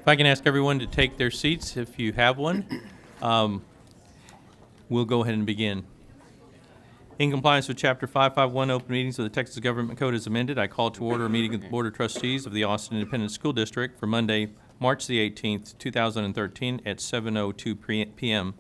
If I can ask everyone to take their seats, if you have one, we'll go ahead and begin. In compliance with Chapter 551 Open Meetings of the Texas Government Code as amended, I call to order a meeting of the Board of Trustees of the Austin Independent School District for Monday, March the 18th, 2013 at 7:02 p.m.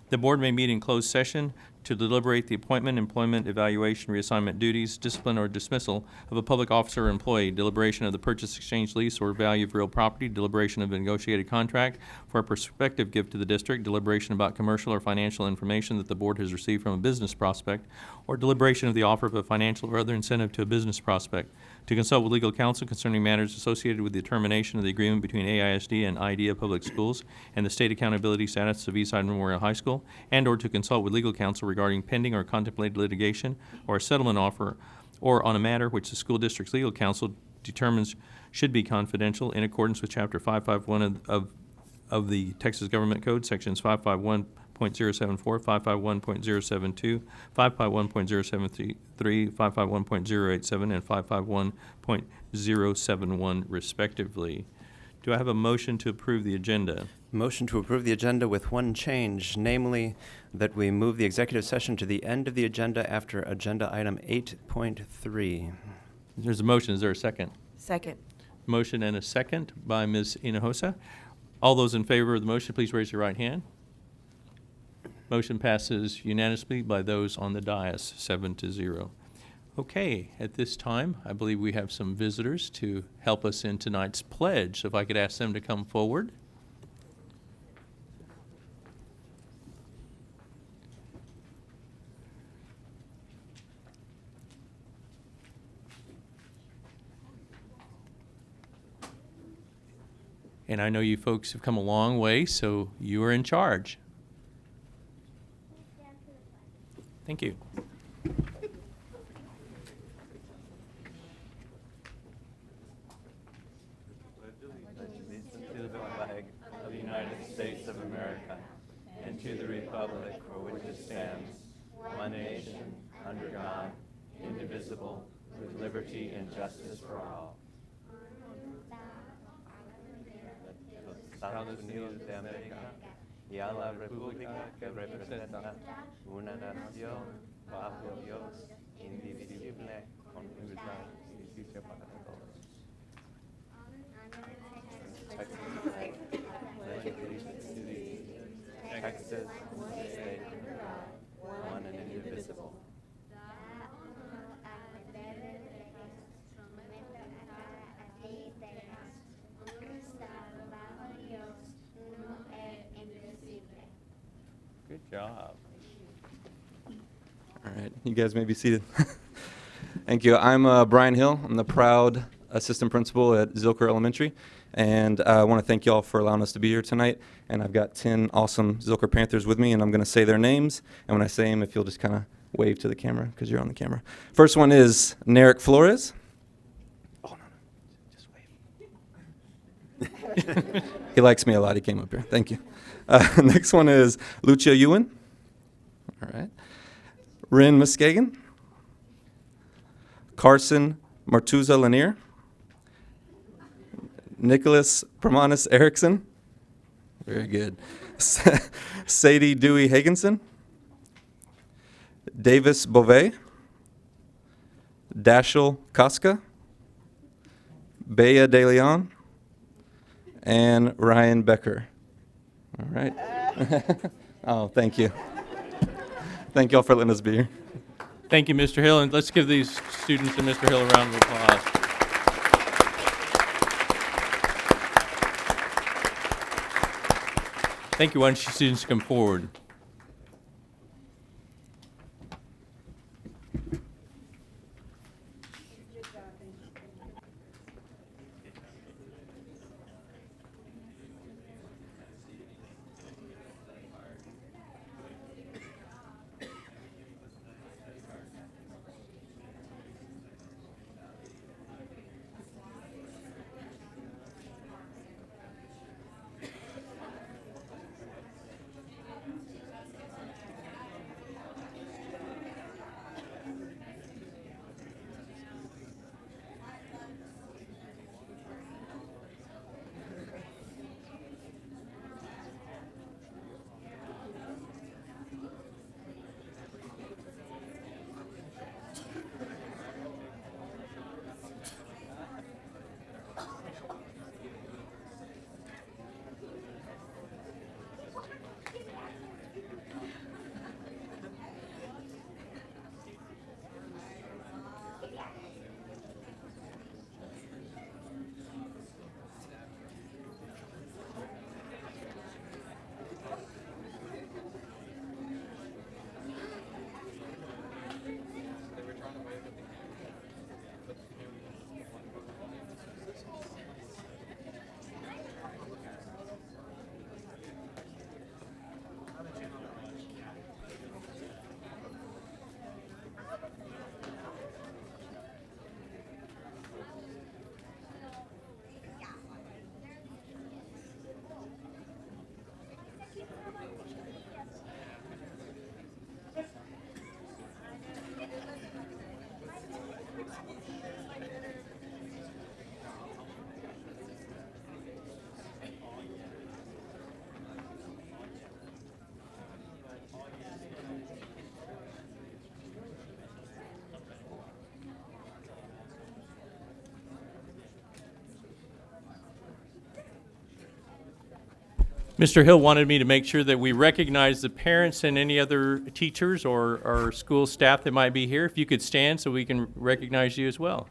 The board may meet in closed session to deliberate the appointment, employment, evaluation, reassignment duties, discipline, or dismissal of a public officer or employee, deliberation of the purchase, exchange, lease, or value of real property, deliberation of a negotiated contract for a prospective gift to the district, deliberation about commercial or financial information that the board has received from a business prospect, or deliberation of the offer of a financial or other incentive to a business prospect, to consult with legal counsel concerning matters associated with the termination of the agreement between AISD and IDEA Public Schools and the state accountability status of Eastside Memorial High School, and or to consult with legal counsel regarding pending or contemplated litigation or a settlement offer, or on a matter which the school district's legal counsel determines should be confidential in accordance with Chapter 551 of the Texas Government Code, Sections 551.074, 551.072, 551.073, 551.087, and 551.071, respectively. Do I have a motion to approve the agenda? Motion to approve the agenda with one change, namely that we move the executive session to the end of the agenda after agenda item 8.3. There's a motion. Is there a second? Second. Motion and a second by Ms. Hinojosa. All those in favor of the motion, please raise your right hand. Motion passes unanimously by those on the dais, 7-0. Okay, at this time, I believe we have some visitors to help us in tonight's pledge. So if I could ask them to come forward. And I know you folks have come a long way, so you are in charge. Thank you. To the flag of the United States of America and to the republic for which it stands, one nation, under God, indivisible, with liberty and justice for all. Estados Unidos de América y a la república que representa una nación bajo Dios, indivisible, con libertad y justicia para todos. Texas, state, one and indivisible. Good job. All right, you guys may be seated. Thank you. I'm Brian Hill. I'm the proud assistant principal at Zilker Elementary, and I want to thank you all for allowing us to be here tonight. And I've got 10 awesome Zilker Panthers with me, and I'm going to say their names. And when I say them, if you'll just kind of wave to the camera, because you're on the camera. First one is Narek Flores. Oh, no, just wave. He likes me a lot. He came up here. Thank you. Next one is Lucia Ewan. All right. Rin Muskegan. Carson Martuza Lanier. Nicholas Pramanis Erickson. Very good. Sadie Dewey Hagenson. Davis Beauvais. Dashel Koska. Bea De Leon. And Ryan Becker. All right. Oh, thank you. Thank you all for letting us be here. Thank you, Mr. Hill, and let's give these students and Mr. Hill a round of applause. Thank you. Why don't you students come forward? Mr. Hill wanted me to make sure that we recognize the parents and any other teachers or school staff that might be here. If you could stand so we can recognize you as well.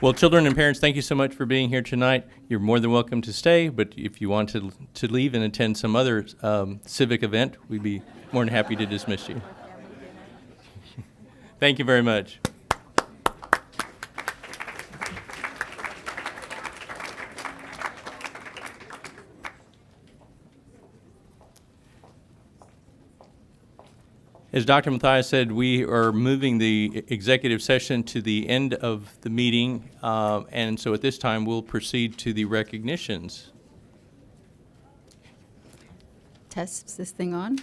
Well, children and parents, thank you so much for being here tonight. You're more than welcome to stay, but if you want to leave and attend some other civic event, we'd be more than happy to dismiss you. Thank you very much. As Dr. Mathias said, we are moving the executive session to the end of the meeting, and so at this time we'll proceed to the recognitions. Is this thing on?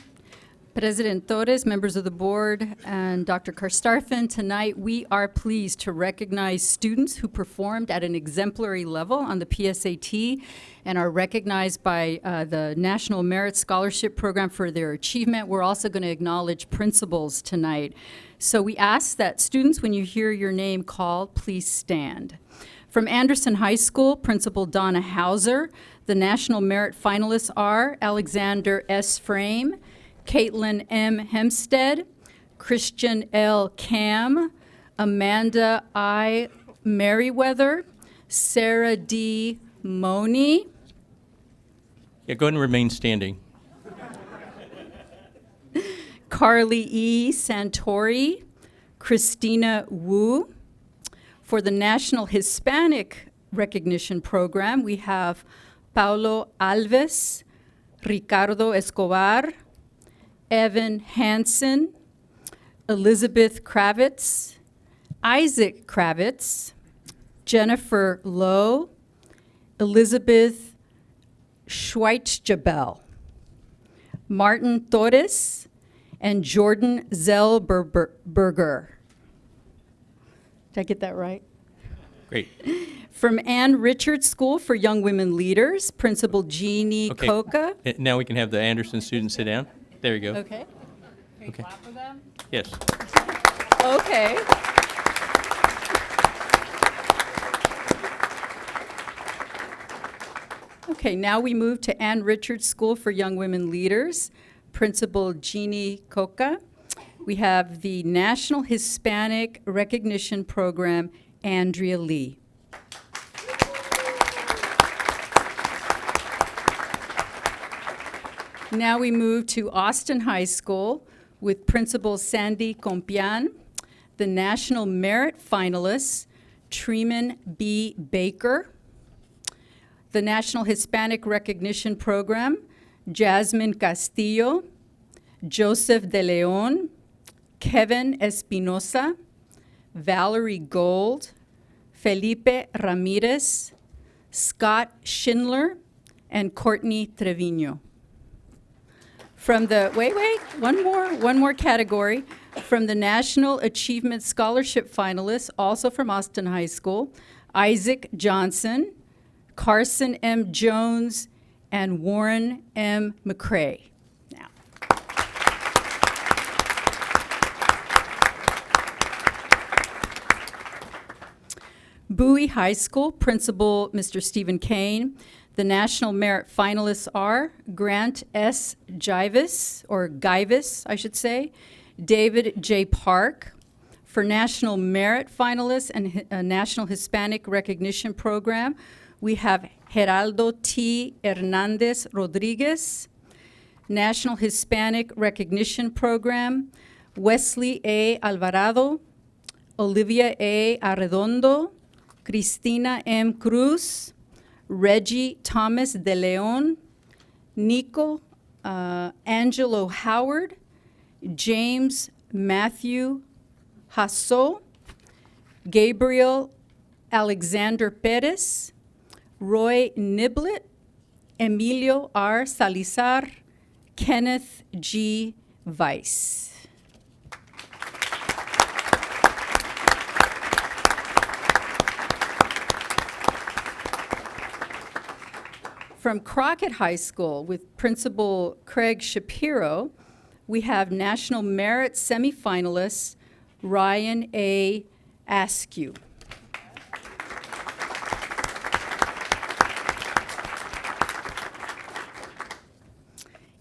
President Torres, members of the board, and Dr. Karstarfin, tonight we are pleased to recognize students who performed at an exemplary level on the PSAT and are recognized by the National Merit Scholarship Program for their achievement. We're also going to acknowledge principals tonight. So we ask that students, when you hear your name called, please stand. From Anderson High School, Principal Donna Hauser. The National Merit finalists are Alexander S. Frame, Caitlin M. Hempstead, Christian L. Cam, Amanda I. Merriweather, Sarah D. Money. Yeah, go ahead and remain standing. Carly E. Santori, Christina Wu. For the National Hispanic Recognition Program, we have Paulo Alves, Ricardo Escobar, Evan Hansen, Elizabeth Kravitz, Isaac Kravitz, Jennifer Lowe, Elizabeth Schweitjabel, Martin Torres, and Jordan Zellberger. Did I get that right? Great. From Ann Richards School for Young Women Leaders, Principal Jeannie Okay. Coca. Now we can have the Anderson students sit down. There you go. Okay. Can you clap for them? Yes. Okay. Okay, now we move to Ann Richards School for Young Women Leaders, Principal Jeannie Coca. We have the National Hispanic Recognition Program, Andrea Lee. Now we move to Austin High School with Principal Sandy Compian, the National Merit finalists, Treman B. Baker, the National Hispanic Recognition Program, Jasmine Castillo, Joseph De Leon, Kevin Espinosa, Valerie Gold, Felipe Ramirez, Scott Schindler, and Courtney Trevino. From the, one more category. From the National Achievement Scholarship finalists, also from Austin High School, Isaac Johnson, Carson M. Jones, and Warren M. McCrae. Now. Bowie High School, Principal Mr. Stephen Kane. The National Merit finalists are Grant S. Jivis, or Guyvis, I should say, David J. Park. For National Merit finalists and National Hispanic Recognition Program, we have Geraldo T. Hernandez Rodriguez. National Hispanic Recognition Program, Wesley A. Alvarado, Olivia A. Arredondo, Cristina M. Cruz, Reggie Thomas De Leon, Nico Angelo Howard, James Matthew Hasso, Gabriel Alexander Perez, Roy Niblet, Emilio R. Salizar, Kenneth G. Weiss. From Crockett High School with Principal Craig Shapiro, we have National Merit semifinalists Ryan A. Askew.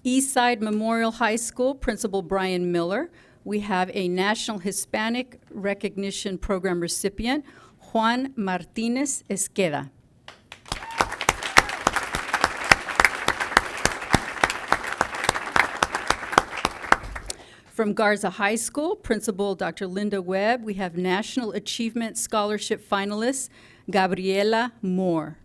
Eastside Memorial High School, Principal Brian Miller. We have a National Hispanic Recognition Program recipient, Juan Martinez Esqueda. From Garza High School, Principal Dr. Linda Webb, we have National Achievement Scholarship finalist, Gabriela Moore.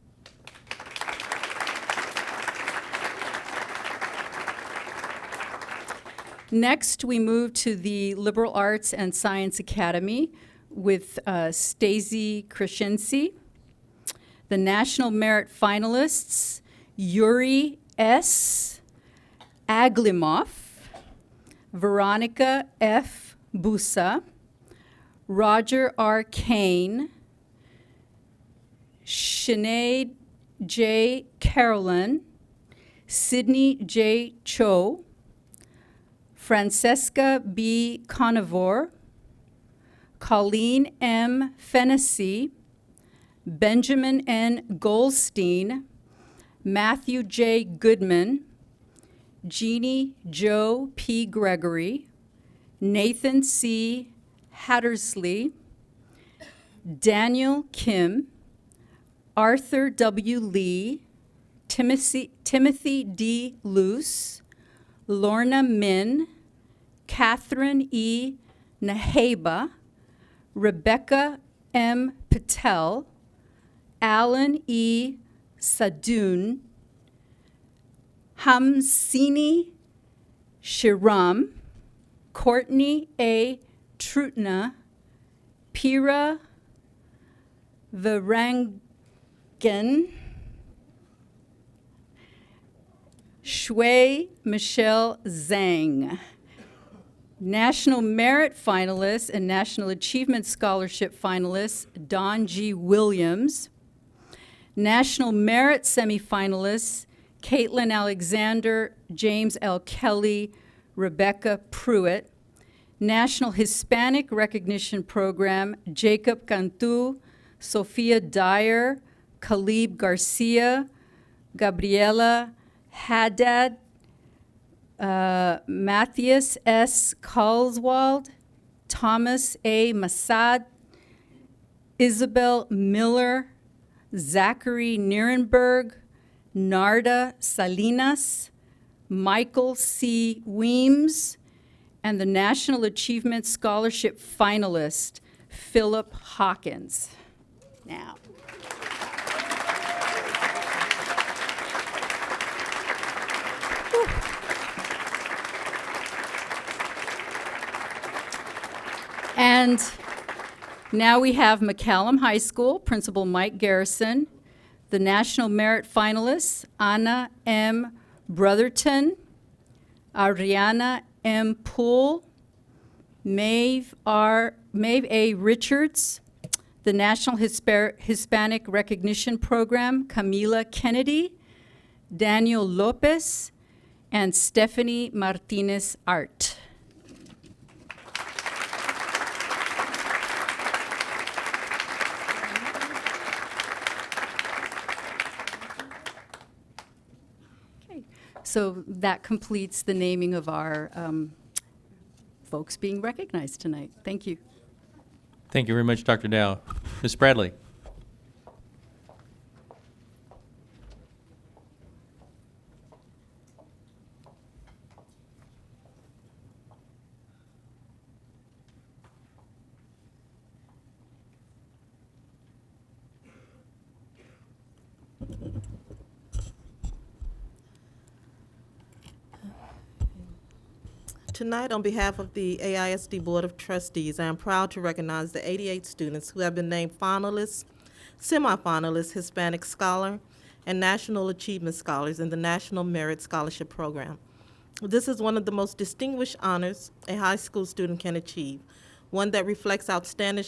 Next, we move to the Liberal Arts and Science Academy with Stacey Crescenzi. The National Merit finalists, Yuri S. Aglimoff, Veronica F. Busa, Roger R. Kane, Sinead J. Carolyn, Sydney J. Cho, Francesca B. Conivore, Colleen M. Fennessy, Benjamin N. Goldstein, Matthew J. Goodman, Jeannie Joe P. Gregory, Nathan C. Hattersley, Daniel Kim, Arthur W. Lee, Timothy D. Luce, Lorna Min, Catherine E. Naheba, Rebecca M. Patel, Alan E. Sadoun, Hamsini Shiram, Courtney A. Trutna, Pira Varangan, Shui Michelle Zhang. National Merit finalists and National Achievement Scholarship finalists, Don G. Williams. National Merit semifinalists, Caitlin Alexander, James L. Kelly, Rebecca Pruitt. National Hispanic Recognition Program, Jacob Cantu, Sophia Dyer, Khalib Garcia, Gabriela Haddad, Matthias S. Carlswald, Thomas A. Massad, Isabel Miller, Zachary Nierenberg, Narda Salinas, Michael C. Weems, and the National Achievement Scholarship finalist, Philip Hawkins. Now. And now we have McCallum High School, Principal Mike Garrison, the National Merit finalists, Anna M. Brotherton, Ariana M. Poole, Maeve A. Richards, the National Hispanic Recognition Program, Camila Kennedy, Daniel Lopez, and Stephanie Martinez Art. So that completes the naming of our folks being recognized tonight. Thank you. Thank you very much, Dr. Dow. Ms. Bradley. Tonight, on behalf of the AISD Board of Trustees, I am proud to recognize the 88 students who have been named finalists, semifinalists, Hispanic Scholar, and National Achievement Scholars in the National Merit Scholarship Program. This is one of the most distinguished honors a high school student can achieve, one that reflects outstanding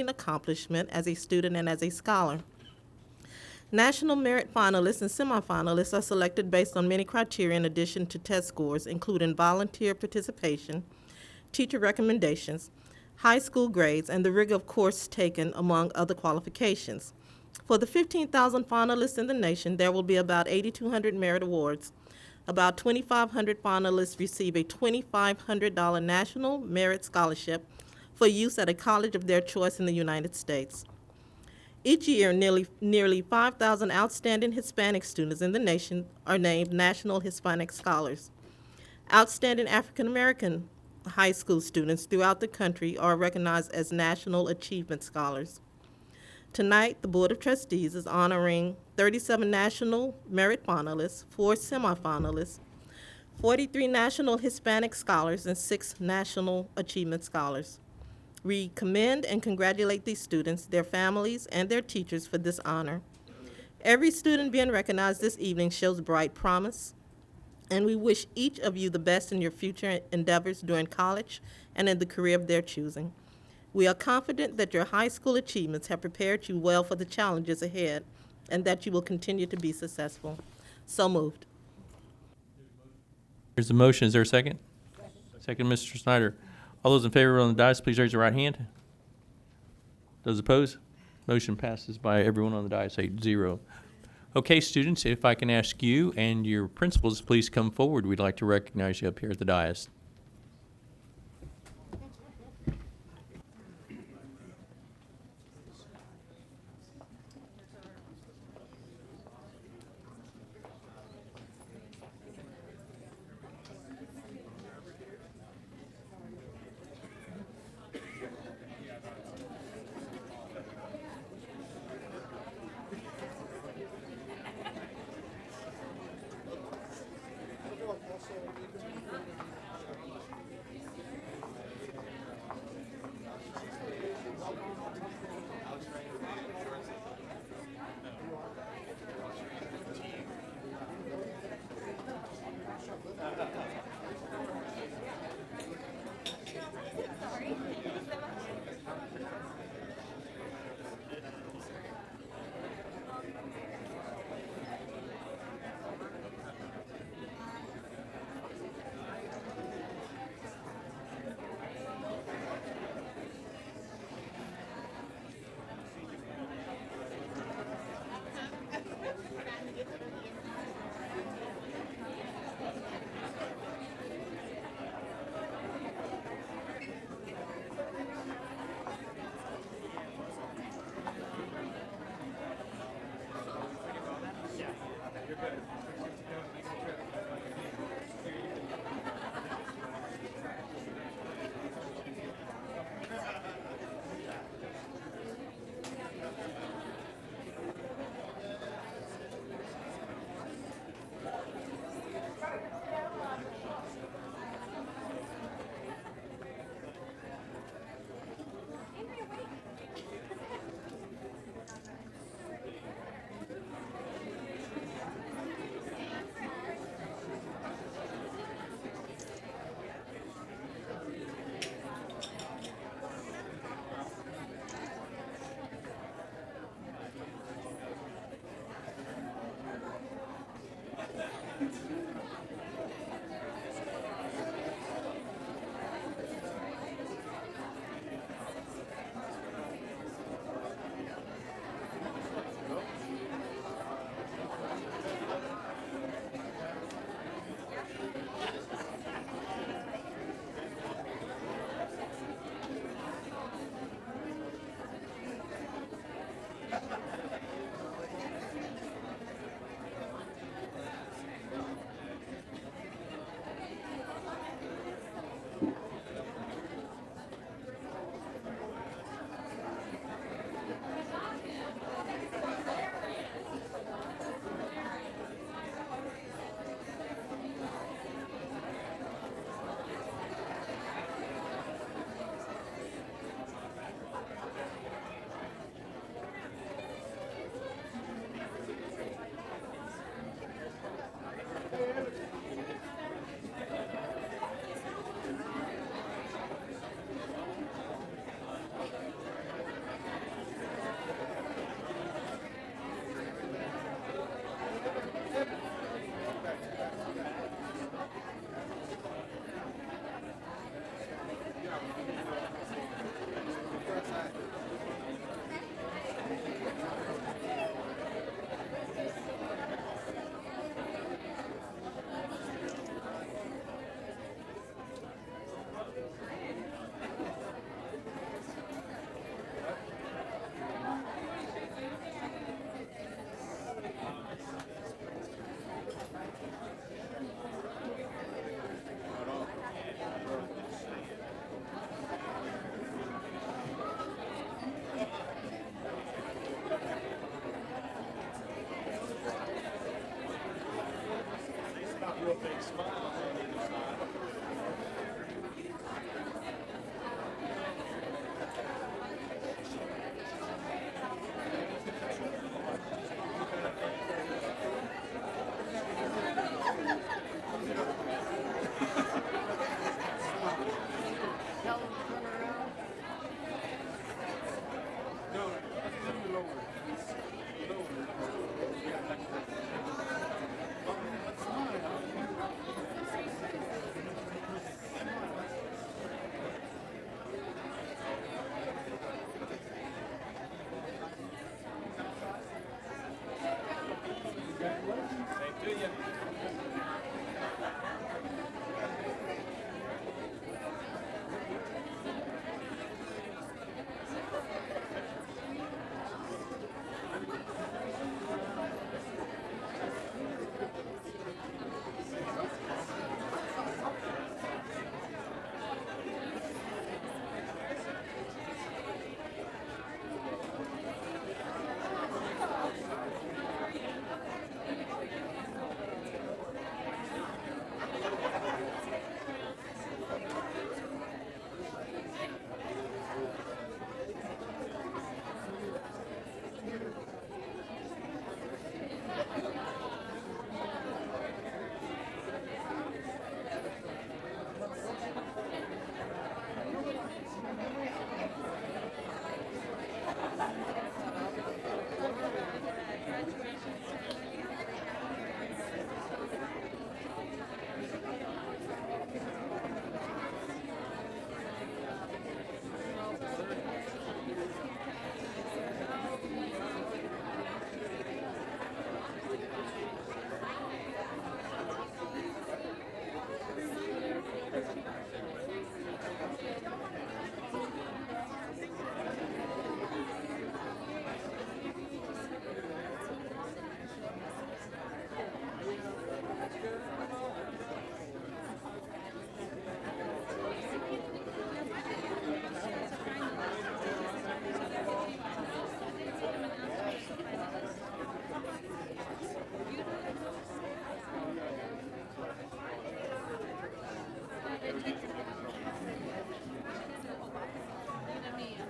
accomplishment as a student and as a scholar. National Merit finalists and semifinalists are selected based on many criteria in addition to test scores, including volunteer participation, teacher recommendations, high school grades, and the rigor of course taken, among other qualifications. For the 15,000 finalists in the nation, there will be about 8,200 merit awards. About 2,500 finalists receive a $2,500 National Merit Scholarship for use at a college of their choice in the United States. Each year, nearly 5,000 outstanding Hispanic students in the nation are named National Hispanic Scholars. Outstanding African American high school students throughout the country are recognized as National Achievement Scholars. Tonight, the Board of Trustees is honoring 37 National Merit Finalists, 4 semifinalists, 43 National Hispanic Scholars, and 6 National Achievement Scholars. We commend and congratulate these students, their families, and their teachers for this honor. Every student being recognized this evening shows bright promise, and we wish each of you the best in your future endeavors during college and in the career of their choosing. We are confident that your high school achievements have prepared you well for the challenges ahead and that you will continue to be successful. So moved. There's a motion. Is there a second? Second, Mr. Snyder. All those in favor on the dais, please raise your right hand. Those opposed? Motion passes by everyone on the dais, 8-0. Okay, students, if I can ask you and your principals, please come forward. We'd like to recognize you up here at the dais.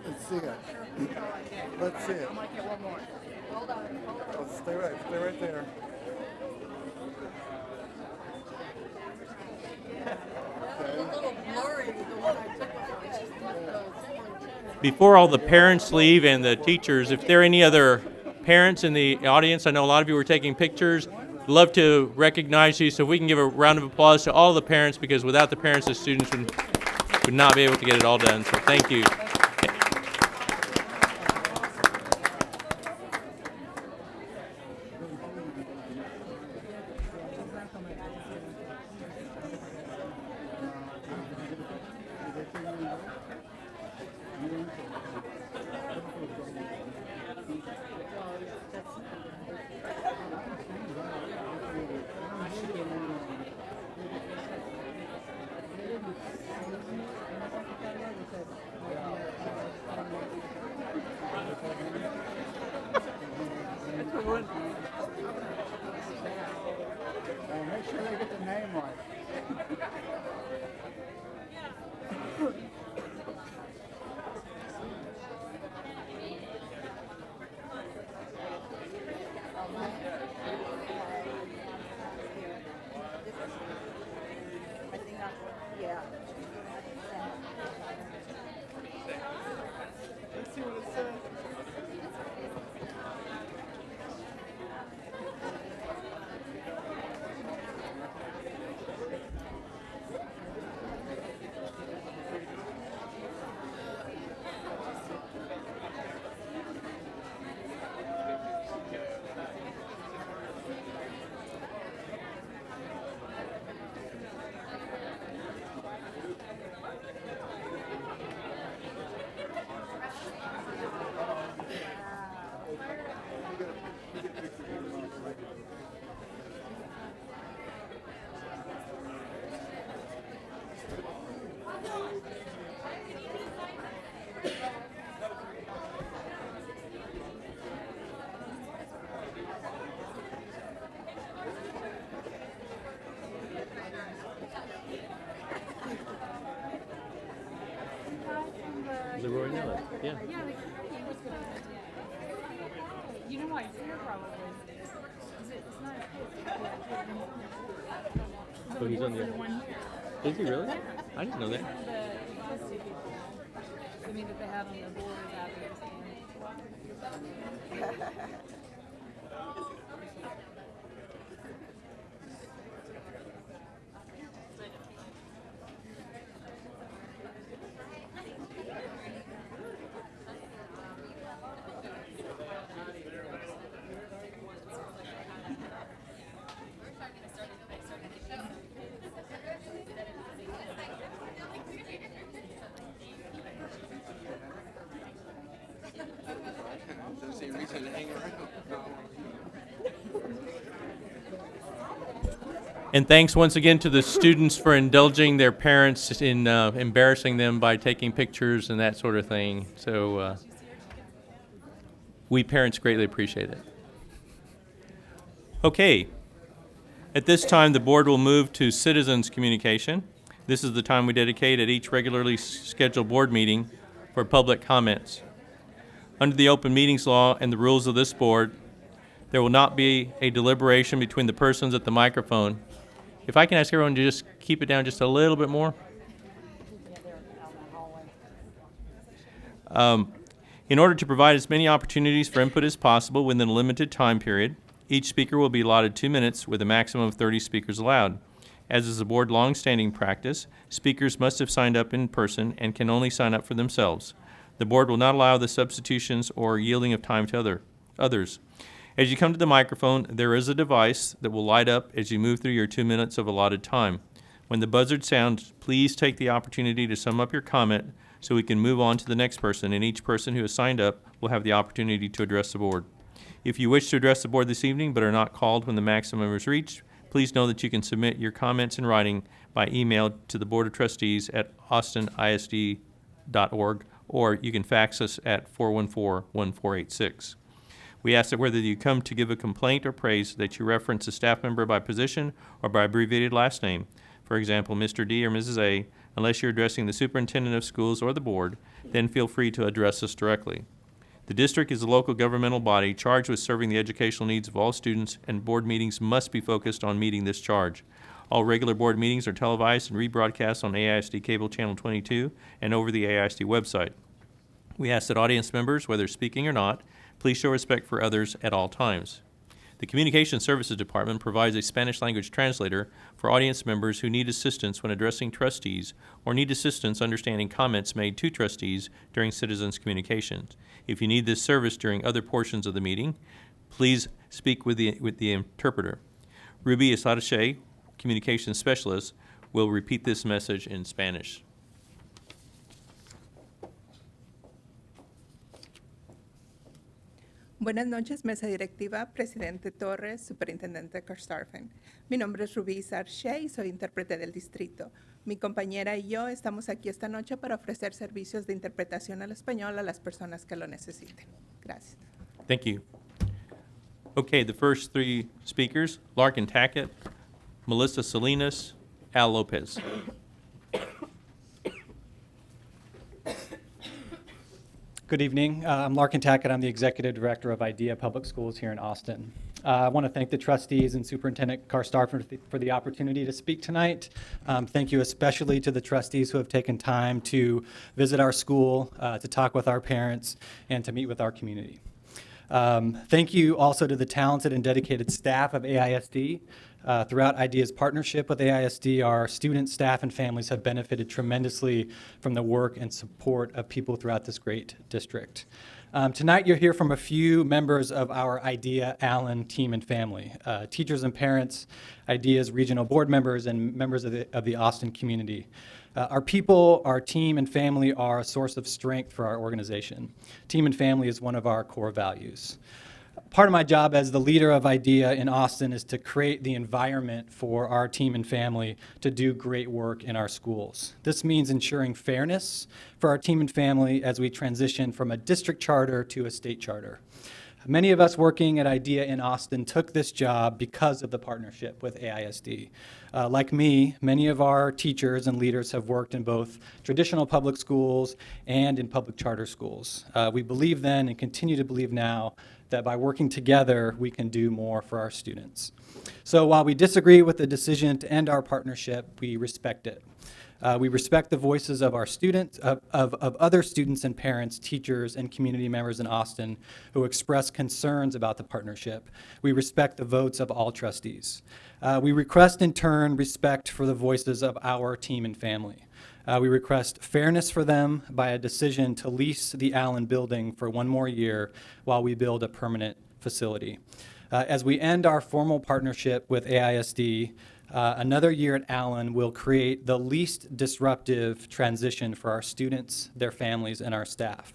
Let's see it. Let's see it. I might get one more. Hold on. Stay right there. Before all the parents leave and the teachers, if there are any other parents in the audience, I know a lot of you were taking pictures. Love to recognize you, so if we can give a round of applause to all the parents, because without the parents, the students would not be able to get it all done. So thank you. Make sure they get the name right. Let's see what it says. You know why it's here probably. It's not a kid. Oh, he's on the. The one here. Is he really? I didn't know that. The autistic people. I mean, that they have on the board is out there. And thanks once again to the students for indulging their parents in embarrassing them by taking pictures and that sort of thing. So we parents greatly appreciate it. Okay. At this time, the board will move to citizens communication. This is the time we dedicate at each regularly scheduled board meeting for public comments. Under the open meetings law and the rules of this board, there will not be a deliberation between the persons at the microphone. If I can ask everyone to just keep it down just a little bit more. In order to provide as many opportunities for input as possible within a limited time period, each speaker will be allotted 2 minutes with a maximum of 30 speakers allowed. As is the board long-standing practice, speakers must have signed up in person and can only sign up for themselves. The board will not allow the substitutions or yielding of time to others. As you come to the microphone, there is a device that will light up as you move through your 2 minutes of allotted time. When the buzzard sounds, please take the opportunity to sum up your comment so we can move on to the next person, and each person who has signed up will have the opportunity to address the board. If you wish to address the board this evening but are not called when the maximum is reached, please know that you can submit your comments in writing by email to the Board of Trustees at austinisd.org, or you can fax us at 414-1486. We ask that whether you come to give a complaint or praise, that you reference a staff member by position or by abbreviated last name. For example, Mr. D or Mrs. A, unless you're addressing the superintendent of schools or the board, then feel free to address us directly. The district is a local governmental body charged with serving the educational needs of all students, and board meetings must be focused on meeting this charge. All regular board meetings are televised and rebroadcast on AISD Cable Channel 22 and over the AISD website. We ask that audience members, whether speaking or not, please show respect for others at all times. The Communication Services Department provides a Spanish language translator for audience members who need assistance when addressing trustees or need assistance understanding comments made to trustees during citizens' communications. If you need this service during other portions of the meeting, please speak with the interpreter. Ruby Asadache, Communications Specialist, will repeat this message in Spanish. Buenas noches, mesa directiva, presidente Torres, superintendente Karstafen. Mi nombre es Rubí Sarche y soy intérprete del distrito. Mi compañera y yo estamos aquí esta noche para ofrecer servicios de interpretación al español a las personas que lo necesiten. Gracias. Thank you. Okay, the first three speakers, Larkin Tackett, Melissa Salinas, Al Lopez. Good evening. I'm Larkin Tackett. I'm the Executive Director of IDEA Public Schools here in Austin. I want to thank the trustees and Superintendent Karstafen for the opportunity to speak tonight. Thank you especially to the trustees who have taken time to visit our school, to talk with our parents, and to meet with our community. Thank you also to the talented and dedicated staff of AISD. Throughout IDEA's partnership with AISD, our students, staff, and families have benefited tremendously from the work and support of people throughout this great district. Tonight, you'll hear from a few members of our IDEA Allen team and family, teachers and parents, IDEA's regional board members, and members of the Austin community. Our people, our team, and family are a source of strength for our organization. Team and family is one of our core values. Part of my job as the leader of IDEA in Austin is to create the environment for our team and family to do great work in our schools. This means ensuring fairness for our team and family as we transition from a district charter to a state charter. Many of us working at IDEA in Austin took this job because of the partnership with AISD. Like me, many of our teachers and leaders have worked in both traditional public schools and in public charter schools. We believe then and continue to believe now that by working together, we can do more for our students. So while we disagree with the decision to end our partnership, we respect it. We respect the voices of our students, of other students and parents, teachers, and community members in Austin who express concerns about the partnership. We respect the votes of all trustees. We request in turn respect for the voices of our team and family. We request fairness for them by a decision to lease the Allen building for one more year while we build a permanent facility. As we end our formal partnership with AISD, another year at Allen will create the least disruptive transition for our students, their families, and our staff.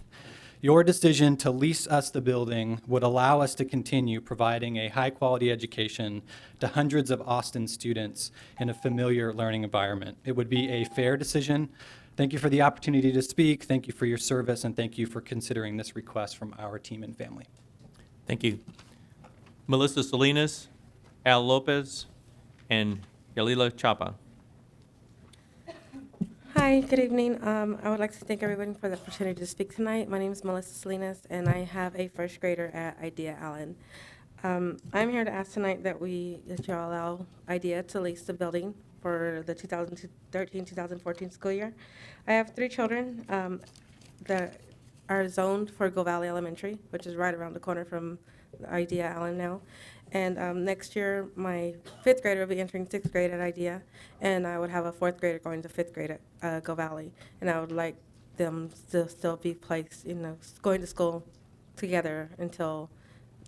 Your decision to lease us the building would allow us to continue providing a high-quality education to hundreds of Austin students in a familiar learning environment. It would be a fair decision. Thank you for the opportunity to speak. Thank you for your service, and thank you for considering this request from our team and family. Thank you. Melissa Salinas, Al Lopez, and Yalila Chapa. Hi, good evening. I would like to thank everyone for the opportunity to speak tonight. My name is Melissa Salinas, and I have a first grader at IDEA Allen. I'm here to ask tonight that you all allow IDEA to lease the building for the 2013-2014 school year. I have 3 children that are zoned for Go Valley Elementary, which is right around the corner from IDEA Allen now. And next year, my 5th grader will be entering 6th grade at IDEA, and I would have a 4th grader going to 5th grade at Go Valley. And I would like them to still be placed, going to school together until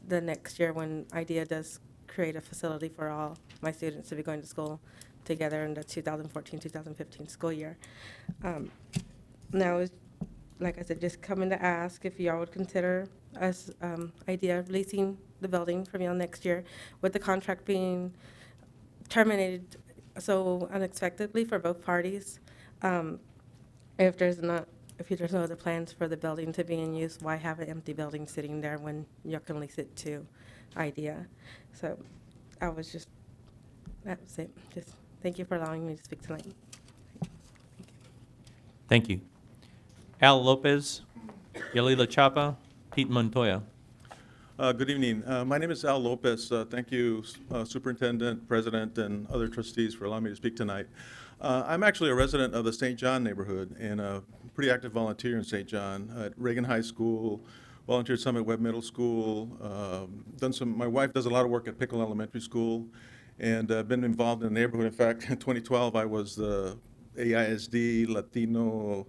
the next year when IDEA does create a facility for all my students to be going to school together in the 2014-2015 school year. Now, like I said, just coming to ask if y'all would consider us IDEA leasing the building from y'all next year, with the contract being terminated so unexpectedly for both parties. If there's no other plans for the building to be in use, why have an empty building sitting there when you can lease it to IDEA? So that was it. Just thank you for allowing me to speak tonight. Thank you. Al Lopez, Yalila Chapa, Pete Montoya. Good evening. My name is Al Lopez. Thank you, Superintendent, President, and other trustees for allowing me to speak tonight. I'm actually a resident of the St. John neighborhood and a pretty active volunteer in St. John at Reagan High School, volunteered some at Webb Middle School, my wife does a lot of work at Pickle Elementary School, and been involved in the neighborhood. In fact, in 2012, I was the AISD Latino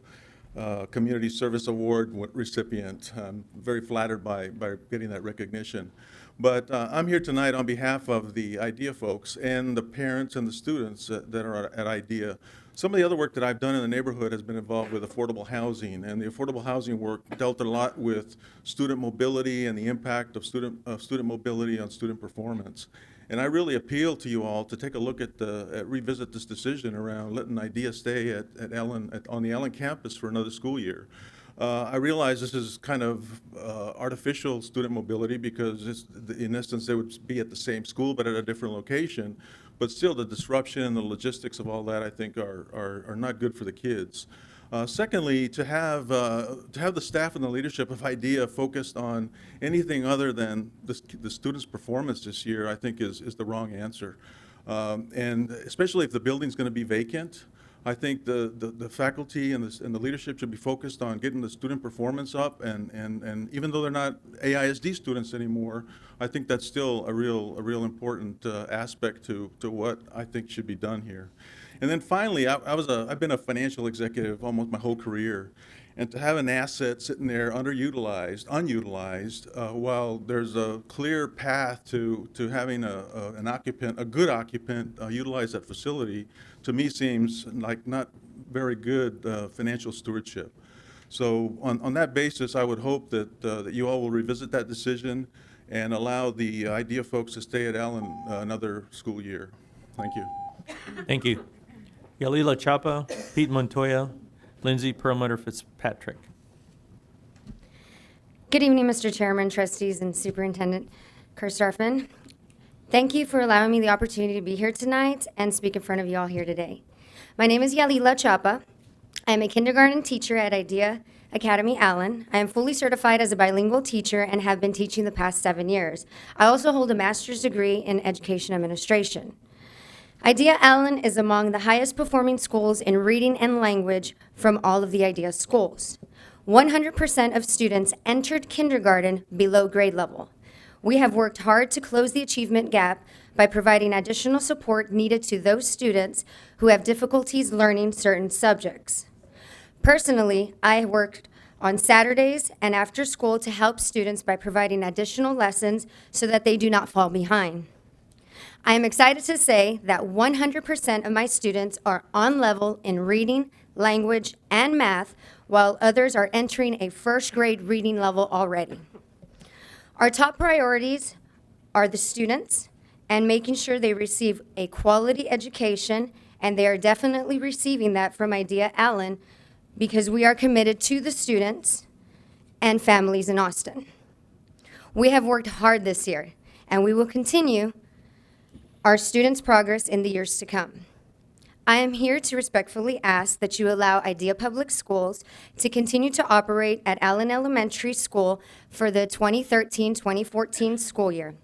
Community Service Award recipient. I'm very flattered by getting that recognition. But I'm here tonight on behalf of the IDEA folks and the parents and the students that are at IDEA. Some of the other work that I've done in the neighborhood has been involved with affordable housing, and the affordable housing work dealt a lot with student mobility and the impact of student mobility on student performance. And I really appeal to you all to take a look at revisit this decision around letting IDEA stay on the Allen campus for another school year. I realize this is kind of artificial student mobility because in essence they would be at the same school but at a different location. But still, the disruption and the logistics of all that, I think, are not good for the kids. Secondly, to have the staff and the leadership of IDEA focused on anything other than the students' performance this year, I think is the wrong answer. And especially if the building's going to be vacant, I think the faculty and the leadership should be focused on getting the student performance up, and even though they're not AISD students anymore, I think that's still a real important aspect to what I think should be done here. And then finally, I've been a financial executive almost my whole career, and to have an asset sitting there unutilized, while there's a clear path to having a good occupant utilize that facility, to me seems like not very good financial stewardship. So on that basis, I would hope that you all will revisit that decision and allow the IDEA folks to stay at Allen another school year. Thank you. Thank you. Yalila Chapa, Pete Montoya, Lindsay Perlmutter Fitzpatrick. Good evening, Mr. Chairman, trustees, and Superintendent Karstafen. Thank you for allowing me the opportunity to be here tonight and speak in front of you all here today. My name is Yalila Chapa. I am a kindergarten teacher at IDEA Academy, Allen. I am fully certified as a bilingual teacher and have been teaching the past 7 years. I also hold a master's degree in education administration. IDEA Allen is among the highest performing schools in reading and language from all of the IDEA schools. 100% of students entered kindergarten below grade level. We have worked hard to close the achievement gap by providing additional support needed to those students who have difficulties learning certain subjects. Personally, I worked on Saturdays and after school to help students by providing additional lessons so that they do not fall behind. I am excited to say that 100% of my students are on level in reading, language, and math, while others are entering a first grade reading level already. Our top priorities are the students and making sure they receive a quality education, and they are definitely receiving that from IDEA Allen because we are committed to the students and families in Austin. We have worked hard this year, and we will continue our students' progress in the years to come. I am here to respectfully ask that you allow IDEA Public Schools to continue to operate at Allen Elementary School for the 2013-2014 school year.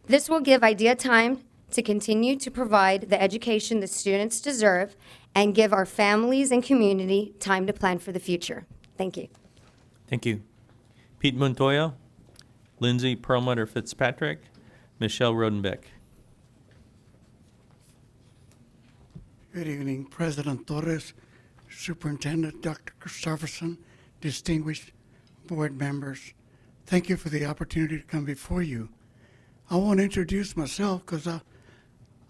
This will give IDEA time to continue to provide the education the students deserve and give our families and community time to plan for the future. Thank you. Thank you. Pete Montoya, Lindsay Perlmutter Fitzpatrick, Michelle Rodenbeck. Good evening, President Torres, Superintendent Dr. Christopherson, distinguished board members. Thank you for the opportunity to come before you. I want to introduce myself because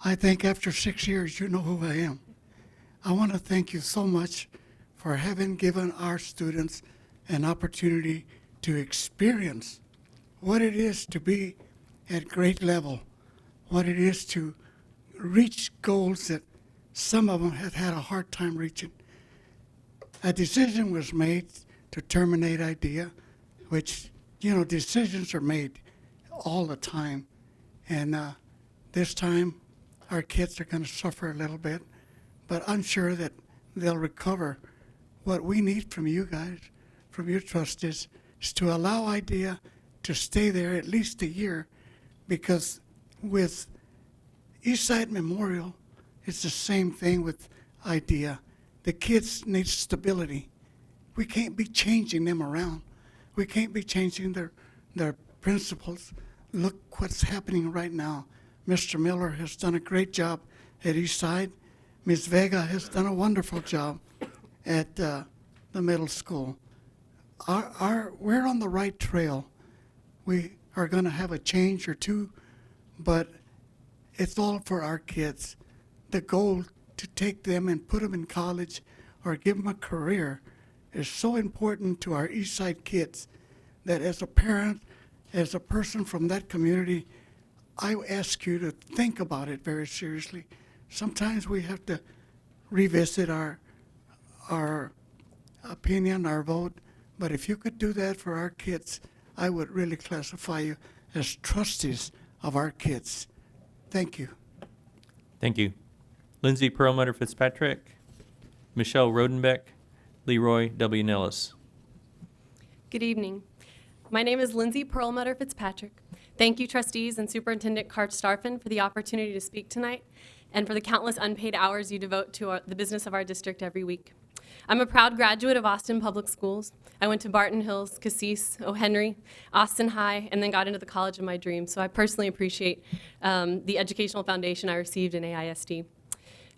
I think after 6 years, you know who I am. I want to thank you so much for having given our students an opportunity to experience what it is to be at grade level, what it is to reach goals that some of them have had a hard time reaching. A decision was made to terminate IDEA, which, you know, decisions are made all the time. And this time, our kids are going to suffer a little bit, but I'm sure that they'll recover. What we need from you guys, from your trustees, is to allow IDEA to stay there at least a year, because with Eastside Memorial, it's the same thing with IDEA. The kids need stability. We can't be changing them around. We can't be changing their principles. Look what's happening right now. Mr. Miller has done a great job at Eastside. Ms. Vega has done a wonderful job at the middle school. We're on the right trail. We are going to have a change or two, but it's all for our kids. The goal to take them and put them in college or give them a career is so important to our Eastside kids that as a parent, as a person from that community, I ask you to think about it very seriously. Sometimes we have to revisit our opinion, our vote, but if you could do that for our kids, I would really classify you as trustees of our kids. Thank you. Thank you. Lindsay Perlmutter Fitzpatrick, Michelle Rodenbeck, Leroy W. Nellis. Good evening. My name is Lindsay Perlmutter Fitzpatrick. Thank you, trustees and Superintendent Starfin, for the opportunity to speak tonight and for the countless unpaid hours you devote to the business of our district every week. I'm a proud graduate of Austin Public Schools. I went to Barton Hills, Cassis, O. Austin High, and then got into the college of my dreams. So I personally appreciate the educational foundation I received in AISD.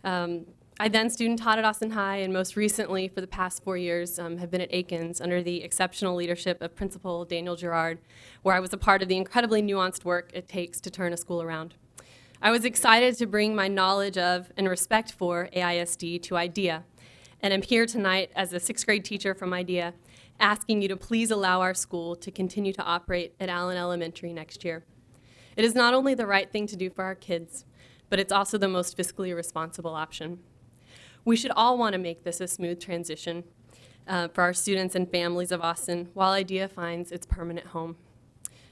I then student taught at Austin High, and most recently, for the past 4 years, have been at Aikens under the exceptional leadership of Principal Daniel Gerard, where I was a part of the incredibly nuanced work it takes to turn a school around. I was excited to bring my knowledge of and respect for AISD to IDEA, and I'm here tonight as a 6th grade teacher from IDEA, asking you to please allow our school to continue to operate at Allen Elementary next year. It is not only the right thing to do for our kids, but it's also the most fiscally responsible option. We should all want to make this a smooth transition for our students and families of Austin while IDEA finds its permanent home.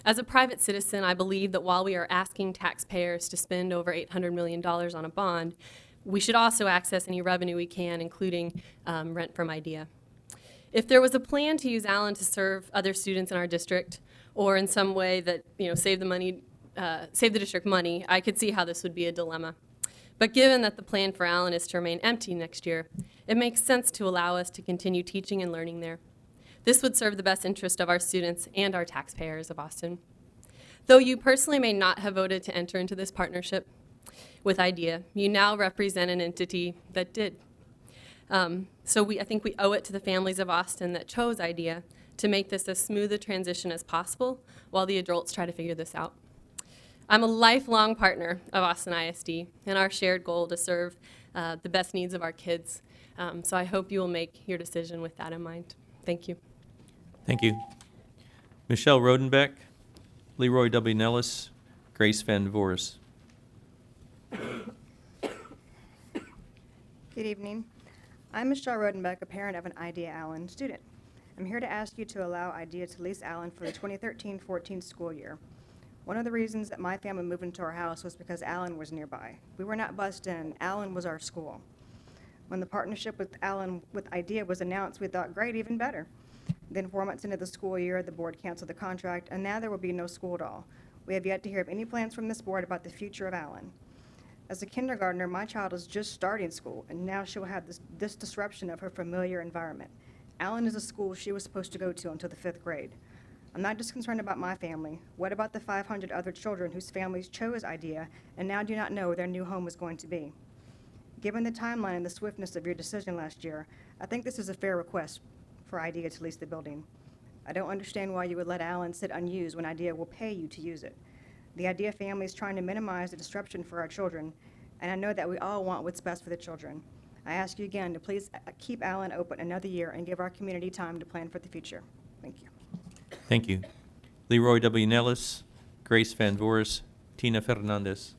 As a private citizen, I believe that while we are asking taxpayers to spend over $800 million on a bond, we should also access any revenue we can, including rent from IDEA. If there was a plan to use Allen to serve other students in our district, or in some way that save the district money, I could see how this would be a dilemma. But given that the plan for Allen is to remain empty next year, it makes sense to allow us to continue teaching and learning there. This would serve the best interest of our students and our taxpayers of Austin. Though you personally may not have voted to enter into this partnership with IDEA, you now represent an entity that did. So I think we owe it to the families of Austin that chose IDEA to make this as smooth a transition as possible while the adults try to figure this out. I'm a lifelong partner of Austin ISD and our shared goal to serve the best needs of our kids. So I hope you will make your decision with that in mind. Thank you. Thank you. Michelle Rodenbeck, Leroy W. Nellis, Grace Van Voris. Good evening. I'm Michelle Rodenbeck, a parent of an IDEA Allen student. I'm here to ask you to allow IDEA to lease Allen for the 2013-14 school year. One of the reasons that my family moved into our house was because Allen was nearby. We were not bussed in. Allen was our school. When the partnership with IDEA was announced, we thought, great, even better. Then 4 months into the school year, the board canceled the contract, and now there will be no school at all. We have yet to hear of any plans from this board about the future of Allen. As a kindergartner, my child is just starting school, and now she will have this disruption of her familiar environment. Allen is a school she was supposed to go to until the 5th grade. I'm not just concerned about my family. What about the 500 other children whose families chose IDEA and now do not know where their new home is going to be? Given the timeline and the swiftness of your decision last year, I think this is a fair request for IDEA to lease the building. I don't understand why you would let Allen sit unused when IDEA will pay you to use it. The IDEA family is trying to minimize the disruption for our children, and I know that we all want what's best for the children. I ask you again to please keep Allen open another year and give our community time to plan for the future. Thank you. Thank you. Leroy W. Nellis, Grace Van Voris, Tina Fernandez.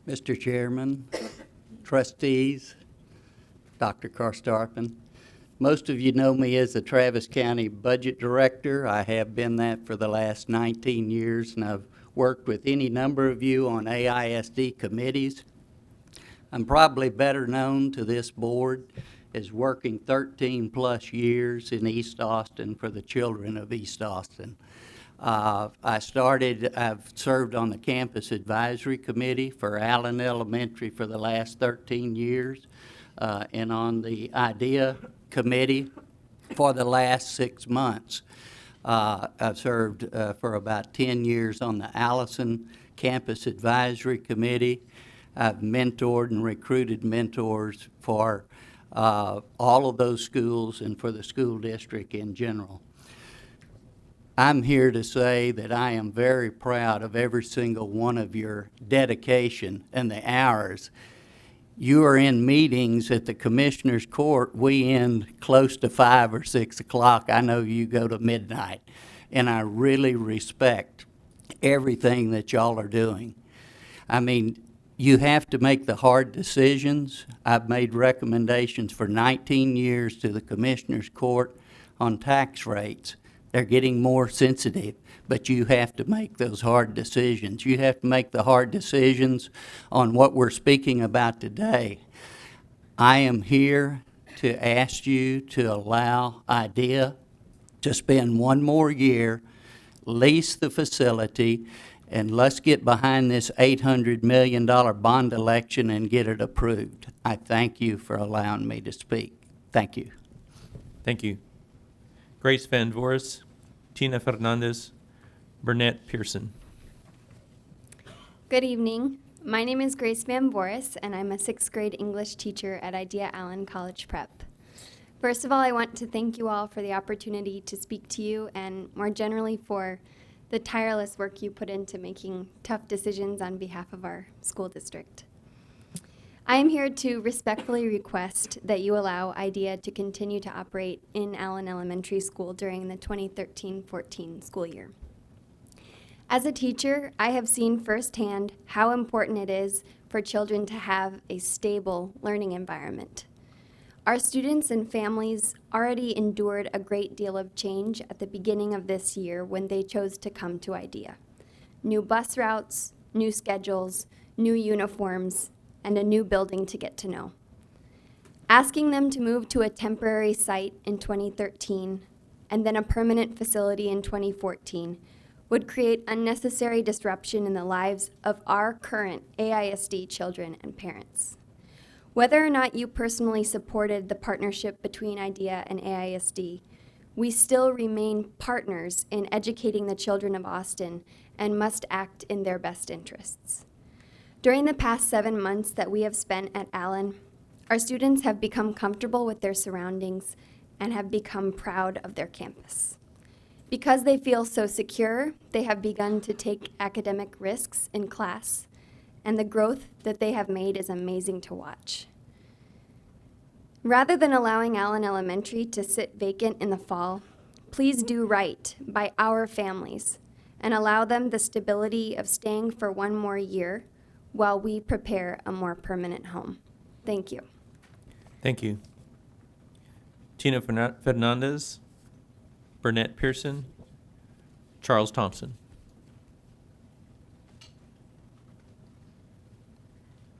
Mr. Chairman, trustees, Dr. Karstarpin, most of you know me as the Travis County Budget Director. I have been that for the last 19 years, and I've worked with any number of you on AISD committees. I'm probably better known to this board as working 13-plus years in East Austin for the children of East Austin. I've served on the Campus Advisory Committee for Allen Elementary for the last 13 years, and on the IDEA Committee for the last 6 months. I've served for about 10 years on the Allison Campus Advisory Committee. I've mentored and recruited mentors for all of those schools and for the school district in general. I'm here to say that I am very proud of every single one of your dedication and the hours. You are in meetings at the Commissioner's Court. We end close to 5 or 6 o'clock. I know you go to midnight. And I really respect everything that y'all are doing. I mean, you have to make the hard decisions. I've made recommendations for 19 years to the Commissioner's Court on tax rates. They're getting more sensitive, but you have to make those hard decisions. You have to make the hard decisions on what we're speaking about today. I am here to ask you to allow IDEA to spend 1 more year, lease the facility, and let's get behind this $800 million bond election and get it approved. I thank you for allowing me to speak. Thank you. Thank you. Grace Van Voris, Tina Fernandez, Burnett Pearson. Good evening. My name is Grace Van Voris, and I'm a 6th grade English teacher at IDEA Allen College Prep. First of all, I want to thank you all for the opportunity to speak to you, and more generally for the tireless work you put into making tough decisions on behalf of our school district. I am here to respectfully request that you allow IDEA to continue to operate in Allen Elementary School during the 2013-14 school year. As a teacher, I have seen firsthand how important it is for children to have a stable learning environment. Our students and families already endured a great deal of change at the beginning of this year when they chose to come to IDEA. New bus routes, new schedules, new uniforms, and a new building to get to know. Asking them to move to a temporary site in 2013 and then a permanent facility in 2014 would create unnecessary disruption in the lives of our current AISD children and parents. Whether or not you personally supported the partnership between IDEA and AISD, we still remain partners in educating the children of Austin and must act in their best interests. During the past 7 months that we have spent at Allen, our students have become comfortable with their surroundings and have become proud of their campus. Because they feel so secure, they have begun to take academic risks in class, and the growth that they have made is amazing to watch. Rather than allowing Allen Elementary to sit vacant in the fall, please do right by our families and allow them the stability of staying for 1 more year while we prepare a more permanent home. Thank you. Thank you. Tina Fernandez, Burnett Pearson, Charles Thompson.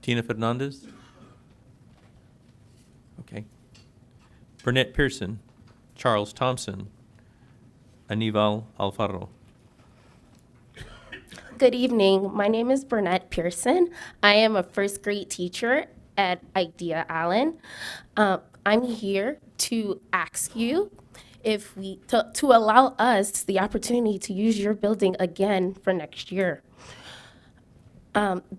Tina Fernandez? Okay. Burnett Pearson, Charles Thompson, Aníbal Alfaro. Good evening. My name is Burnett Pearson. I am a first grade teacher at IDEA Allen. I'm here to ask you if to allow us the opportunity to use your building again for next year.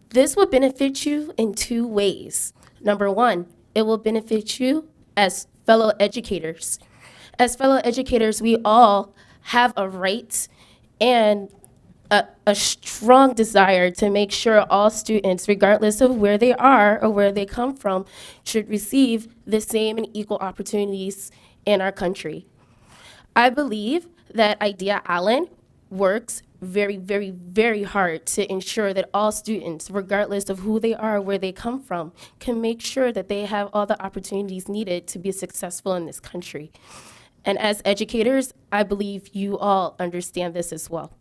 This will benefit you in 2 ways. Number 1, it will benefit you as fellow educators. As fellow educators, we all have a right and a strong desire to make sure all students, regardless of where they are or where they come from, should receive the same and equal opportunities in our country. I believe that IDEA Allen works very, very, very hard to ensure that all students, regardless of who they are, where they come from, can make sure that they have all the opportunities needed to be successful in this country. And as educators, I believe you all understand this as well.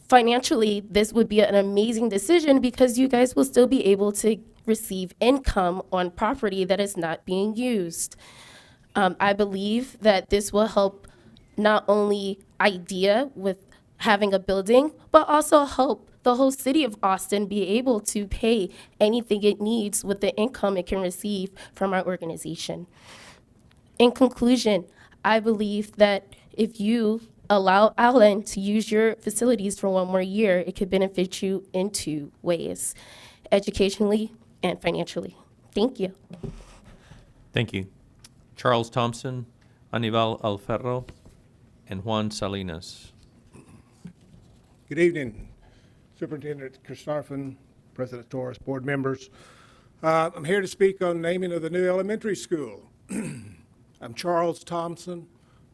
Financially, this would be an amazing decision because you guys will still be able to receive income on property that is not being used. I believe that this will help not only IDEA with having a building, but also help the whole city of Austin be able to pay anything it needs with the income it can receive from our organization. In conclusion, I believe that if you allow Allen to use your facilities for 1 more year, it could benefit you in 2 ways, educationally and financially. Thank you. Thank you. Charles Thompson, Aníbal Alfaro, and Juan Salinas. Good evening, Superintendent Christopherson, President Torres, board members. I'm here to speak on naming of the new elementary school. I'm Charles Thompson.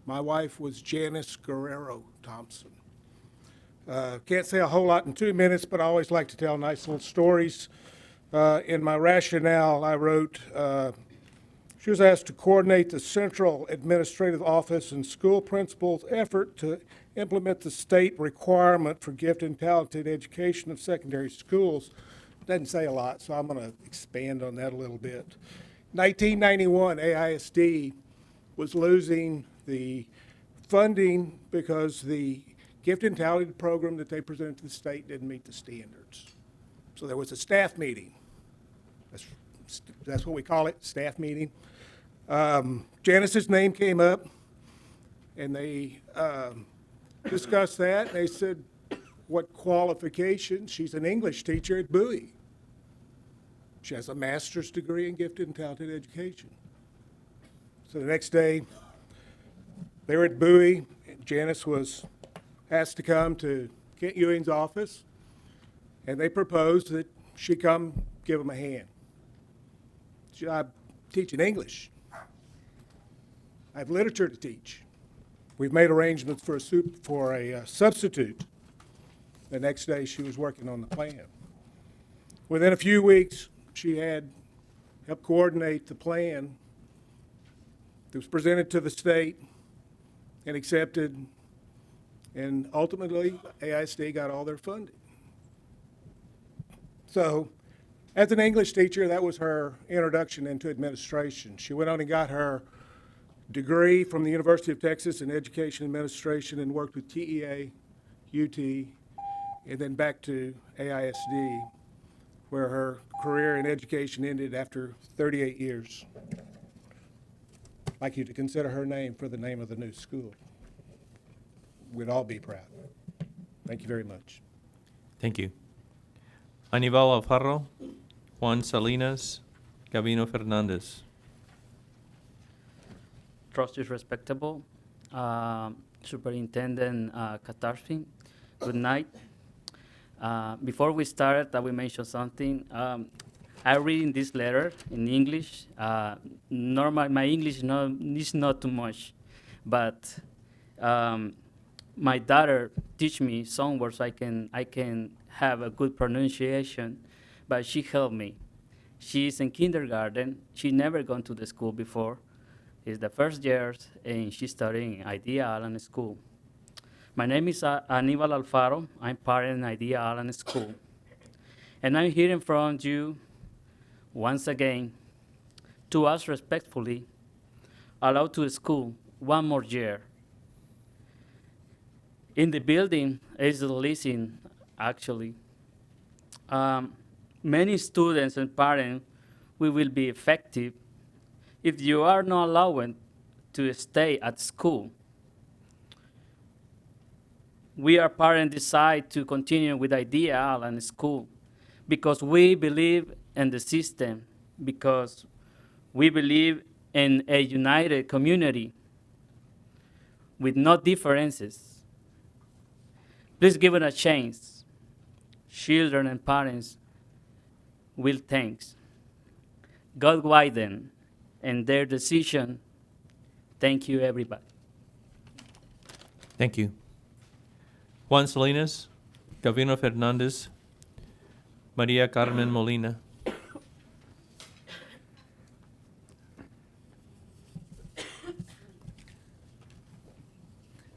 My wife was Janice Guerrero Thompson. Can't say a whole lot in 2 minutes, but I always like to tell nice little stories. In my rationale, I wrote, she was asked to coordinate the central administrative office and school principal's effort to implement the state requirement for gifted and talented education of secondary schools. Doesn't say a lot, so I'm going to expand on that a little bit. 1991, AISD was losing the funding because the gifted and talented program that they presented to the state didn't meet the standards. So there was a staff meeting. That's what we call it, staff meeting. Janice's name came up, and they discussed that. They said, what qualifications? She's an English teacher at Bowie. She has a master's degree in gifted and talented education. So the next day, they were at Bowie. Janice was asked to come to Kent Ewing's office, and they proposed that she come give him a hand. I'm teaching English. I have literature to teach. We've made arrangements for a substitute. The next day, she was working on the plan. Within a few weeks, she had helped coordinate the plan that was presented to the state and accepted, and ultimately, AISD got all their funding. So As an English teacher, that was her introduction into administration. She went on and got her degree from the University of Texas in Education Administration and worked with TEA, UT, and then back to AISD, where her career in education ended after 38 years. I'd like you to consider her name for the name of the new school. We'd all be proud. Thank you very much. Thank you. Aníbal Alfaro, Juan Salinas, Gavino Fernandez. Trustees respectable, Superintendent Katarfi, good night. Before we start, I will mention something. I'm reading this letter in English. Normal, my English is not too much, but my daughter teach me some words I can have a good pronunciation, but she helped me. She's in kindergarten. She never gone to the school before. It's the first year, and she's studying Idea Allen School. My name is Aníbal Alfaro. I'm parent in Idea Allen School. And I'm here in front of you once again to ask respectfully, allow to school one more year. In the building is the leasing, actually. Many students and parents, we will be effective if you are not allowed to stay at school. We are parents decide to continue with Idea Allen School because we believe in the system, because we believe in a united community with no differences. Please give it a chance. Children and parents will thanks. God guide them in their decision. Thank you, everybody. Thank you. Juan Salinas, Gavino Fernandez, Maria Carmen Molina.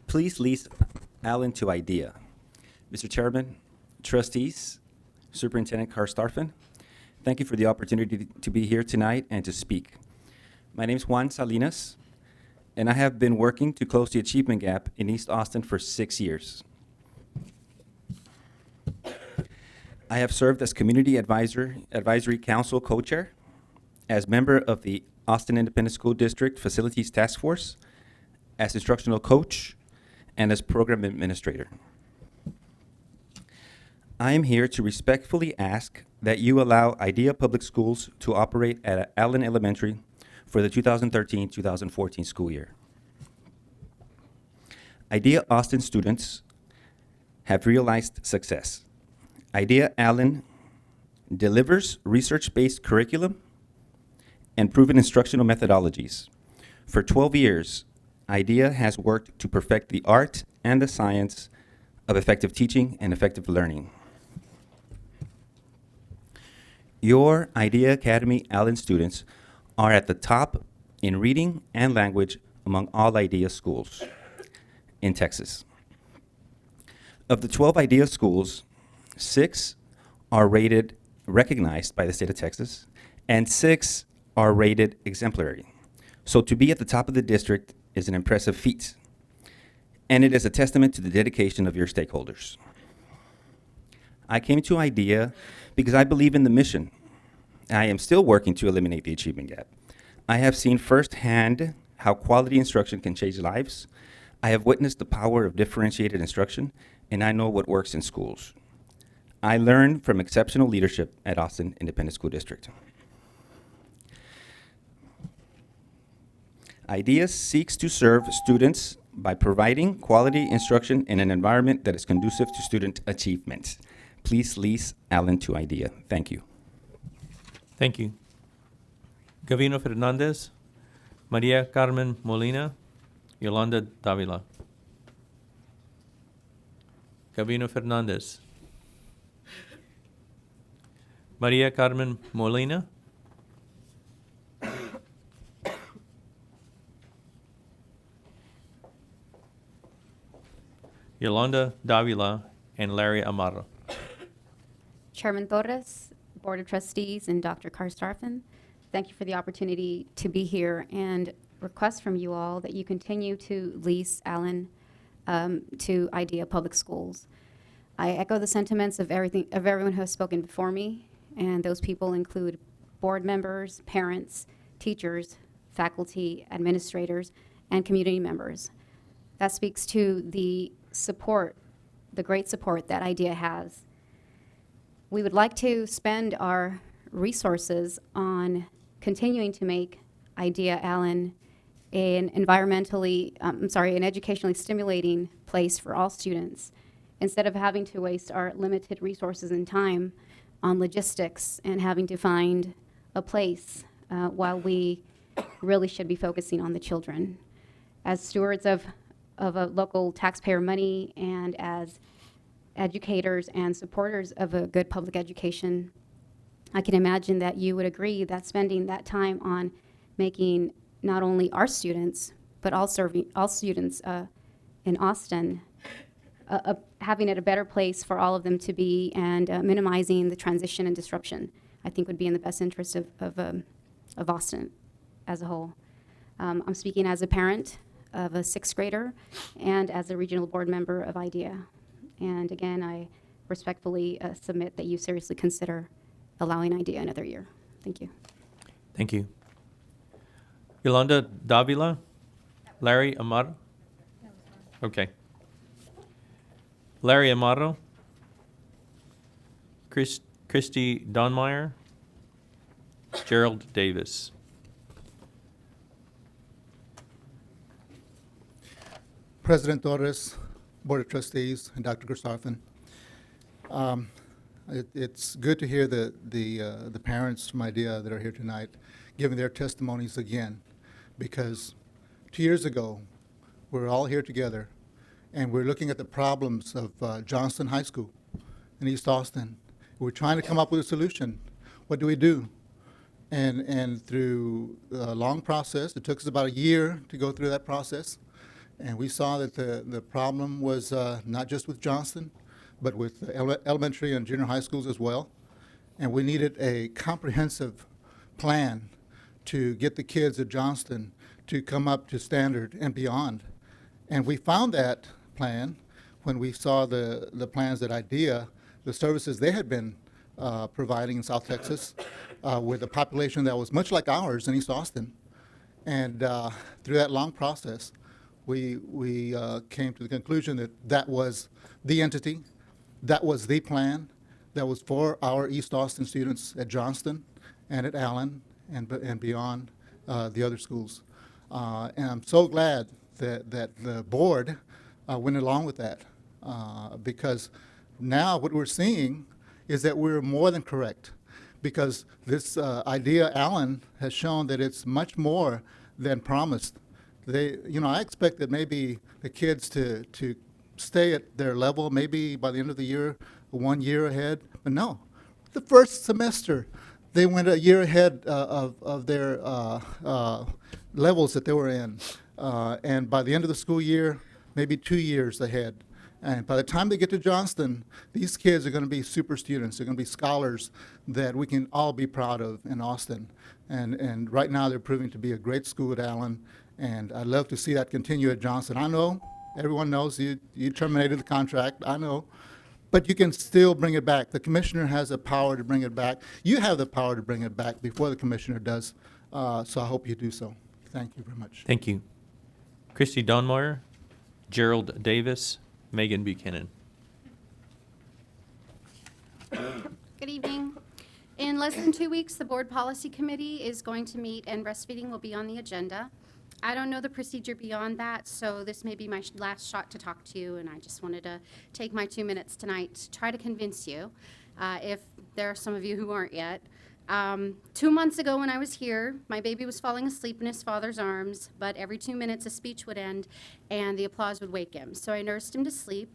Please lease Allen to Idea. Mr. Chairman, trustees, Superintendent Karstafen, thank you for the opportunity to be here tonight and to speak. My name is Juan Salinas, and I have been working to close the achievement gap in East Austin for 6 years. I have served as Community Advisory Council co-chair, as member of the Austin Independent School District Facilities Task Force, as instructional coach, and as program administrator. I am here to respectfully ask that you allow Idea Public Schools to operate at Allen Elementary for the 2013-2014 school year. Idea Austin students have realized success. Idea Allen delivers research-based curriculum and proven instructional methodologies. For 12 years, Idea has worked to perfect the art and the science of effective teaching and effective learning. Your Idea Academy Allen students are at the top in reading and language among all Idea schools in Texas. Of the 12 Idea schools, 6 are recognized by the state of Texas, and 6 are rated exemplary. So to be at the top of the district is an impressive feat, and it is a testament to the dedication of your stakeholders. I came to Idea because I believe in the mission. I am still working to eliminate the achievement gap. I have seen firsthand how quality instruction can change lives. I have witnessed the power of differentiated instruction, and I know what works in schools. I learned from exceptional leadership at Austin Independent School District. IDEA seeks to serve students by providing quality instruction in an environment that is conducive to student achievement. Please lease Allen to IDEA. Thank you. Thank you. Gavino Fernandez, Maria Carmen Molina, Yolanda Davila. Gavino Fernandez. Maria Carmen Molina. Yolanda Davila and Larry Amaro. Chairman Torres, Board of Trustees and Dr. Karstafen. Thank you for the opportunity to be here and request from you all that you continue to lease Allen to IDEA Public Schools. I echo the sentiments of everyone who has spoken before me, and those people include board members, parents, teachers, faculty, administrators, and community members. That speaks to the support, the great support that IDEA has. We would like to spend our resources on continuing to make IDEA Allen an an educationally stimulating place for all students, instead of having to waste our limited resources and time on logistics and having to find a place while we really should be focusing on the children. As stewards of a local taxpayer money and as educators and supporters of a good public education, I can imagine that you would agree that spending that time on making not only our students, but all students in Austin, having it a better place for all of them to be and minimizing the transition and disruption, I think would be in the best interest of Austin as a whole. I'm speaking as a parent of a 6th grader and as a regional board member of IDEA. And again, I respectfully submit that you seriously consider allowing IDEA another year. Thank you. Thank you. Yolanda Davila? Larry Amaro? Okay. Larry Amaro? Christy Donmeyer? Gerald Davis? President Torres, Board of Trustees, and Dr. Karstafen. It's good to hear the parents from IDEA that are here tonight giving their testimonies again, because 2 years ago, we were all here together, and we're looking at the problems of Johnston High School in East Austin. We're trying to come up with a solution. What do we do? And through a long process, it took us about a year to go through that process, and we saw that the problem was not just with Johnston, but with the elementary and junior high schools as well. And we needed a comprehensive plan to get the kids at Johnston to come up to standard and beyond. And we found that plan when we saw the plans that IDEA, the services they had been providing in South Texas with a population that was much like ours in East Austin. And through that long process, we came to the conclusion that that was the entity, that was the plan, that was for our East Austin students at Johnston and at Allen and beyond the other schools. And I'm so glad that the board went along with that, because now what we're seeing is that we're more than correct, because this IDEA Allen has shown that it's much more than promised. I expected maybe the kids to stay at their level, maybe by the end of the year, 1 year ahead, but no. The first semester, they went a year ahead of their levels that they were in. And by the end of the school year, maybe 2 years ahead. And by the time they get to Johnston, these kids are going to be super students. They're going to be scholars that we can all be proud of in Austin. And right now, they're proving to be a great school at Allen. And I'd love to see that continue at Johnston. I know, everyone knows you terminated the contract. I know. But you can still bring it back. The commissioner has the power to bring it back. You have the power to bring it back before the commissioner does. So I hope you do so. Thank you very much. Thank you. Christy Donmeyer, Gerald Davis, Megan Buchanan. Good evening. In less than 2 weeks, the Board Policy Committee is going to meet and breastfeeding will be on the agenda. I don't know the procedure beyond that, so this may be my last shot to talk to you, and I just wanted to take my 2 minutes tonight to try to convince you, if there are some of you who aren't yet. 2 months ago when I was here, my baby was falling asleep in his father's arms, but every 2 minutes a speech would end and the applause would wake him. So I nursed him to sleep,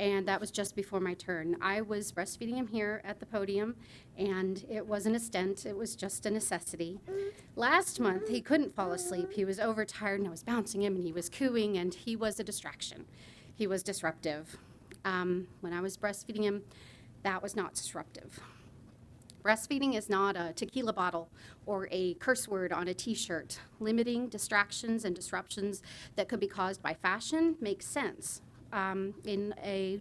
and that was just before my turn. I was breastfeeding him here at the podium, and it wasn't a stent, it was just a necessity. Last month, he couldn't fall asleep. He was overtired, and I was bouncing him, and he was cooing, and he was a distraction. He was disruptive. When I was breastfeeding him, that was not disruptive. Breastfeeding is not a tequila bottle or a curse word on a t-shirt. Limiting distractions and disruptions that could be caused by fashion makes sense in a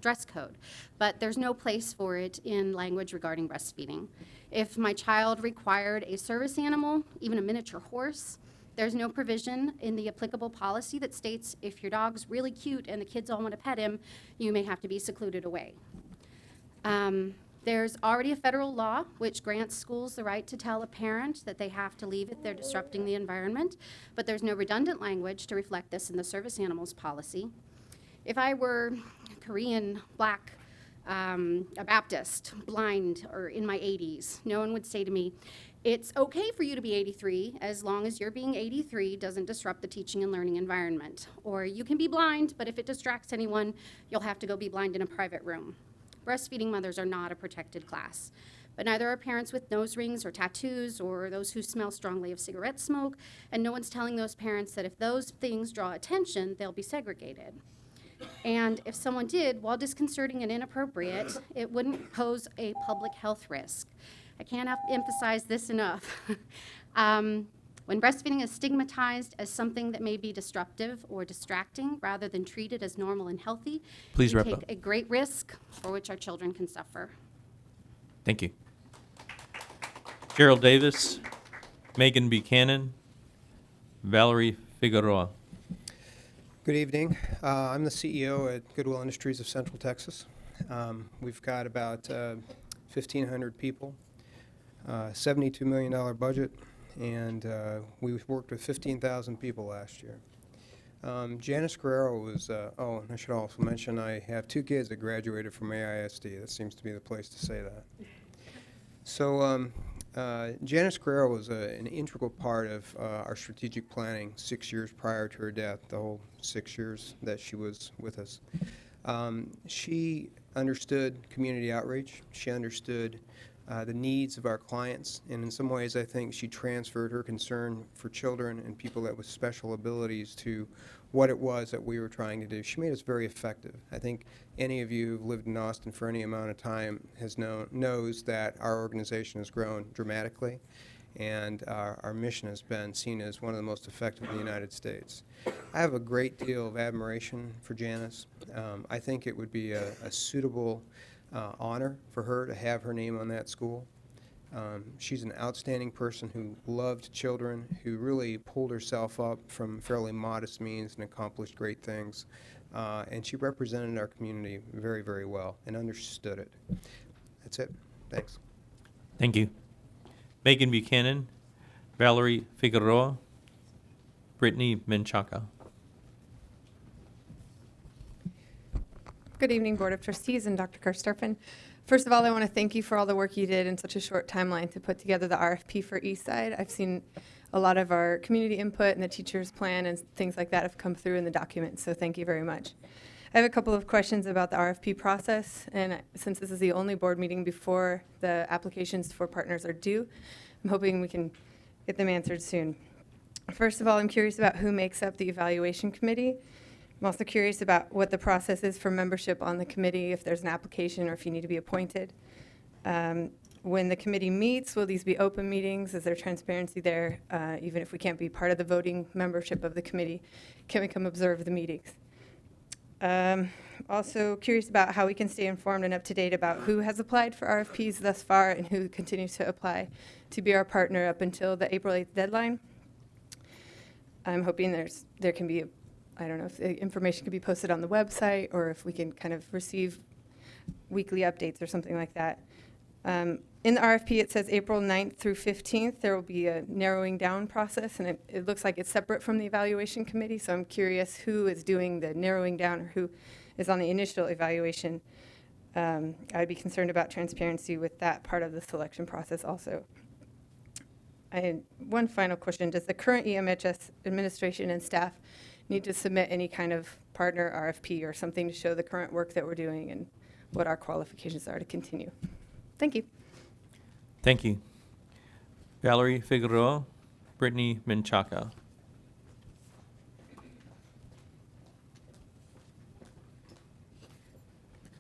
dress code, but there's no place for it in language regarding breastfeeding. If my child required a service animal, even a miniature horse, there's no provision in the applicable policy that states if your dog's really cute and the kids all want to pet him, you may have to be secluded away. There's already a federal law which grants schools the right to tell a parent that they have to leave if they're disrupting the environment, but there's no redundant language to reflect this in the service animals policy. If I were Korean, Black, a Baptist, blind, or in my 80s, no one would say to me, it's okay for you to be 83 as long as your being 83 doesn't disrupt the teaching and learning environment. Or you can be blind, but if it distracts anyone, you'll have to go be blind in a private room. Breastfeeding mothers are not a protected class, but neither are parents with nose rings or tattoos or those who smell strongly of cigarette smoke, and no one's telling those parents that if those things draw attention, they'll be segregated. And if someone did, while disconcerting and inappropriate, it wouldn't pose a public health risk. I can't emphasize this enough. When breastfeeding is stigmatized as something that may be disruptive or distracting rather than treated as normal and healthy, Please we wrap take up. a great risk for which our children can suffer. Thank you. Gerald Davis, Megan Buchanan, Valerie Figueroa. Good evening. I'm the CEO at Goodwill Industries of Central Texas. We've got about 1,500 people, $72 million budget, and we worked with 15,000 people last year. Janice Guerrero was, oh, and I should also mention I have 2 kids that graduated from AISD. That seems to be the place to say that. So Janice Guerrero was an integral part of our strategic planning 6 years prior to her death, the whole 6 years that she was with us. She understood community outreach. She understood the needs of our clients, and in some ways I think she transferred her concern for children and people that with special abilities to what it was that we were trying to do. She made us very effective. I think any of you who've lived in Austin for any amount of time knows that our organization has grown dramatically, and our mission has been seen as one of the most effective in the United States. I have a great deal of admiration for Janice. I think it would be a suitable honor for her to have her name on that school. She's an outstanding person who loved children, who really pulled herself up from fairly modest means and accomplished great things. And she represented our community very, very well and understood it. That's it. Thanks. Thank you. Megan Buchanan, Valerie Figueroa, Brittany Menchaca. Good evening, Board of Trustees and Dr. Karstafen. First of all, I want to thank you for all the work you did in such a short timeline to put together the RFP for Eastside. I've seen a lot of our community input and the teacher's plan and things like that have come through in the document, so thank you very much. I have a couple of questions about the RFP process, and since this is the only board meeting before the applications for partners are due, I'm hoping we can get them answered soon. First of all, I'm curious about who makes up the evaluation committee. I'm also curious about what the process is for membership on the committee, if there's an application or if you need to be appointed. When the committee meets, will these be open meetings? Is there transparency there? Even if we can't be part of the voting membership of the committee, can we come observe the meetings? Also curious about how we can stay informed and up to date about who has applied for RFPs thus far and who continues to apply to be our partner up until the April 8th deadline. I'm hoping there can be I don't know if the information can be posted on the website or if we can kind of receive weekly updates or something like that. In the RFP, it says April 9th through 15th, there will be a narrowing down process, and it looks like it's separate from the evaluation committee, so I'm curious who is doing the narrowing down or who is on the initial evaluation. I'd be concerned about transparency with that part of the selection process also. I had one final question. Does the current EMHS administration and staff need to submit any kind of partner RFP or something to show the current work that we're doing and what our qualifications are to continue? Thank you. Thank you. Valerie Figueroa, Brittany Menchaca.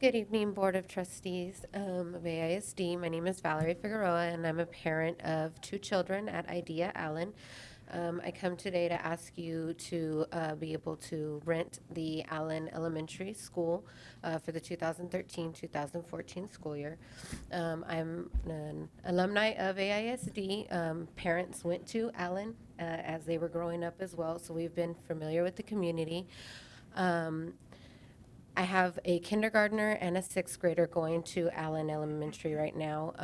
Good evening, Board of Trustees of AISD. My name is Valerie Figueroa, and I'm a parent of 2 children at IDEA Allen. I come today to ask you to be able to rent the Allen Elementary School for the 2013-2014 school year. I'm an alumni of AISD. Parents went to Allen as they were growing up as well, so we've been familiar with the community. I have a kindergartner and a 6th grader going to Allen Elementary right now.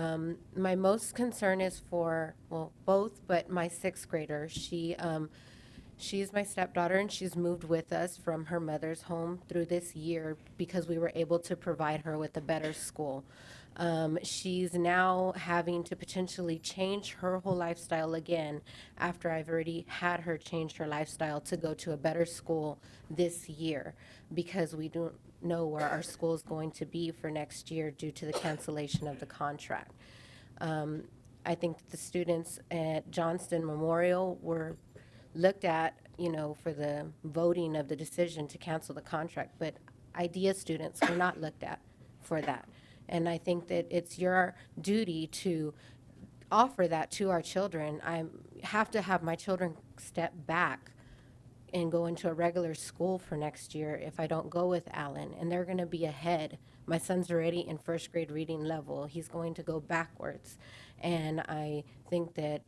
My most concern is for, well, both, but my 6th grader. She's my stepdaughter, and she's moved with us from her mother's home through this year because we were able to provide her with a better school. She's now having to potentially change her whole lifestyle again after I've already had her change her lifestyle to go to a better school this year because we don't know where our school is going to be for next year due to the cancellation of the contract. I think the students at Johnston Memorial were looked at, for the voting of the decision to cancel the contract, but IDEA students were not looked at for that. And I think that it's your duty to offer that to our children. I have to have my children step back and go into a regular school for next year if I don't go with Allen, and they're going to be ahead. My son's already in 1st grade reading level. He's going to go backwards. And I think that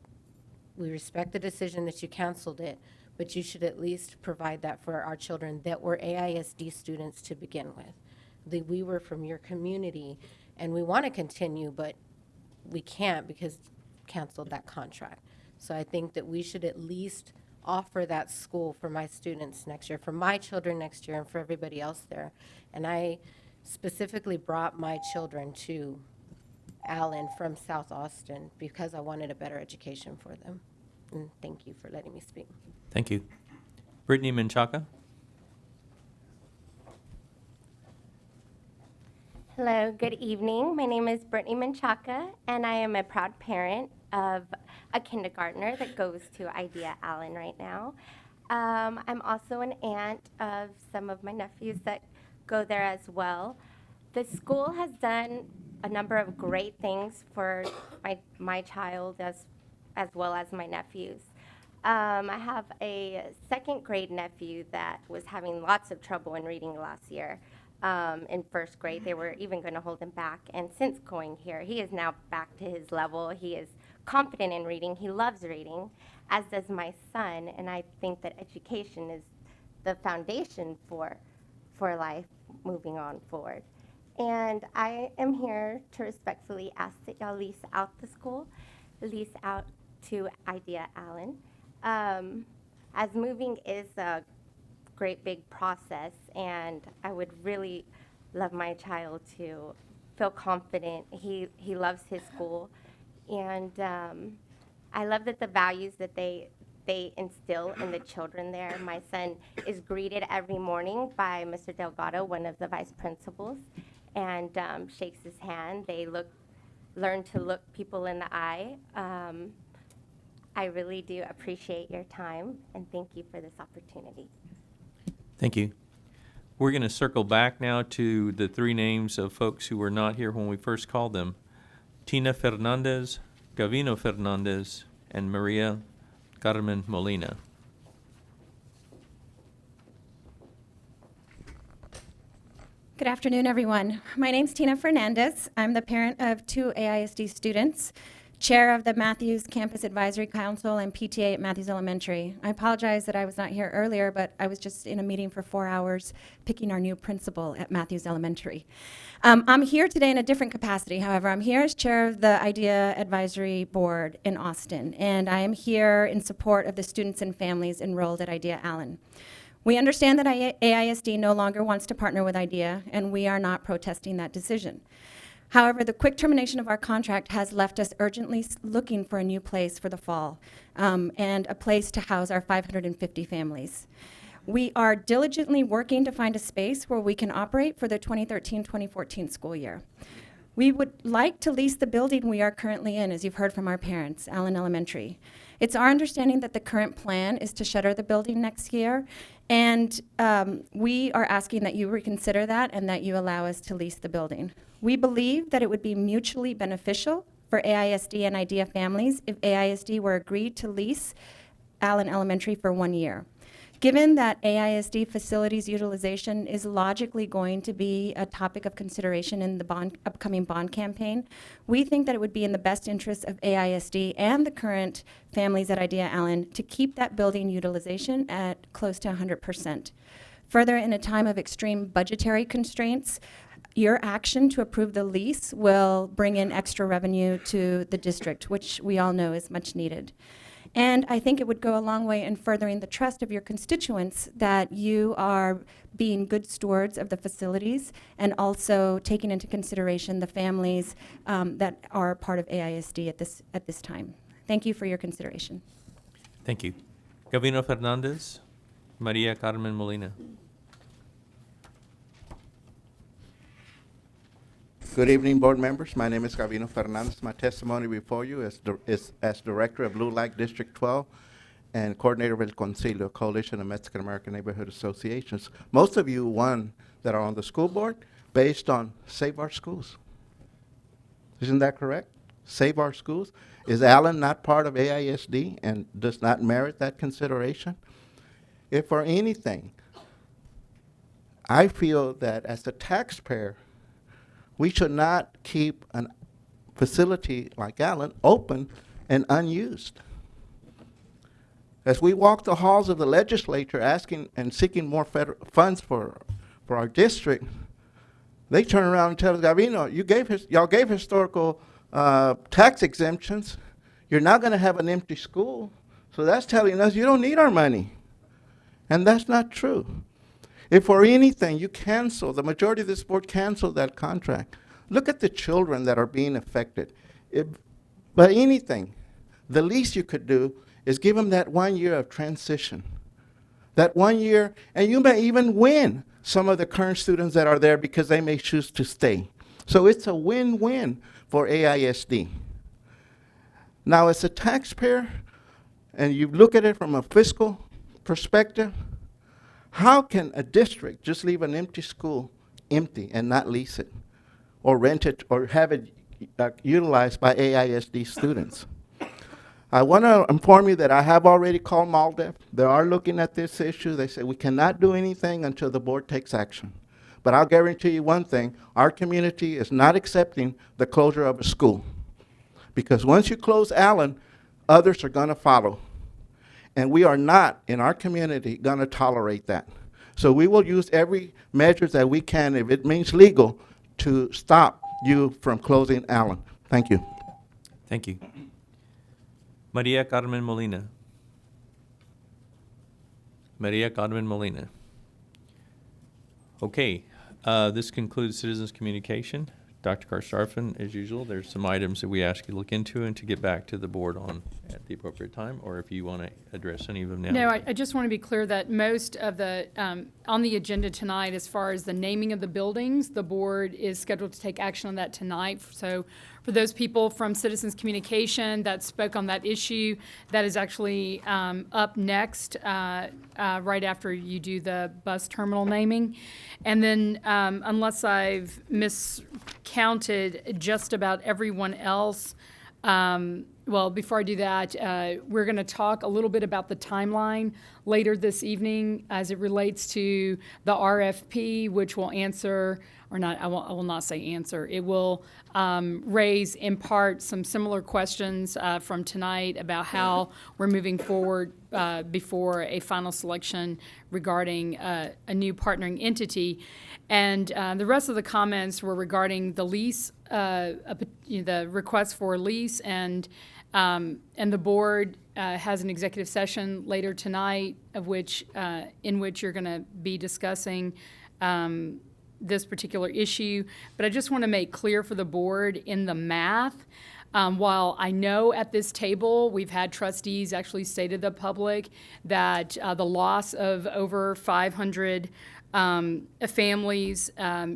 we respect the decision that you canceled it, but you should at least provide that for our children that were AISD students to begin with. We were from your community, and we want to continue, but we can't because canceled that contract. So I think that we should at least offer that school for my students next year, for my children next year, and for everybody else there. And I specifically brought my children to Allen from South Austin because I wanted a better education for them. And thank you for letting me speak. Thank you. Brittany Menchaca. Hello, good evening. My name is Brittany Menchaca, and I am a proud parent of a kindergartner that goes to IDEA Allen right now. I'm also an aunt of some of my nephews that go there as well. The school has done a number of great things for my child as well as my nephews. I have a 2nd grade nephew that was having lots of trouble in reading last year. In 1st grade, they were even going to hold him back. And since going here, he is now back to his level. He is confident in reading. He loves reading, as does my son. And I think that education is the foundation for life moving on forward. And I am here to respectfully ask that y'all lease out the school, lease out to IDEA Allen. As moving is a great big process, and I would really love my child to feel confident. He loves his school, and I love that the values that they instill in the children there. My son is greeted every morning by Mr. Delgado, one of the vice principals, and shakes his hand. They learn to look people in the eye. I really do appreciate your time, and thank you for this opportunity. Thank you. We're going to circle back now to the 3 names of folks who were not here when we first called them. Tina Fernandez, Gavino Fernandez, and Maria Carmen Molina. Good afternoon, everyone. My name's Tina Fernandez. I'm the parent of 2 AISD students, chair of the Matthews Campus Advisory Council and PTA at Matthews Elementary. I apologize that I was not here earlier, but I was just in a meeting for 4 hours picking our new principal at Matthews Elementary. I'm here today in a different capacity, however. I'm here as chair of the IDEA Advisory Board in Austin, and I am here in support of the students and families enrolled at IDEA Allen. We understand that AISD no longer wants to partner with IDEA, and we are not protesting that decision. However, the quick termination of our contract has left us urgently looking for a new place for the fall and a place to house our 550 families. We are diligently working to find a space where we can operate for the 2013-2014 school year. We would like to lease the building we are currently in, as you've heard from our parents, Allen Elementary. It's our understanding that the current plan is to shutter the building next year, and we are asking that you reconsider that and that you allow us to lease the building. We believe that it would be mutually beneficial for AISD and IDEA families if AISD were agreed to lease Allen Elementary for 1 year. Given that AISD facilities utilization is logically going to be a topic of consideration in the upcoming bond campaign, we think that it would be in the best interest of AISD and the current families at IDEA Allen to keep that building utilization at close to 100%. Further, in a time of extreme budgetary constraints, your action to approve the lease will bring in extra revenue to the district, which we all know is much needed. And I think it would go a long way in furthering the trust of your constituents that you are being good stewards of the facilities and also taking into consideration the families that are part of AISD at this time. Thank you for your consideration. Thank you. Gavino Fernandez, Maria Carmen Molina. Good evening, board members. My name is Gavino Fernandez. My testimony before you is as Director of Blue Light District 12 and Coordinator of El Concilio, Coalition of Mexican American Neighborhood Associations. Most of you won that are on the school board based on Save Our Schools. Isn't that correct? Save Our Schools. Is Allen not part of AISD and does not merit that consideration? If for anything, I feel that as a taxpayer, we should not keep a facility like Allen open and unused. As we walk the halls of the legislature asking and seeking more federal funds for our district, they turn around and tell us, Gavino, y'all gave historical tax exemptions. You're not going to have an empty school. So that's telling us you don't need our money. And that's not true. If for anything you cancel, the majority of this board canceled that contract. Look at the children that are being affected. By anything, the least you could do is give them that 1 year of transition. That 1 year, and you may even win some of the current students that are there because they may choose to stay. So it's a win-win for AISD. Now, as a taxpayer, and you look at it from a fiscal perspective, how can a district just leave an empty school empty and not lease it or rent it or have it utilized by AISD students? I want to inform you that I have already called MALDEF. They are looking at this issue. They say we cannot do anything until the board takes action. But I'll guarantee you one thing, our community is not accepting the closure of a school. Because once you close Allen, others are going to follow. And we are not, in our community, going to tolerate that. So we will use every measure that we can, if it means legal, to stop you from closing Allen. Thank you. Thank you. Maria Carmen Molina. Maria Carmen Molina. Okay, this concludes citizens' communication. Dr. Karstarfin, as usual, there's some items that we ask you to look into and to get back to the board on at the appropriate time, or if you want to address any of them now. No, I just want to be clear that most of the, on the agenda tonight, as far as the naming of the buildings, the board is scheduled to take action on that tonight. So for those people from Citizens Communication that spoke on that issue, that is actually up next, right after you do the bus terminal naming. And then unless I've miscounted just about everyone else, well, before I do that, we're going to talk a little bit about the timeline later this evening as it relates to the RFP, which will answer, or not, I will not say answer. It will raise in part some similar questions from tonight about how we're moving forward before a final selection regarding a new partnering entity. And the rest of the comments were regarding the lease, the request for lease, and the board has an executive session later tonight, in which you're going to be discussing this particular issue. But I just want to make clear for the board in the math, while I know at this table we've had trustees actually say to the public that the loss of over 500 families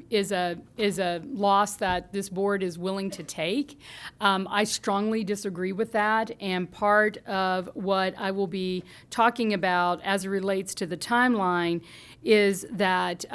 is a loss that this board is willing to take. I strongly disagree with that, and part of what I will be talking about as it relates to the timeline is that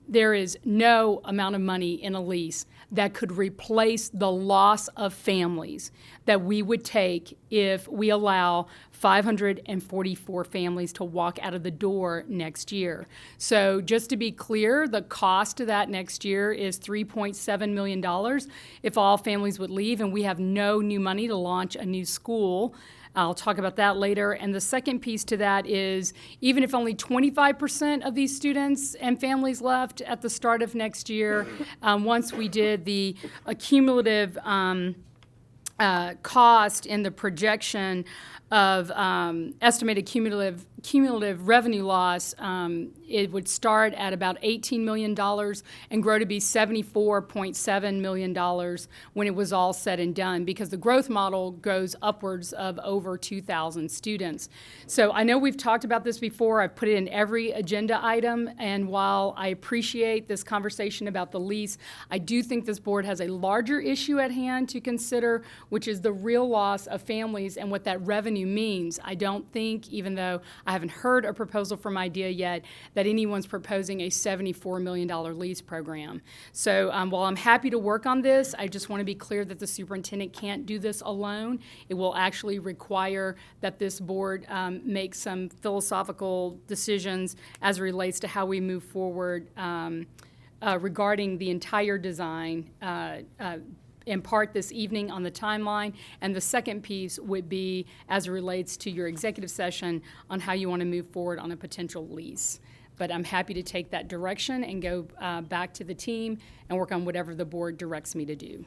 there is no amount of money in a lease that could replace the loss of families that we would take if we allow 544 families to walk out of the door next year. So just to be clear, the cost of that next year is $3.7 million if all families would leave, and we have no new money to launch a new school. I'll talk about that later. And the second piece to that is even if only 25% of these students and families left at the start of next year, once we did the cumulative cost in the projection of estimated cumulative revenue loss, it would start at about $18 million and grow to be $74.7 million when it was all said and done, because the growth model goes upwards of over 2,000 students. So I know we've talked about this before. I've put it in every agenda item, and while I appreciate this conversation about the lease, I do think this board has a larger issue at hand to consider, which is the real loss of families and what that revenue means. I don't think, even though I haven't heard a proposal from IDEA yet, that anyone's proposing a $74 million lease program. So while I'm happy to work on this, I just want to be clear that the superintendent can't do this alone. It will actually require that this board make some philosophical decisions as it relates to how we move forward regarding the entire design, in part this evening on the timeline, and the second piece would be as it relates to your executive session on how you want to move forward on a potential lease. But I'm happy to take that direction and go back to the team and work on whatever the board directs me to do.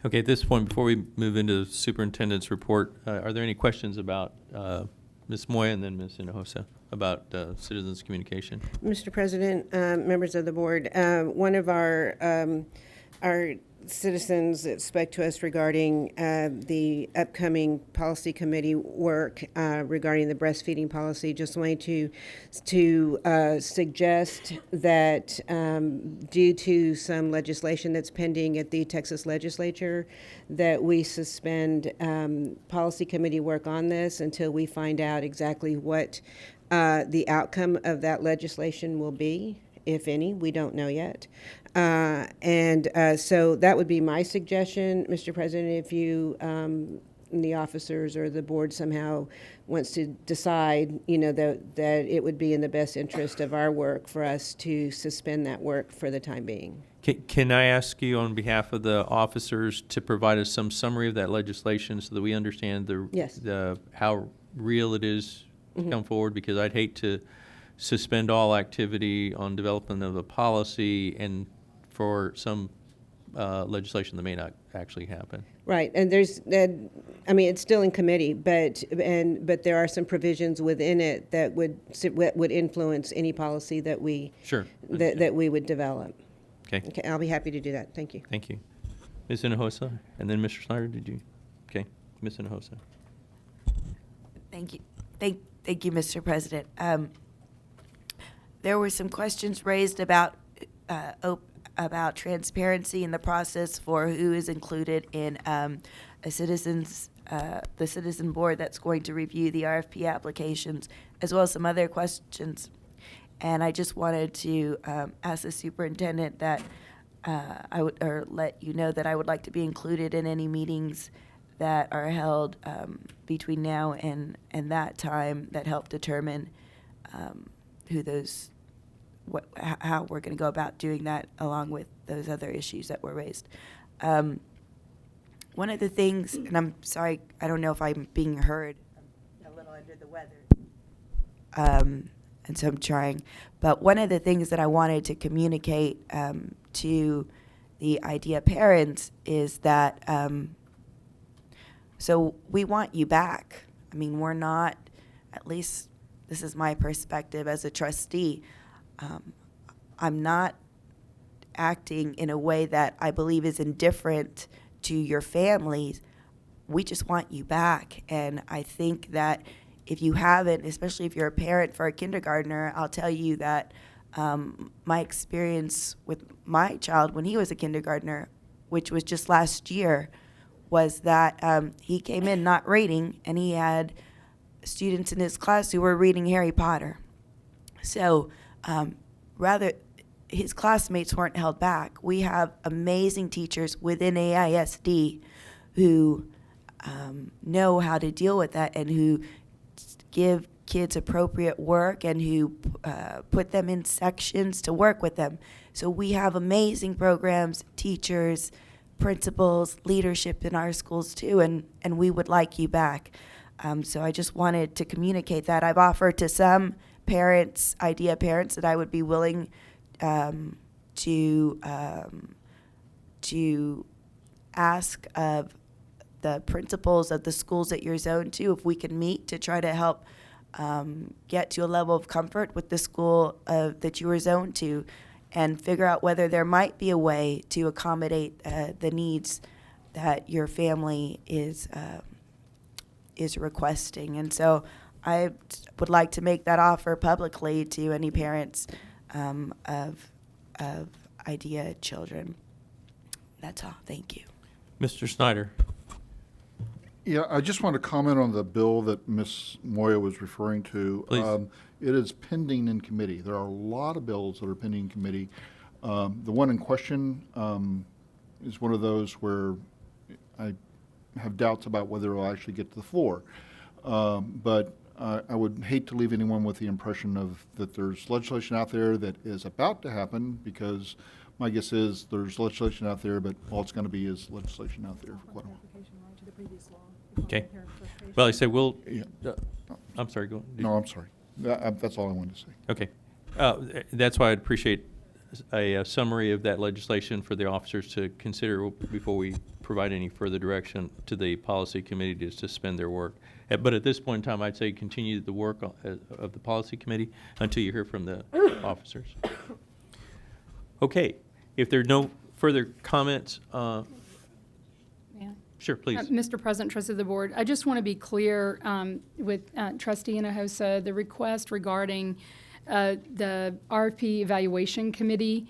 Okay, at this point, before we move into the superintendent's report, are there any questions about Ms. Moya and then Ms. Hinojosa about citizens communication? Mr. President, members of the board, one of our citizens that spoke to us regarding the upcoming policy committee work regarding the breastfeeding policy. Just wanted to suggest that due to some legislation that's pending at the Texas legislature, that we suspend policy committee work on this until we find out exactly what the outcome of that legislation will be, if any. We don't know yet. So that would be my suggestion, Mr. President, if you, the officers or the board somehow wants to decide, that it would be in the best interest of our work for us to suspend that work for the time being. Can I ask you on behalf of the officers to provide us some summary of that legislation so that we understand how real it is to come forward? Because I'd hate to suspend all activity on development of a policy and for some legislation that may not actually happen. Right, and it's still in committee, but there are some provisions within it that would influence any policy that we that we would develop. Okay, I'll be happy to do that. Thank you. Thank you, Ms. Hinojosa, and then Mr. Snyder. Did you? Okay, Ms. Hinojosa. Thank you, thank you, Mr. President. There were some questions raised about transparency in the process for who is included in the citizen board that's going to review the RFP applications, as well as some other questions. And I just wanted to ask the superintendent that let you know that I would like to be included in any meetings that are held between now and that time that help determine how we're going to go about doing that, along with those other issues that were raised. One of the things, and I'm sorry, I don't know if I'm being heard. I'm a little under the weather. And so I'm trying. But one of the things that I wanted to communicate to the IDEA parents is that, so we want you back. I mean, we're not, at least this is my perspective as a trustee, I'm not acting in a way that I believe is indifferent to your families. We just want you back. And I think that if you haven't, especially if you're a parent for a kindergartner, I'll tell you that my experience with my child when he was a kindergartner, which was just last year, was that he came in not reading, and he had students in his class who were reading Harry Potter. So rather, his classmates weren't held back. We have amazing teachers within AISD who know how to deal with that and who give kids appropriate work and who put them in sections to work with them. So we have amazing programs, teachers, principals, leadership in our schools too, and we would like you back. So I just wanted to communicate that. I've offered to some parents, IDEA parents, that I would be willing to ask of the principals of the schools that you're zoned to if we can meet to try to help get to a level of comfort with the school that you were zoned to, and figure out whether there might be a way to accommodate the needs that your family is requesting. And so I would like to make that offer publicly to any parents of IDEA children. That's all. Thank you. Mr. Snyder. Yeah, I just want to comment on the bill that Ms. Moya was referring to. Please. It is pending in committee. There are a lot of bills that are pending in committee. The one in question is one of those where I have doubts about whether it will actually get to the floor. But I would hate to leave anyone with the impression of that there's legislation out there that is about to happen, because my guess is there's legislation out there, but all it's going to be is legislation out there for quite a while. Okay. Well, I say we'll. I'm sorry. Go on. No, I'm sorry. That's all I wanted to say. Okay. That's why I'd appreciate a summary of that legislation for the officers to consider before we provide any further direction to the policy committee to suspend their work. But at this point in time, I'd say continue the work of the policy committee until you hear from the officers. Okay. If there are no further comments, sure, please. Mr. President, trustees of the board, I just want to be clear with Trustee Hinojosa, the request regarding the RFP Evaluation Committee.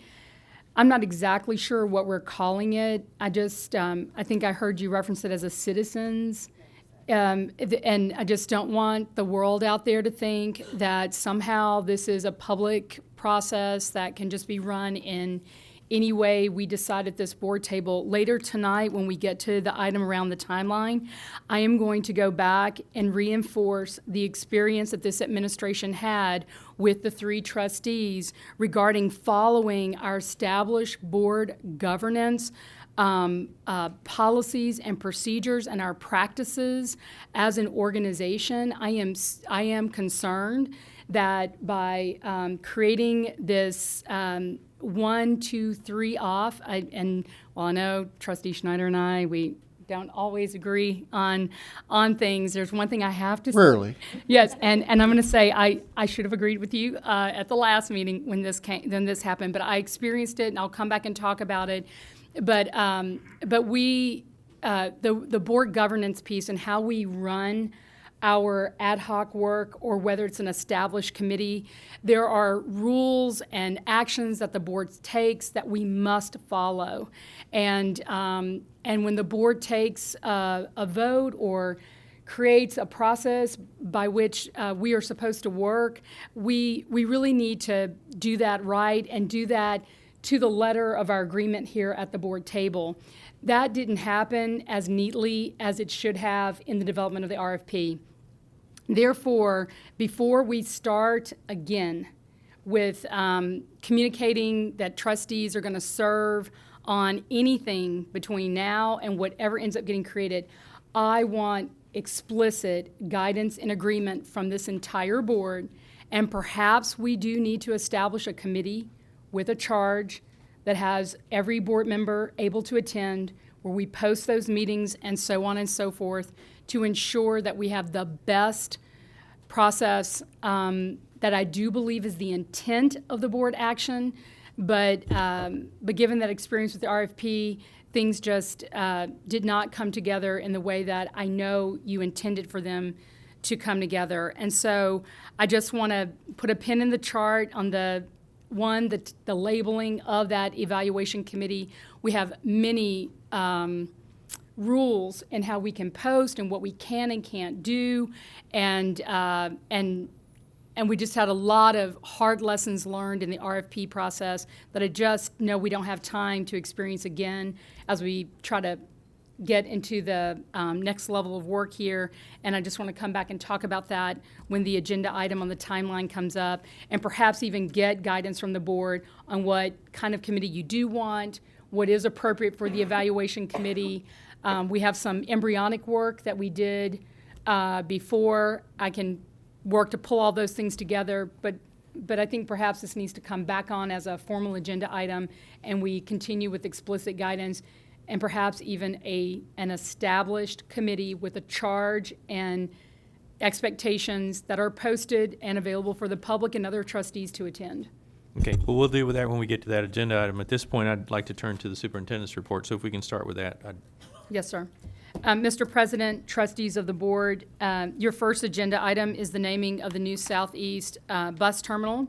I'm not exactly sure what we're calling it. I just, I think I heard you reference it as a citizens. And I just don't want the world out there to think that somehow this is a public process that can just be run in any way we decide at this board table. Later tonight, when we get to the item around the timeline, I am going to go back and reinforce the experience that this administration had with the 3 trustees regarding following our established board governance policies and procedures and our practices as an organization. I am concerned that by creating this 1, 2, 3 off, I know Trustee Schneider and I, we don't always agree on things. There's one thing I have to say. Rarely. Yes, and I'm going to say I should have agreed with you at the last meeting when this happened, but I experienced it, and I'll come back and talk about it. But we, the board governance piece and how we run our ad hoc work, or whether it's an established committee, there are rules and actions that the board takes that we must follow. And when the board takes a vote or creates a process by which we are supposed to work, we really need to do that right and do that to the letter of our agreement here at the board table. That didn't happen as neatly as it should have in the development of the RFP. Therefore, before we start again with communicating that trustees are going to serve on anything between now and whatever ends up getting created, I want explicit guidance and agreement from this entire board, and perhaps we do need to establish a committee with a charge that has every board member able to attend, where we post those meetings and so on and so forth, to ensure that we have the best process that I do believe is the intent of the board action. But given that experience with the RFP, things just did not come together in the way that I know you intended for them to come together. And so I just want to put a pin in the chart on the one, the labeling of that evaluation committee. We have many rules and how we can post and what we can and can't do, and we just had a lot of hard lessons learned in the RFP process that I just know we don't have time to experience again as we try to get into the next level of work here. And I just want to come back and talk about that when the agenda item on the timeline comes up, and perhaps even get guidance from the board on what kind of committee you do want, what is appropriate for the evaluation committee. We have some embryonic work that we did before. I can work to pull all those things together, but I think perhaps this needs to come back on as a formal agenda item, and we continue with explicit guidance, and perhaps even an established committee with a charge and expectations that are posted and available for the public and other trustees to attend. Okay, well, we'll deal with that when we get to that agenda item. At this point, I'd like to turn to the superintendent's report, so if we can start with that. Yes, sir. Mr. President, trustees of the board, your first agenda item is the naming of the new Southeast bus terminal.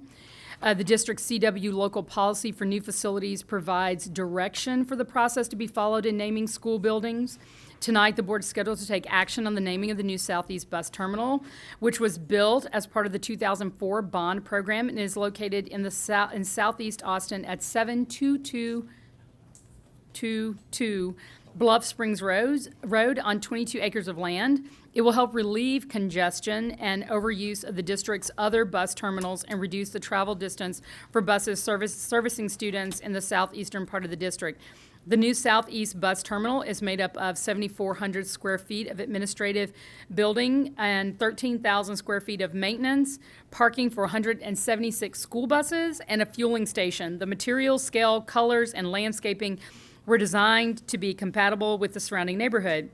The district's CW local policy for new facilities provides direction for the process to be followed in naming school buildings. Tonight, the board is scheduled to take action on the naming of the new Southeast bus terminal, which was built as part of the 2004 bond program and is located in Southeast Austin at 72222 Bluff Springs Road on 22 acres of land. It will help relieve congestion and overuse of the district's other bus terminals and reduce the travel distance for buses servicing students in the southeastern part of the district. The new Southeast bus terminal is made up of 7,400 square feet of administrative building and 13,000 square feet of maintenance, parking for 176 school buses, and a fueling station. The materials, scale, colors, and landscaping were designed to be compatible with the surrounding neighborhood.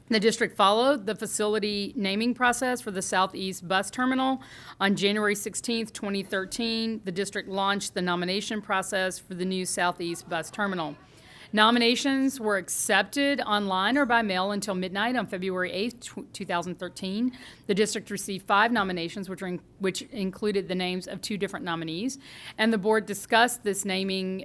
The district followed the facility naming process for the Southeast bus terminal. On January 16th, 2013, the district launched the nomination process for the new Southeast bus terminal. Nominations were accepted online or by mail until midnight on February 8th, 2013. The district received 5 nominations, which included the names of 2 different nominees, and the board discussed this naming,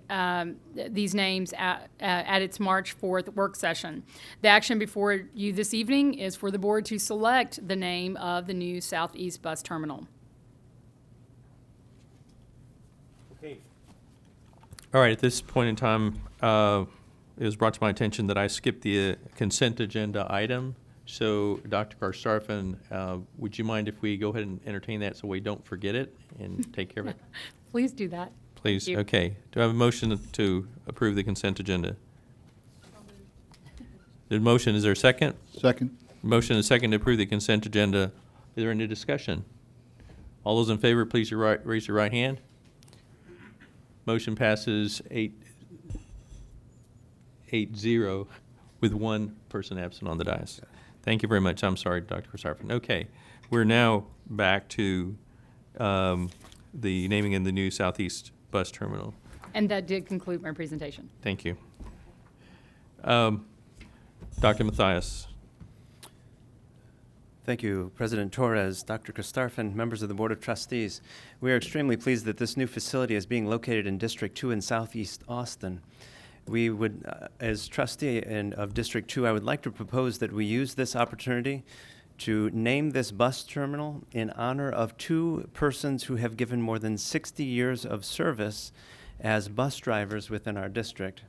these names at its March 4th work session. The action before you this evening is for the board to select the name of the new Southeast bus terminal. Okay. All right, at this point in time, it was brought to my attention that I skipped the consent agenda item. So, Dr. Karstarfin, would you mind if we go ahead and entertain that so we don't forget it and take care of it? Please do that. Please. Thank you. Okay. Do I have a motion to approve the consent agenda? The motion, is there a second? Second. Motion and a second to approve the consent agenda. Is there any discussion? All those in favor, please raise your right hand. Motion passes 8-0 with 1 person absent on the dais. Thank you very much. I'm sorry, Dr. Karstarfin. Okay, we're now back to the naming of the new Southeast bus terminal. And that did conclude my presentation. Thank you. Dr. Mathias. Thank you, President Torres, Dr. Karstarfin, members of the Board of Trustees. We are extremely pleased that this new facility is being located in District 2 in Southeast Austin. We would, as trustee of District 2, I would like to propose that we use this opportunity to name this bus terminal in honor of 2 persons who have given more than 60 years of service as bus drivers within our district.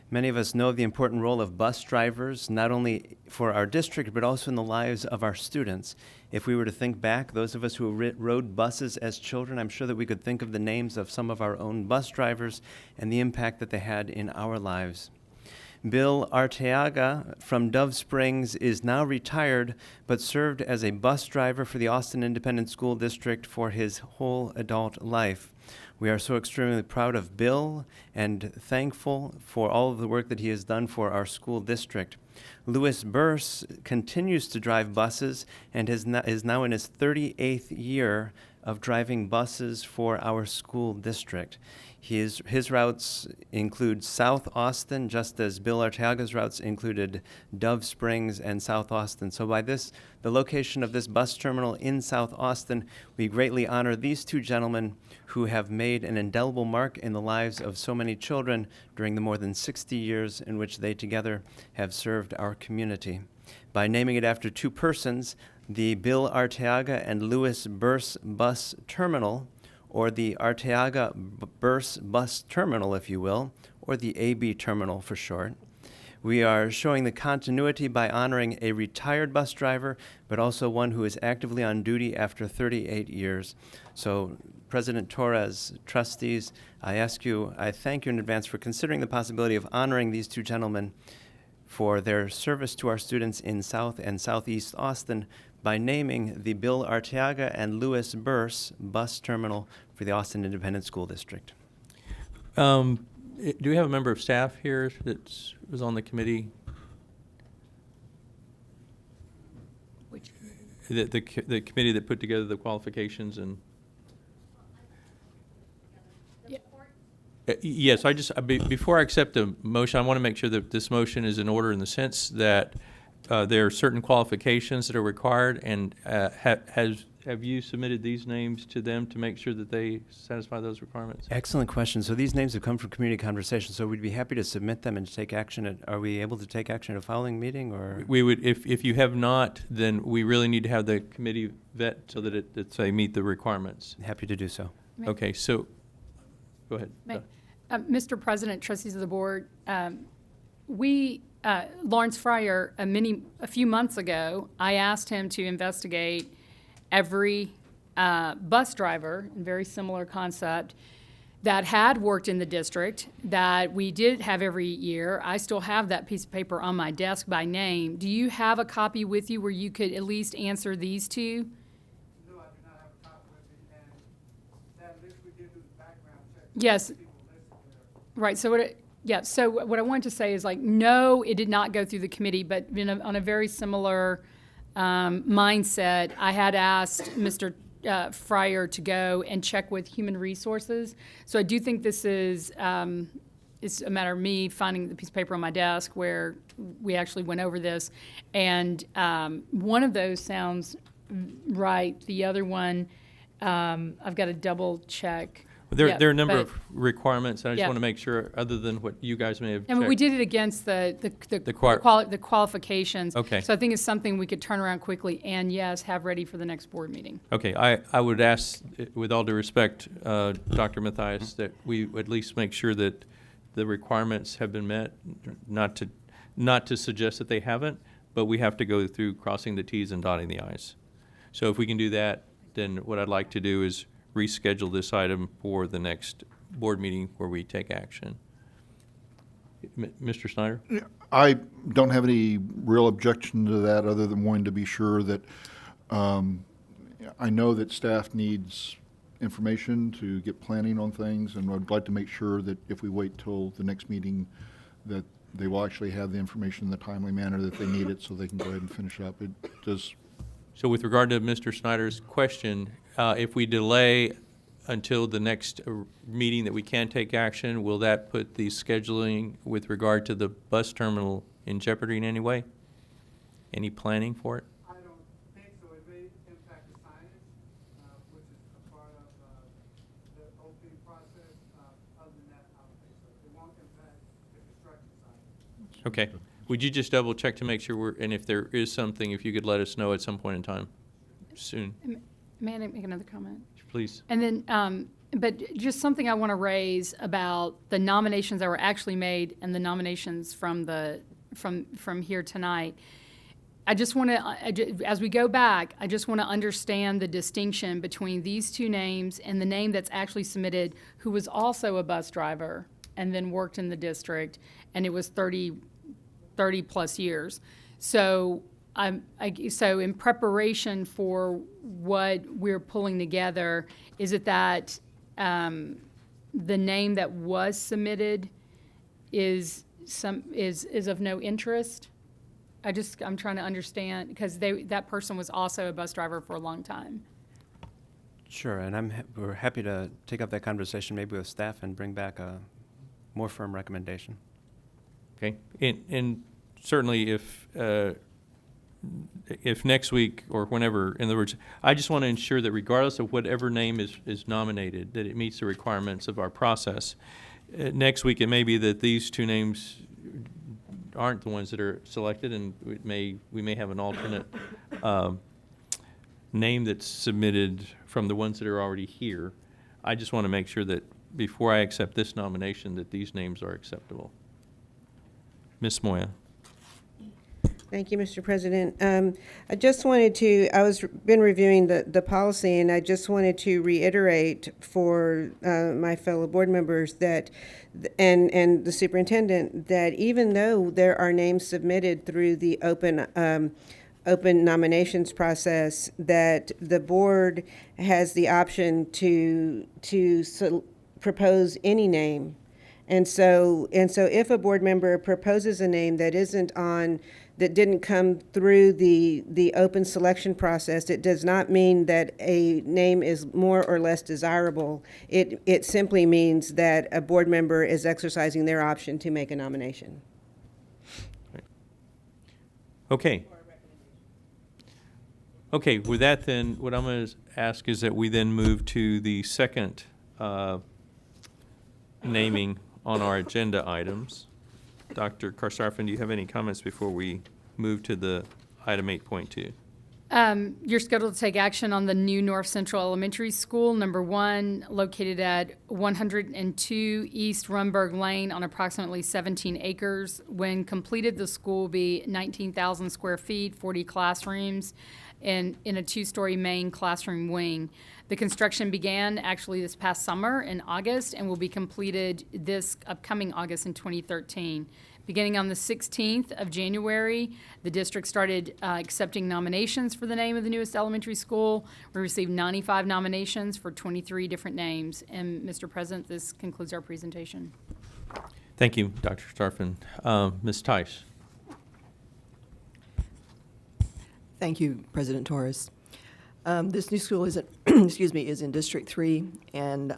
Many of us know the important role of bus drivers, not only for our district, but also in the lives of our students. If we were to think back, those of us who rode buses as children, I'm sure that we could think of the names of some of our own bus drivers and the impact that they had in our lives. Bill Arteaga from Dove Springs is now retired, but served as a bus driver for the Austin Independent School District for his whole adult life. We are so extremely proud of Bill and thankful for all of the work that he has done for our school district. Louis Burse continues to drive buses and is now in his 38th year of driving buses for our school district. His routes include South Austin, just as Bill Arteaga's routes included Dove Springs and South Austin. So by the location of this bus terminal in South Austin, we greatly honor these two gentlemen who have made an indelible mark in the lives of so many children during the more than 60 years in which they together have served our community. By naming it after two persons, the Bill Arteaga and Louis Burse Bus Terminal, or the Arteaga Burse Bus Terminal, if you will, or the AB Terminal for short. We are showing the continuity by honoring a retired bus driver, but also one who is actively on duty after 38 years. So, President Torres, trustees, I thank you in advance for considering the possibility of honoring these two gentlemen for their service to our students in South and Southeast Austin by naming the Bill Arteaga and Louis Burse Bus Terminal for the Austin Independent School District. Do we have a member of staff here that was on the committee? Which? The committee that put together the qualifications and. Yes, before I accept the motion, I want to make sure that this motion is in order in the sense that there are certain qualifications that are required, and have you submitted these names to them to make sure that they satisfy those requirements? Excellent question. So these names have come from community conversation, so we'd be happy to submit them and to take action. Are we able to take action at a following meeting, or? We would, if you have not, then we really need to have the committee vet so that they meet the requirements. Happy to do so. Okay, so, go ahead. Mr. President, trustees of the board, Lawrence Fryer, a few months ago, I asked him to investigate every bus driver, very similar concept, that had worked in the district, that we did have every year. I still have that piece of paper on my desk by name. Do you have a copy with you where you could at least answer these two? No, I do not have a copy with me, and that list we did do the background check. Yes. Right, so what I wanted to say is, like, no, it did not go through the committee, but on a very similar mindset, I had asked Mr. Fryer to go and check with Human Resources. So I do think this is it's a matter of me finding the piece of paper on my desk where we actually went over this. And one of those sounds right. The other one, I've got to double check. There are a number of requirements, and I just want to make sure, other than what you guys may have checked. I mean, we did it against the qualifications. Okay. So I think it's something we could turn around quickly and, yes, have ready for the next board meeting. Okay. I would ask, with all due respect, Dr. Mathias, that we at least make sure that the requirements have been met, not to suggest that they haven't, but we have to go through crossing the T's and dotting the I's. So if we can do that, then what I'd like to do is reschedule this item for the next board meeting where we take action. Mr. Snyder? I don't have any real objection to that other than wanting to be sure that I know that staff needs information to get planning on things, and I'd like to make sure that if we wait till the next meeting that they will actually have the information in the timely manner that they need it so they can go ahead and finish up. It does. So with regard to Mr. Snyder's question, if we delay until the next meeting that we can take action, will that put the scheduling with regard to the bus terminal in jeopardy in any way? Any planning for it? I don't think so. It may impact the signage, which is a part of the opening process. Other than that, I don't think so. It won't impact the construction side. Okay. Would you just double check to make sure and if there is something, if you could let us know at some point in time soon? May I make another comment? Please. And then, but just something I want to raise about the nominations that were actually made and the nominations from here tonight. I just want to, as we go back, I just want to understand the distinction between these two names and the name that's actually submitted, who was also a bus driver and then worked in the district, and it was 30 plus years. So so in preparation for what we're pulling together, is it that the name that was submitted is of no interest? I'm trying to understand, because that person was also a bus driver for a long time. Sure, and we're happy to take up that conversation maybe with staff and bring back a more firm recommendation. Okay, and certainly if next week or whenever, in other words, I just want to ensure that regardless of whatever name is nominated, that it meets the requirements of our process. Next week, it may be that these two names aren't the ones that are selected, and we may have an alternate name that's submitted from the ones that are already here. I just want to make sure that before I accept this nomination, that these names are acceptable. Ms. Moya. Thank you, Mr. President. I just wanted to, been reviewing the policy, and I just wanted to reiterate for my fellow board members that, and the superintendent, that even though there are names submitted through the open nominations process, that the board has the option to propose any name. And so if a board member proposes a name that that didn't come through the open selection process, it does not mean that a name is more or less desirable. It simply means that a board member is exercising their option to make a nomination. Okay. Okay, with that then, what I'm going to ask is that we then move to the second naming on our agenda items. Dr. Karstarfin, do you have any comments before we move to the item 8.2? You're scheduled to take action on the new North Central Elementary School, number 1, located at 102 East Rumberg Lane on approximately 17 acres. When completed, the school will be 19,000 square feet, 40 classrooms, and in a 2-story main classroom wing. The construction began actually this past summer in August and will be completed this upcoming August in 2013. Beginning on the 16th of January, the district started accepting nominations for the name of the newest elementary school. We received 95 nominations for 23 different names. And Mr. President, this concludes our presentation. Thank you, Dr. Starfin. Ms. Tice. Thank you, President Torres. This new school is in District 3, and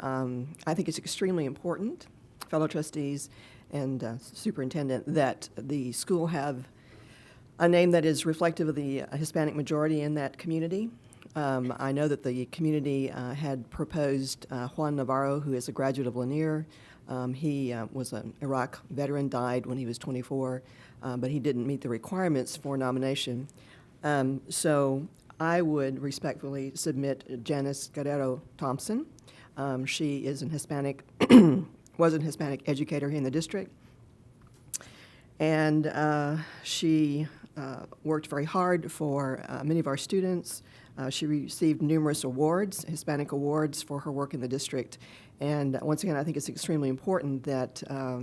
I think it's extremely important, fellow trustees and superintendent, that the school have a name that is reflective of the Hispanic majority in that community. I know that the community had proposed Juan Navarro, who is a graduate of Lanier. He was an Iraq veteran, died when he was 24, but he didn't meet the requirements for nomination. So I would respectfully submit Janice Guerrero Thompson. She is an Hispanic, was an Hispanic educator here in the district. And she worked very hard for many of our students. She received numerous awards, Hispanic awards, for her work in the district. And once again, I think it's extremely important that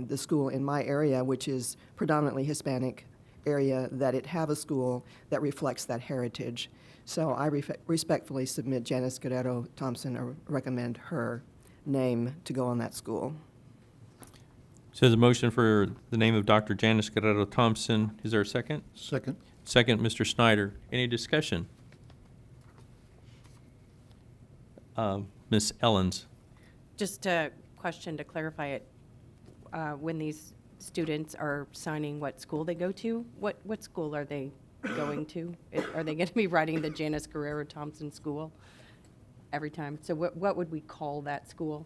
the school in my area, which is predominantly Hispanic area, that it have a school that reflects that heritage. So I respectfully submit Janice Guerrero Thompson, or recommend her name to go on that school. So there's a motion for the name of Dr. Janice Guerrero Thompson. Is there a second? Second. Second, Mr. Snyder. Any discussion? Ms. Ellens. Just a question to clarify it. When these students are signing what school they go to, what school are they going to? Are they going to be writing the Janice Guerrero Thompson School every time? So what would we call that school?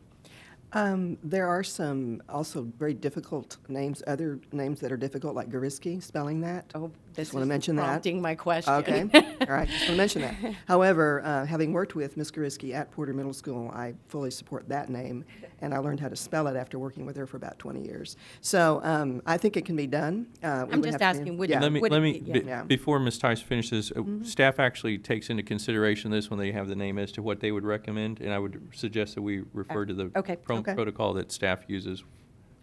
There are some also very difficult names, other names that are difficult, like Gariski, spelling that. Oh, this just want to is mention that. prompting my question. Okay, all right, just want to mention that. However, having worked with Ms. Gariski at Porter Middle School, I fully support that name, and I learned how to spell it after working with her for about 20 years. So I think it can be done. I'm just asking, would Let me yeah. before Ms. Tice finishes, staff actually takes into consideration this when they have the name as to what they would recommend, and I would suggest that we refer to the protocol that staff uses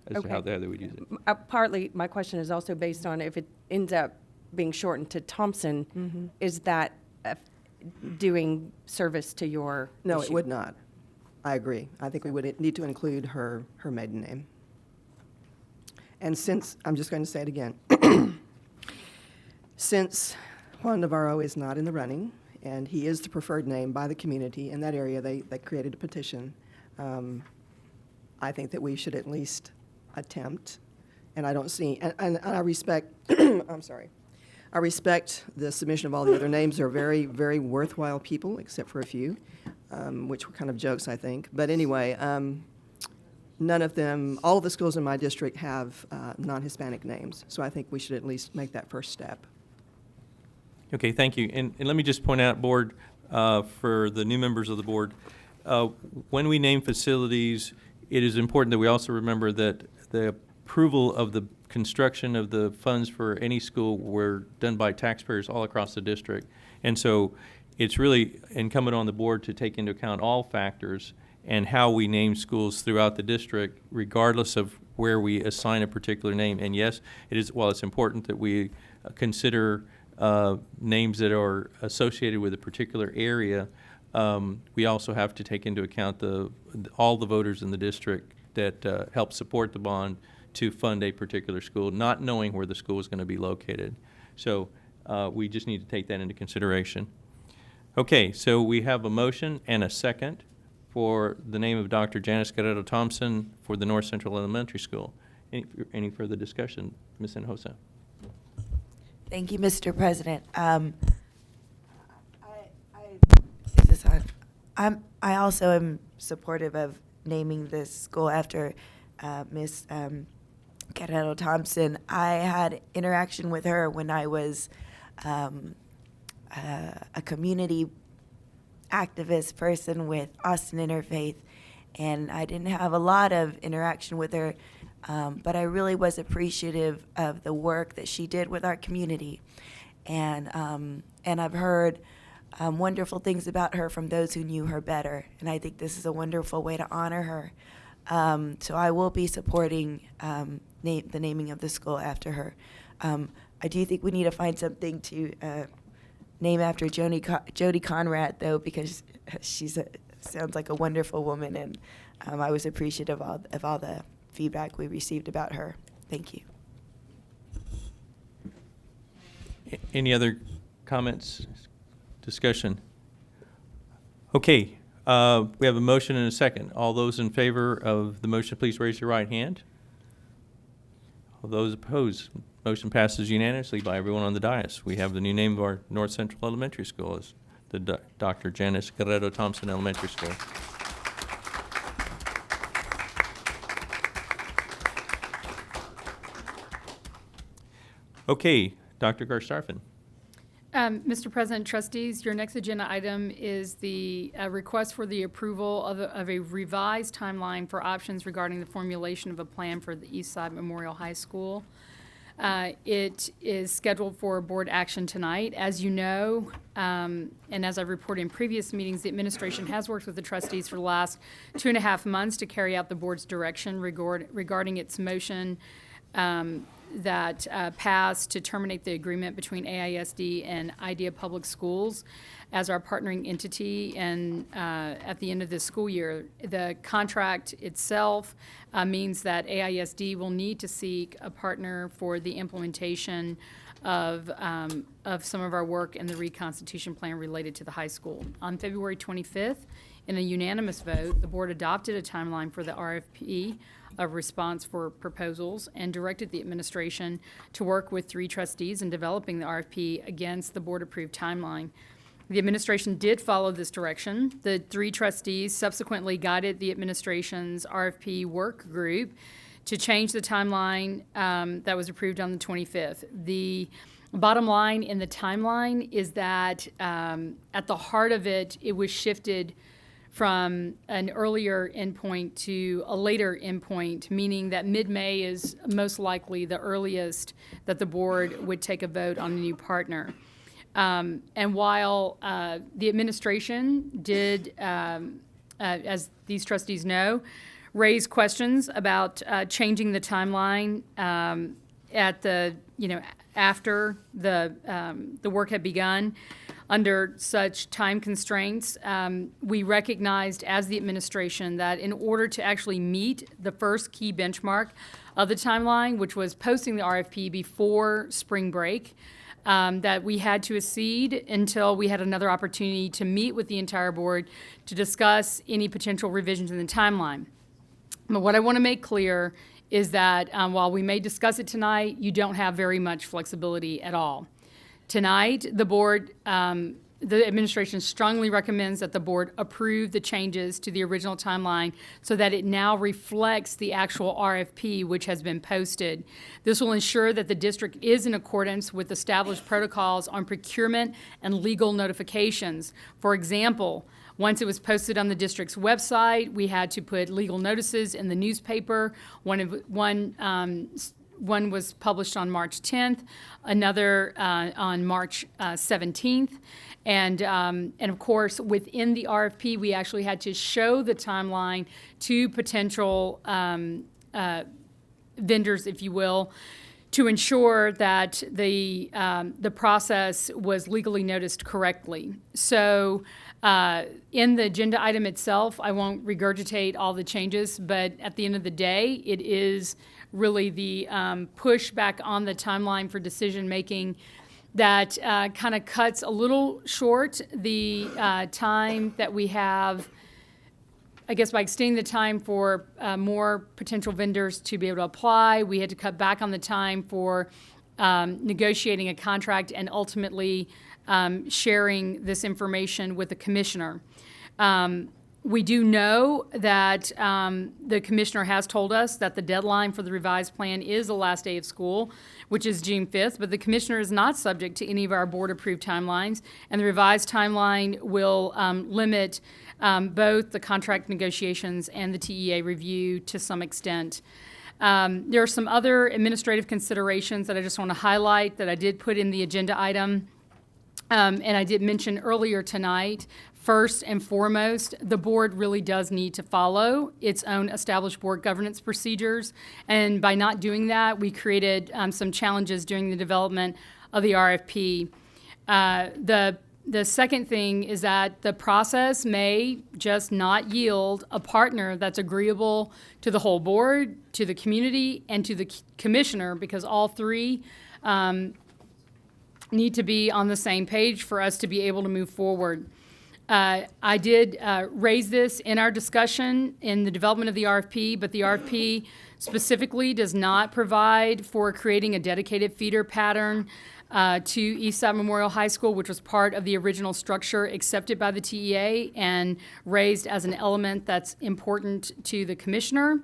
as to how they would use it. Partly, my question is also based on if it ends up being shortened to Thompson, is that doing service to your No, issue? it would not. I agree. I think we would need to include her maiden name. And since, I'm just going to say it again, since Juan Navarro is not in the running, and he is the preferred name by the community in that area. They created a petition. I think that we should at least attempt, and I don't see, and I respect, I'm sorry, I respect the submission of all the other names. They're very, very worthwhile people, except for a few, which were kind of jokes, I think. But anyway, none of them, all of the schools in my district have non-Hispanic names, so I think we should at least make that first step. Okay, thank you. And let me just point out, Board, for the new members of the Board, when we name facilities, it is important that we also remember that the approval of the construction of the funds for any school were done by taxpayers all across the district. And so it's really incumbent on the Board to take into account all factors and how we name schools throughout the district, regardless of where we assign a particular name. And yes, it is, while it's important that we consider names that are associated with a particular area, we also have to take into account all the voters in the district that help support the bond to fund a particular school, not knowing where the school is going to be located. So we just need to take that into consideration. Okay, so we have a motion and a second for the name of Dr. Janice Guerrero Thompson for the North Central Elementary School. Any further discussion? Ms. Hinojosa? Thank you, Mr. President. Is this on? I also am supportive of naming this school after Ms. Guerrero Thompson. I had interaction with her when I was a community activist person with Austin Interfaith, and I didn't have a lot of interaction with her, but I really was appreciative of the work that she did with our community, and I've heard wonderful things about her from those who knew her better, and I think this is a wonderful way to honor her. So I will be supporting the naming of the school after her. I do think we need to find something to name after Jody Conrad, though, because sounds like a wonderful woman, and I was appreciative of all the feedback we received about her. Thank you. Any other comments, discussion? Okay, we have a motion and a second. All those in favor of the motion, please raise your right hand. All those opposed, motion passes unanimously by everyone on the dais. We have the new name of our North Central Elementary School as the Dr. Janice Guerrero Thompson Elementary School. Okay, Dr. Garstarfin. Mr. President, trustees, your next agenda item is the request for the approval of a revised timeline for options regarding the formulation of a plan for the Eastside Memorial High School. It is scheduled for board action tonight. As you know, and as I've reported in previous meetings, the administration has worked with the trustees for the last 2.5 months to carry out the board's direction regarding its motion that passed to terminate the agreement between AISD and Idea Public Schools as our partnering entity, and at the end of this school year. The contract itself means that AISD will need to seek a partner for the implementation of some of our work in the reconstitution plan related to the high school. On February 25th, in a unanimous vote, the board adopted a timeline for the RFP of response for proposals and directed the administration to work with 3 trustees in developing the RFP against the board-approved timeline. The administration did follow this direction. The 3 trustees subsequently guided the administration's RFP work group to change the timeline that was approved on the 25th. The bottom line in the timeline is that at the heart of it, it was shifted from an earlier endpoint to a later endpoint, meaning that mid-May is most likely the earliest that the board would take a vote on a new partner. And while the administration did, as these trustees know, raise questions about changing the timeline at the, after the work had begun, under such time constraints. We recognized as the administration that in order to actually meet the first key benchmark of the timeline, which was posting the RFP before spring break, that we had to accede until we had another opportunity to meet with the entire board to discuss any potential revisions in the timeline. But what I want to make clear is that while we may discuss it tonight, you don't have very much flexibility at all. Tonight, the board, the administration strongly recommends that the board approve the changes to the original timeline so that it now reflects the actual RFP which has been posted. This will ensure that the district is in accordance with established protocols on procurement and legal notifications. For example, once it was posted on the district's website, we had to put legal notices in the newspaper. One was published on March 10th, another on March 17th. And of course, within the RFP, we actually had to show the timeline to potential vendors, if you will, to ensure that the process was legally noticed correctly. So in the agenda item itself, I won't regurgitate all the changes, but at the end of the day, it is really the push back on the timeline for decision-making that kind of cuts a little short the time that we have, I guess, by extending the time for more potential vendors to be able to apply. We had to cut back on the time for negotiating a contract and ultimately sharing this information with the commissioner. We do know that the commissioner has told us that the deadline for the revised plan is the last day of school, which is June 5th, but the commissioner is not subject to any of our board-approved timelines, and the revised timeline will limit both the contract negotiations and the TEA review to some extent. There are some other administrative considerations that I just want to highlight that I did put in the agenda item, and I did mention earlier tonight. First and foremost, the board really does need to follow its own established board governance procedures. And by not doing that, we created some challenges during the development of the RFP. The second thing is that the process may just not yield a partner that's agreeable to the whole board, to the community, and to the commissioner, because all three need to be on the same page for us to be able to move forward. I did raise this in our discussion in the development of the RFP, but the RFP specifically does not provide for creating a dedicated feeder pattern to Eastside Memorial High School, which was part of the original structure accepted by the TEA and raised as an element that's important to the commissioner.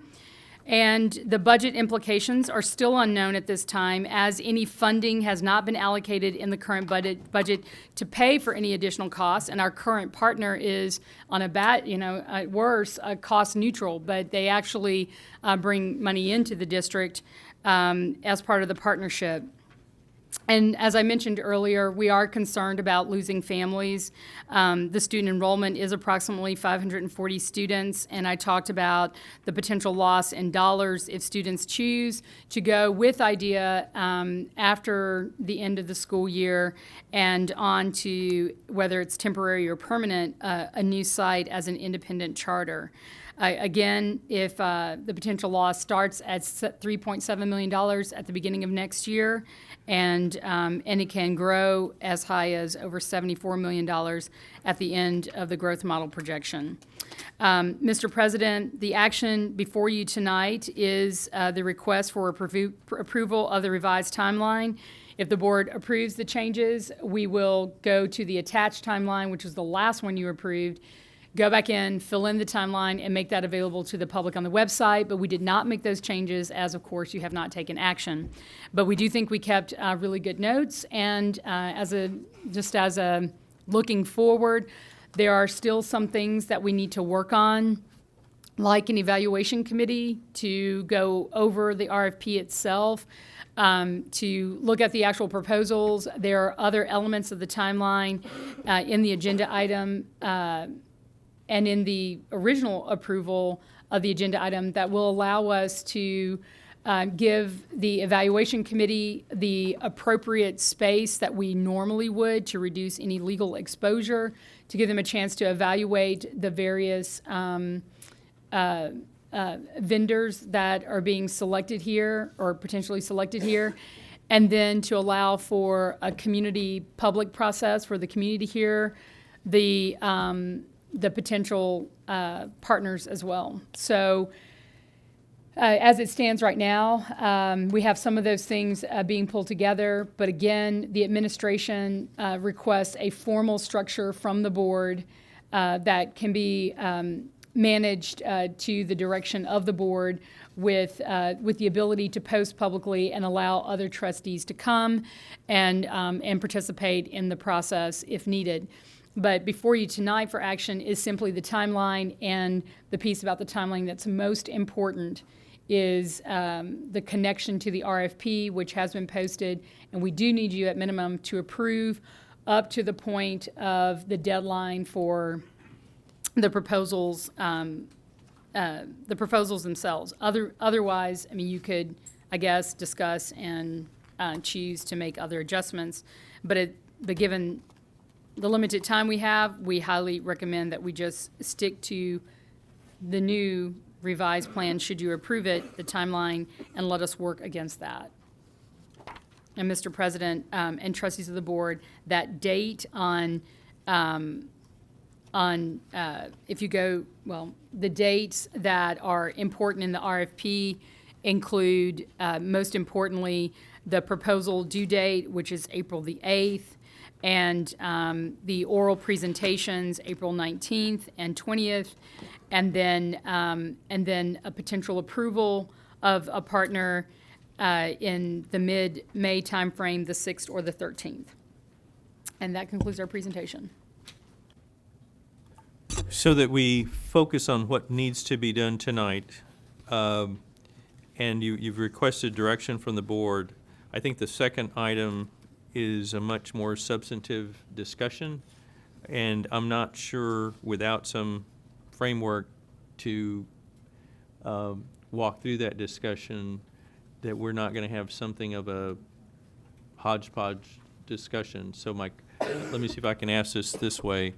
And the budget implications are still unknown at this time, as any funding has not been allocated in the current budget to pay for any additional costs. And our current partner is on at worst, cost neutral, but they actually bring money into the district as part of the partnership. And as I mentioned earlier, we are concerned about losing families. The student enrollment is approximately 540 students, and I talked about the potential loss in dollars if students choose to go with IDEA after the end of the school year and on to, whether it's temporary or permanent, a new site as an independent charter. Again, if the potential loss starts at $3.7 million at the beginning of next year, and it can grow as high as over $74 million at the end of the growth model projection. Mr. President, the action before you tonight is the request for approval of the revised timeline. If the board approves the changes, we will go to the attached timeline, which is the last one you approved, go back in, fill in the timeline, and make that available to the public on the website. But we did not make those changes, as of course you have not taken action. But we do think we kept really good notes, and as a looking forward, there are still some things that we need to work on, like an evaluation committee to go over the RFP itself, to look at the actual proposals. There are other elements of the timeline in the agenda item and in the original approval of the agenda item that will allow us to give the evaluation committee the appropriate space that we normally would to reduce any legal exposure, to give them a chance to evaluate the various vendors that are being selected here or potentially selected here, and then to allow for a community public process for the community to hear the potential partners as well. So as it stands right now, we have some of those things being pulled together, but again, the administration requests a formal structure from the board that can be managed to the direction of the board with the ability to post publicly and allow other trustees to come and participate in the process if needed. But before you tonight for action is simply the timeline, and the piece about the timeline that's most important is the connection to the RFP, which has been posted, and we do need you at minimum to approve up to the point of the deadline for the proposals themselves. Otherwise, I mean, you could, I guess, discuss and choose to make other adjustments, but given the limited time we have, we highly recommend that we just stick to the new revised plan, should you approve it, the timeline, and let us work against that. And Mr. President and trustees of the board, that date if you go, well, the dates that are important in the RFP include, most importantly, the proposal due date, which is April the 8th, and the oral presentations, April 19th and 20th, and then a potential approval of a partner in the mid-May timeframe, the 6th or the 13th. And that concludes our presentation. So that we focus on what needs to be done tonight, and you've requested direction from the board, I think the second item is a much more substantive discussion, and I'm not sure without some framework to walk through that discussion that we're not going to have something of a hodgepodge discussion. So let me see if I can ask this way.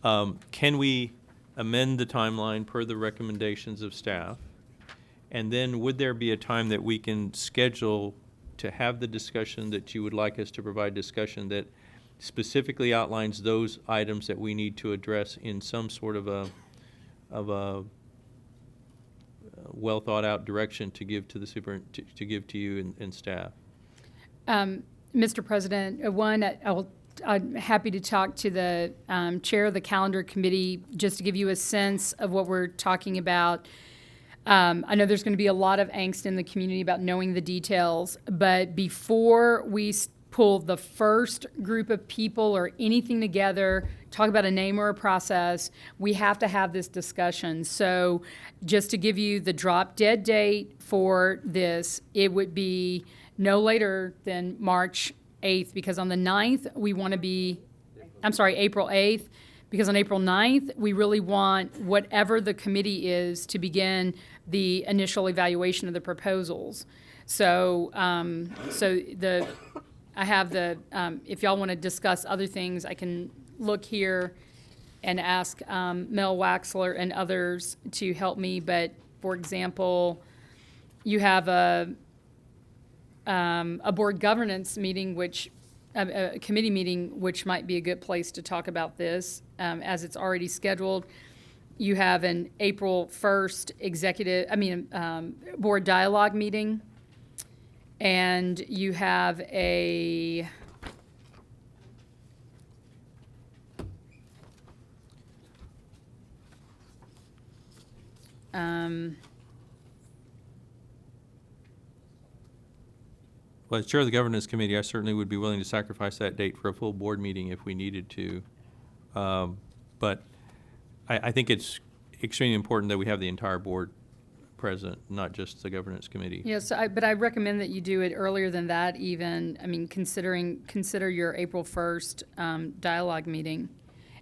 Can we amend the timeline per the recommendations of staff? And then would there be a time that we can schedule to have the discussion that you would like us to provide discussion that specifically outlines those items that we need to address in some sort of a well thought out direction to give to the to give to you and staff? Mr. President, I'm happy to talk to the chair of the calendar committee just to give you a sense of what we're talking about. I know there's going to be a lot of angst in the community about knowing the details, but before we pull the first group of people or anything together, talk about a name or a process, we have to have this discussion. So just to give you the drop dead date for this, it would be no later than March 8th, because on the 9th, we want to be, April 8th, because on April 9th, we really want whatever the committee is to begin the initial evaluation of the proposals. So, I have if y'all want to discuss other things, I can look here and ask Mel Waxler and others to help me. But for example, you have a board governance meeting, a committee meeting, which might be a good place to talk about this, as it's already scheduled. You have an April 1st board dialogue meeting, and you have a Well, as chair of the governance committee, I certainly would be willing to sacrifice that date for a full board meeting if we needed to. But I think it's extremely important that we have the entire board present, not just the governance committee. Yes, but I recommend that you do it earlier than that even. I mean, consider your April 1st dialogue meeting.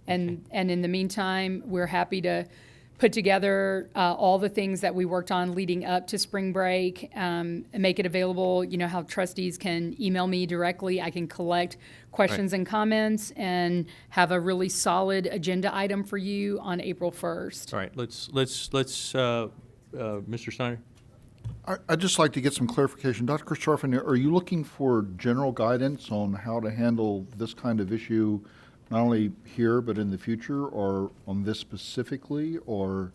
And in the meantime, we're happy to put together all the things that we worked on leading up to spring break, and make it available. You know how trustees can email me directly. I can collect questions and comments and have a really solid agenda item for you on April 1st. All right, let's Mr. Snyder? I'd just like to get some clarification. Dr. Christopherson, are you looking for general guidance on how to handle this kind of issue, not only here but in the future, or on this specifically? Or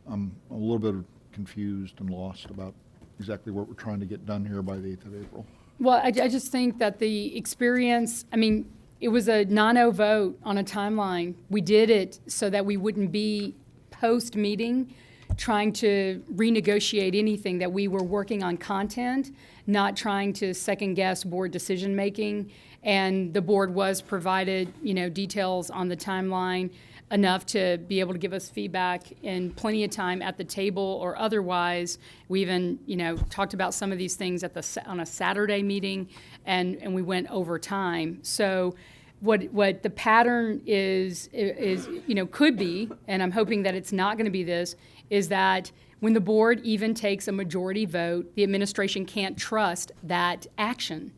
I'm a little bit confused and lost about exactly what we're trying to get done here by the 8th of April. Well, I just think that the experience, I mean, it was a 9-0 vote on a timeline. We did it so that we wouldn't be post-meeting trying to renegotiate anything, that we were working on content, not trying to second-guess board decision-making. And the board was provided, you know, details on the timeline enough to be able to give us feedback in plenty of time at the table or otherwise. We even, you know, talked about some of these things on a Saturday meeting, and we went over time. So what the pattern is, you know, could be, and I'm hoping that it's not going to be this, is that when the board even takes a majority vote, the administration can't trust that action.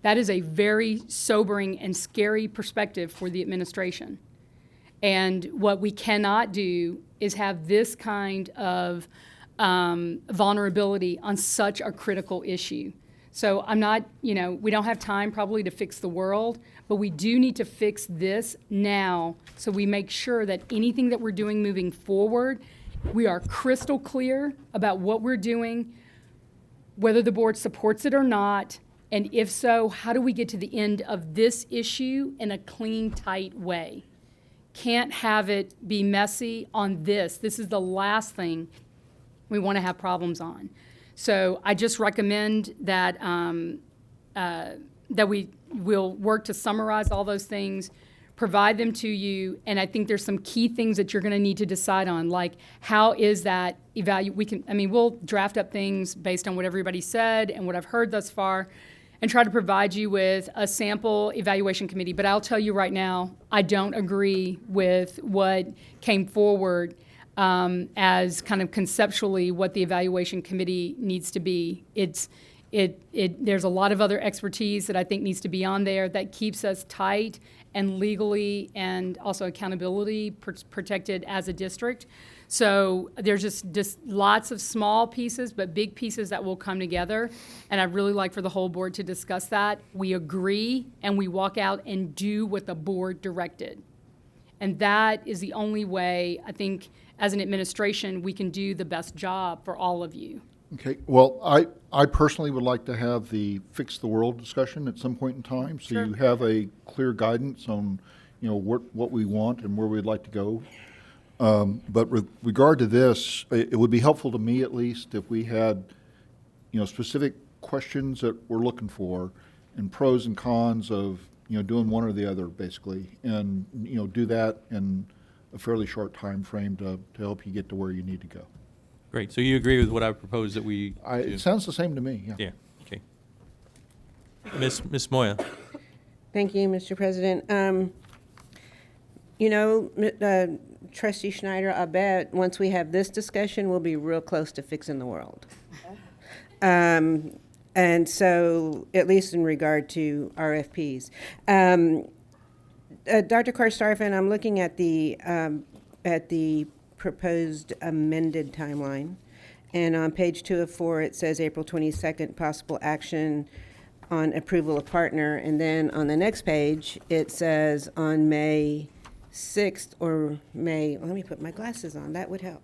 That is a very sobering and scary perspective for the administration. And what we cannot do is have this kind of vulnerability on such a critical issue. So I'm not, you know, we don't have time probably to fix the world, but we do need to fix this now so we make sure that anything that we're doing moving forward, we are crystal clear about what we're doing, whether the board supports it or not, and if so, how do we get to the end of this issue in a clean, tight way? Can't have it be messy on this. This is the last thing we want to have problems on. So I just recommend that that we will work to summarize all those things, provide them to you, and I think there's some key things that you're going to need to decide on, like how is that we'll draft up things based on what everybody said and what I've heard thus far, and try to provide you with a sample evaluation committee. But I'll tell you right now, I don't agree with what came forward as kind of conceptually what the evaluation committee needs to be. There's a lot of other expertise that I think needs to be on there that keeps us tight and legally and also accountability protected as a district. So there's just lots of small pieces, but big pieces that will come together. And I'd really like for the whole board to discuss that. We agree and we walk out and do what the board directed. And that is the only way, I think, as an administration, we can do the best job for all of you. Okay, well, I personally would like to have the Fix the World discussion at some point in time, so Sure. you have a clear guidance on, you know, what we want and where we'd like to go. But with regard to this, it would be helpful to me at least if we had, you know, specific questions that we're looking for and pros and cons of, you know, doing one or the other basically, and, you know, do that in a fairly short time frame to help you get to where you need to go. Great. So you agree with what I proposed that we do? It sounds the same to me, yeah. Yeah, okay. Ms. Moya? Thank you, Mr. President. You know, Trustee Schneider, I bet once we have this discussion, we'll be real close to fixing the world. And so, at least in regard to RFPs. Dr. Karstafen, I'm looking at the proposed amended timeline. And on page 2 of 4, it says April 22nd, possible action on approval of partner. And then on the next page, it says on May 6th or May, let me put my glasses on, that would help.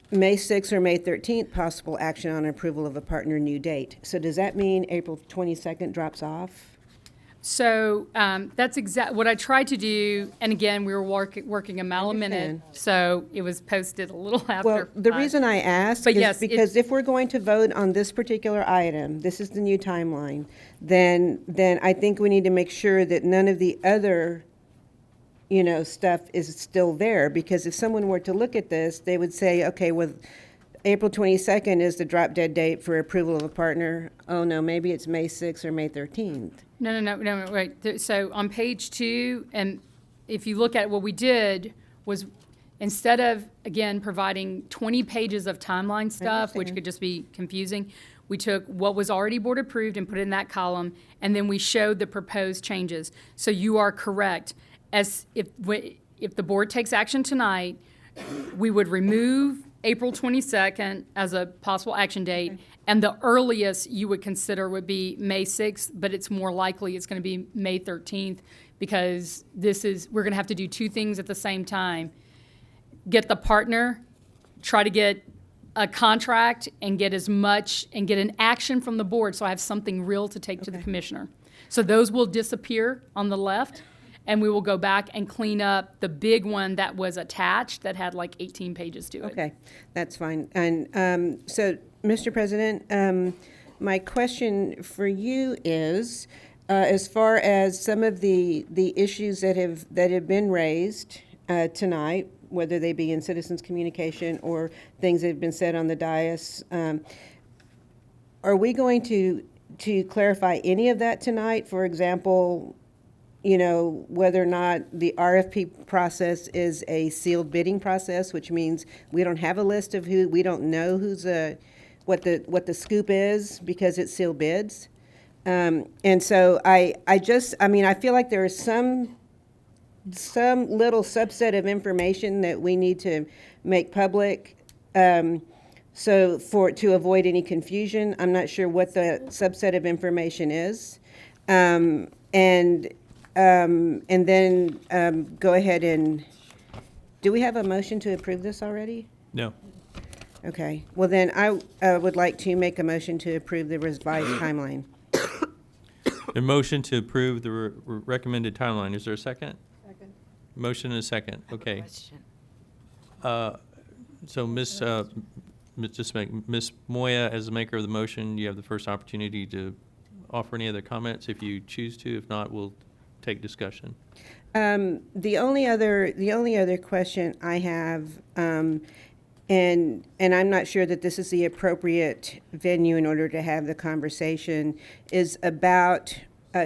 May 6th or May 13th, possible action on approval of a partner new date. So does that mean April 22nd drops off? So that's what I tried to do, and again, we were working a mile a minute, so it was posted a little after. Well, the reason I ask is yes, because if we're going to vote on this particular item, this is the new timeline, then I think we need to make sure that none of the other, you know, stuff is still there, because if someone were to look at this, they would say, okay, well, April 22nd is the drop dead date for approval of a partner. Oh, no, maybe it's May 6th or May 13th. No, wait. So on page 2, and if you look at what we did was instead of, again, providing 20 pages of timeline stuff, which understand. could just be confusing, we took what was already board approved and put it in that column, and then we showed the proposed changes. So you are correct. As if the board takes action tonight, we would remove April 22nd as a possible action date, and the earliest you would consider would be May 6th, but it's more likely it's going to be May 13th, because we're going to have to do two things at the same time. Get the partner, try to get a contract, and get an action from the board, so I have something real to take to the commissioner. So those will disappear on the left, and we will go back and clean up the big one that was attached that had like 18 pages to it. Okay, that's fine. And so, Mr. President, my question for you is, as far as some of the issues that have been raised tonight, whether they be in citizens communication or things that have been said on the dais, are we going to clarify any of that tonight? For example, whether or not the RFP process is a sealed bidding process, which means we don't have a list of we don't know what the scoop is because it's sealed bids. And so I feel like there is some little subset of information that we need to make public. So to avoid any confusion, I'm not sure what the subset of information is. And then go ahead and, do we have a motion to approve this already? No. Okay, well then I would like to make a motion to approve the revised timeline. A motion to approve the recommended timeline. Is there a second? Second. Motion and a second. Okay. So Ms. Moya, as the maker of the motion, you have the first opportunity to offer any other comments if you choose to. If not, we'll take discussion. The only other question I have, and I'm not sure that this is the appropriate venue in order to have the conversation, is about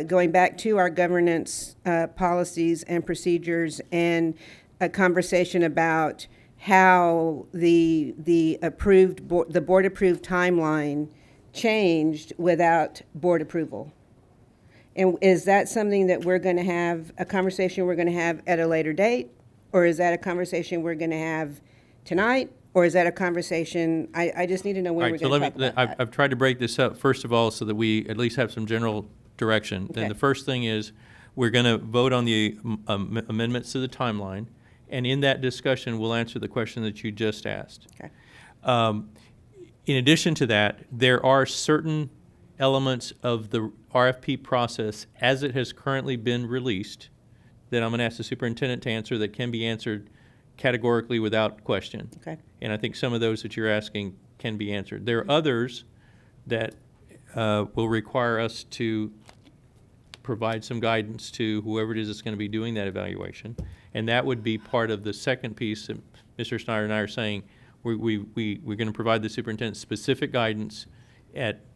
going back to our governance policies and procedures, and a conversation about how the board approved timeline changed without board approval. And is that something that we're going to have, a conversation we're going to have at a later date? Or is that a conversation we're going to have tonight? Or is that a conversation, I just need to know when we're going to talk about that. I've tried to break this up, first of all, so that we at least have some general direction. Okay. Then the first thing is, we're going to vote on the amendments to the timeline, and in that discussion, we'll answer the question that you just asked. Okay. In addition to that, there are certain elements of the RFP process as it has currently been released that I'm going to ask the superintendent to answer that can be answered categorically without question. Okay. And I think some of those that you're asking can be answered. There are others that will require us to provide some guidance to whoever it is that's going to be doing that evaluation. And that would be part of the second piece that Mr. Snyder and I are saying. We're going to provide the superintendent specific guidance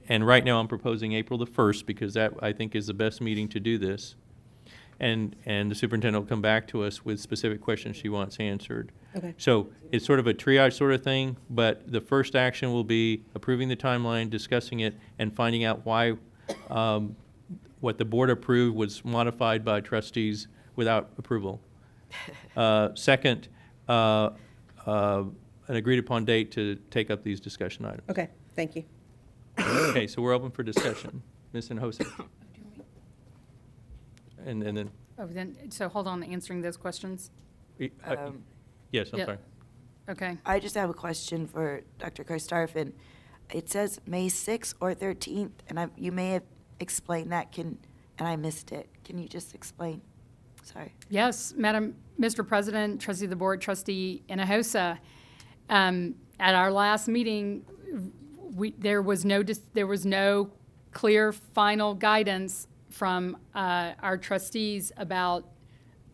and right now I'm proposing April the 1st because that, I think, is the best meeting to do this. And the superintendent will come back to us with specific questions she wants answered. Okay. So it's sort of a triage sort of thing, but the first action will be approving the timeline, discussing it, and finding out why what the board approved was modified by trustees without approval. Second, an agreed upon date to take up these discussion items. Okay, thank you. Okay, so we're open for discussion. Ms. Hinojosa. And then. Oh, then, so hold on, answering those questions. Yes, I'm Yep. sorry. Okay. I just have a question for Dr. Karstarfin. It says May 6th or 13th, and you may have explained that, and I missed it. Can you just explain? Sorry. Yes, Mr. President, trustee of the board, trustee Hinojosa. At our last meeting, there was no clear final guidance from our trustees about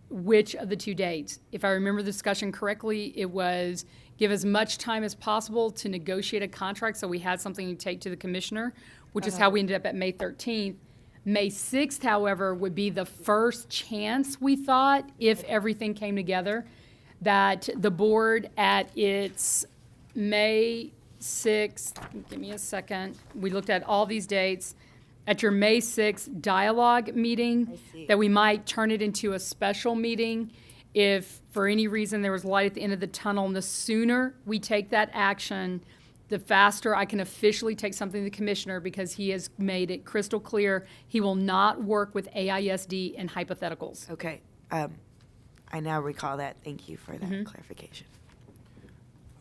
which of the two dates. If I remember the discussion correctly, it was give as much time as possible to negotiate a contract so we had something to take to the commissioner, which is how we ended up at May 13th. May 6th, however, would be the first chance, we thought, if everything came together. that the board at its May 6th, give me a second, we looked at all these dates, at your May 6th dialogue meeting, that we might turn it into a special meeting if for any reason there was light at the end of the tunnel. And the sooner we take that action, the faster I can officially take something to the commissioner, because he has made it crystal clear he will not work with AISD and hypotheticals. Okay. I now recall that. Thank you for that clarification.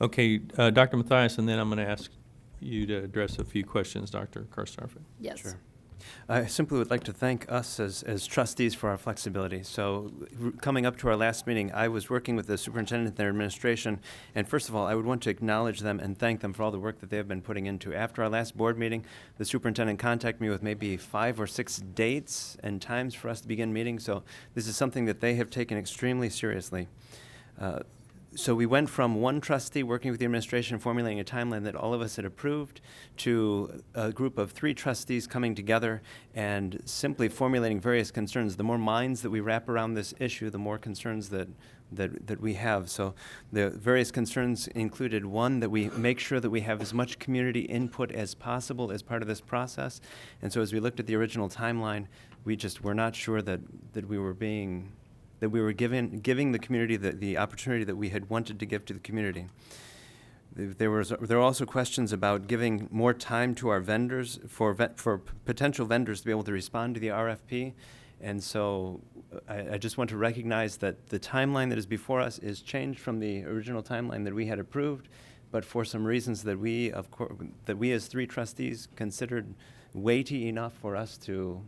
Okay, Dr. Mathias, and then I'm going to ask you to address a few questions, Dr. Karstafen. Yes. Sure. I simply would like to thank us as trustees for our flexibility. So coming up to our last meeting, I was working with the superintendent and their administration, and first of all, I would want to acknowledge them and thank them for all the work that they have been putting into. After our last board meeting, the superintendent contacted me with maybe 5 or 6 dates and times for us to begin meeting, so this is something that they have taken extremely seriously. So we went from one trustee working with the administration, formulating a timeline that all of us had approved, to a group of 3 trustees coming together and simply formulating various concerns. The more minds that we wrap around this issue, the more concerns that we have. So the various concerns included, one, that we make sure that we have as much community input as possible as part of this process. And so as we looked at the original timeline, we just were not sure that we were giving the community the opportunity that we had wanted to give to the community. There were also questions about giving more time to our vendors, for potential vendors to be able to respond to the RFP. And so I just want to recognize that the timeline that is before us is changed from the original timeline that we had approved, but for some reasons that we as 3 trustees considered weighty enough for us to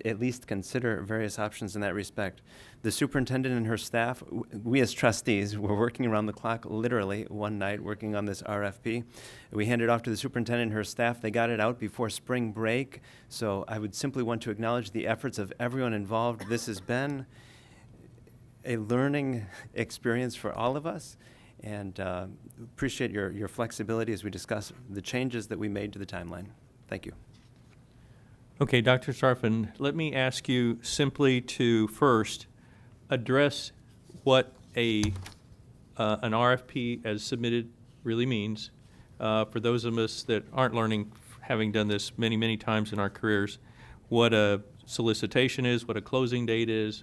at least consider various options in that respect. The superintendent and her staff, we as trustees, were working around the clock, literally one night, working on this RFP. We handed it off to the superintendent and her staff. They got it out before spring break. So I would simply want to acknowledge the efforts of everyone involved. This has been a learning experience for all of us, and appreciate your flexibility as we discuss the changes that we made to the timeline. Thank you. Okay, Dr. Starfin, let me ask you simply to first address what an RFP as submitted really means. For those of us that aren't learning, having done this many, many times in our careers, what a solicitation is, what a closing date is,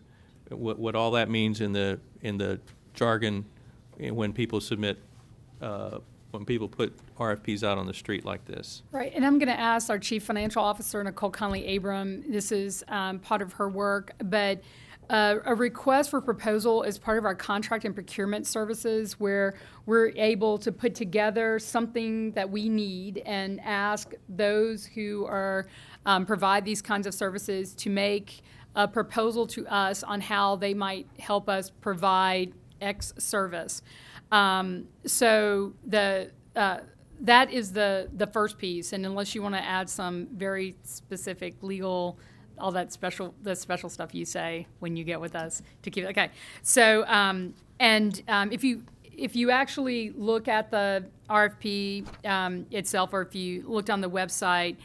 what all that means in the jargon when people submit when people put RFPs out on the street like this. Right, and I'm going to ask our Chief Financial Officer, Nicole Conley-Abram, this is part of her work, but a request for proposal is part of our contract and procurement services, where we're able to put together something that we need and ask those who are provide these kinds of services to make a proposal to us on how they might help us provide X service. So that is the first piece, and unless you want to add some very specific legal, all that the special stuff you say when you get with us to keep it, okay. So if you actually look at the RFP itself, or if you looked on the website,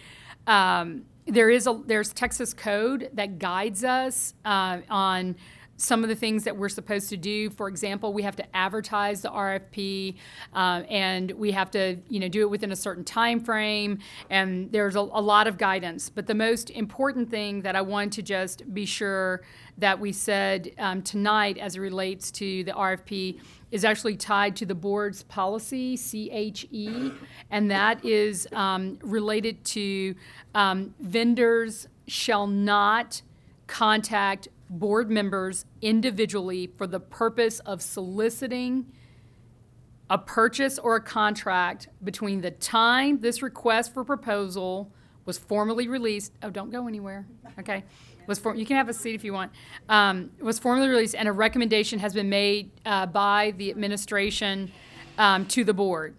there's Texas code that guides us on some of the things that we're supposed to do. For example, we have to advertise the RFP, and we have to, do it within a certain time frame, and there's a lot of guidance. But the most important thing that I want to just be sure that we said tonight as it relates to the RFP is actually tied to the board's policy, CHE, and that is related to vendors shall not contact board members individually for the purpose of soliciting a purchase or a contract between the time this request for proposal was formally released. Oh, don't go anywhere. Okay. You can have a seat if you want. Was formally released, and a recommendation has been made by the administration to the board.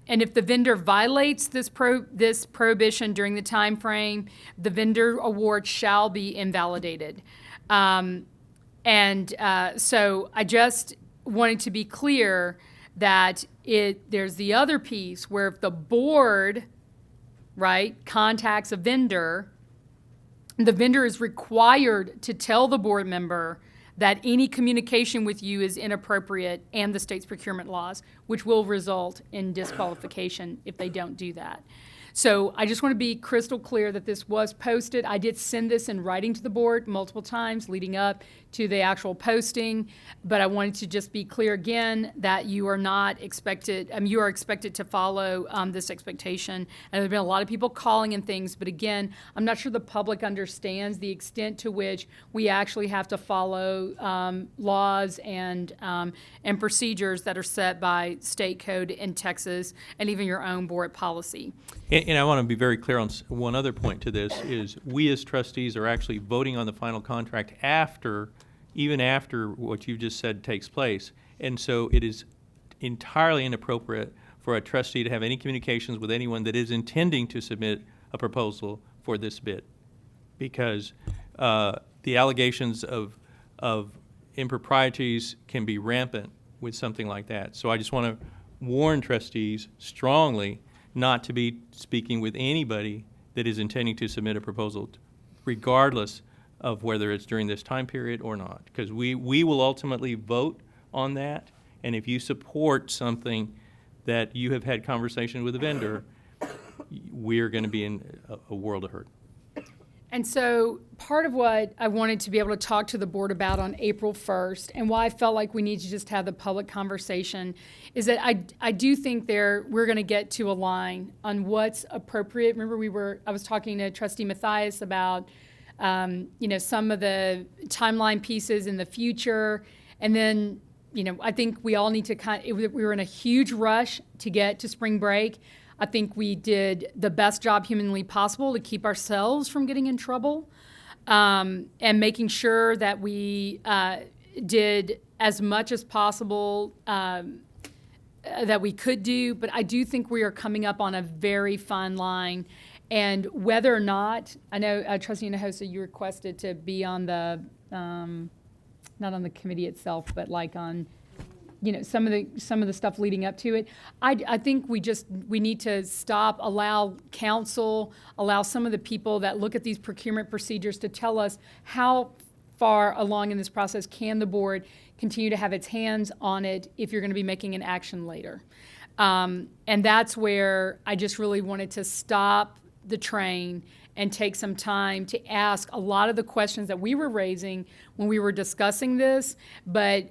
And if the vendor violates this prohibition during the time frame, the vendor award shall be invalidated. So I just wanted to be clear that there's the other piece where if the board, right, contacts a vendor, the vendor is required to tell the board member that any communication with you is inappropriate and the state's procurement laws, which will result in disqualification if they don't do that. So I just want to be crystal clear that this was posted. I did send this in writing to the board multiple times leading up to the actual posting, but I wanted to just be clear again that you are not expected, you are expected to follow this expectation. And there have been a lot of people calling and things, but again, I'm not sure the public understands the extent to which we actually have to follow laws and procedures that are set by state code in Texas and even your own board policy. And I want to be very clear on one other point to this, is we as trustees are actually voting on the final contract even after what you just said takes place. And so it is entirely inappropriate for a trustee to have any communications with anyone that is intending to submit a proposal for this bid, because the allegations of improprieties can be rampant with something like that. So I just want to warn trustees strongly not to be speaking with anybody that is intending to submit a proposal, regardless of whether it's during this time period or not, because we will ultimately vote on that. And if you support something that you have had conversation with a vendor, we're going to be in a world of hurt. And so part of what I wanted to be able to talk to the board about on April 1st and why I felt like we need to just have the public conversation is that I do think we're going to get to a line on what's appropriate. Remember I was talking to Trustee Mathias about some of the timeline pieces in the future. And then, I think we all need to we were in a huge rush to get to spring break. I think we did the best job humanly possible to keep ourselves from getting in trouble, and making sure that we did as much as possible that we could do. But I do think we are coming up on a very fine line. And whether or not, I know Trustee Hinojosa, you requested to be on the, not on the committee itself, but like on, some of the stuff leading up to it. I think we need to stop, allow council, allow some of the people that look at these procurement procedures to tell us how far along in this process can the board continue to have its hands on it if you're going to be making an action later. And that's where I just really wanted to stop the train and take some time to ask a lot of the questions that we were raising when we were discussing this, but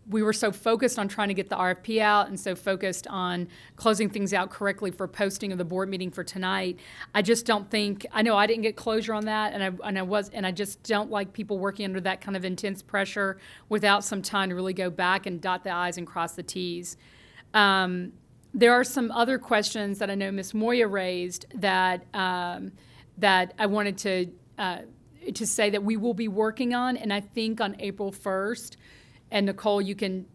we were so focused on trying to get the RFP out and so focused on closing things out correctly for posting of the board meeting for tonight. I just don't think, I know I didn't get closure on that, and I just don't like people working under that kind of intense pressure without some time to really go back and dot the I's and cross the T's. There are some other questions that I know Ms. Moya raised that I wanted to say that we will be working on, and I think on April 1st. And Nicole, you can,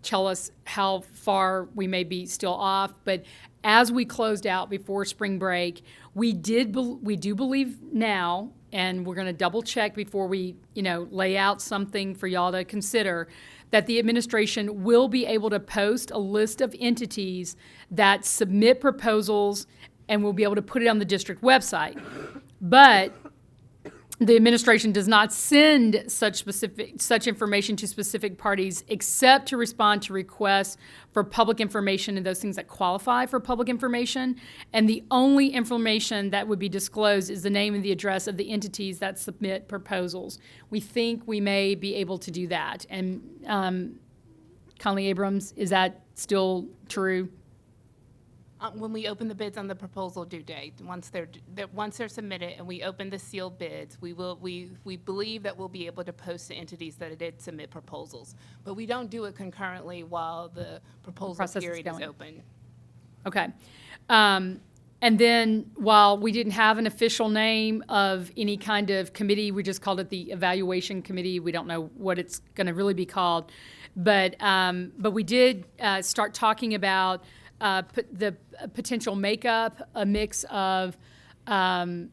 tell us how far we may be still off. But as we closed out before spring break, we do believe now, and we're going to double check before we, lay out something for y'all to consider, that the administration will be able to post a list of entities that submit proposals, and we'll be able to put it on the district website. But the administration does not send such information to specific parties except to respond to requests for public information and those things that qualify for public information. And the only information that would be disclosed is the name and the address of the entities that submit proposals. We think we may be able to do that. And Conley Abrams, is that still true? When we open the bids on the proposal due date, once they're submitted and we open the sealed bids, we believe that we'll be able to post the entities that did submit proposals. But we don't do it concurrently while the proposal period is open. Okay. And then while we didn't have an official name of any kind of committee, we just called it the evaluation committee. We don't know what it's going to really be called. But we did start talking about the potential makeup, a mix of, and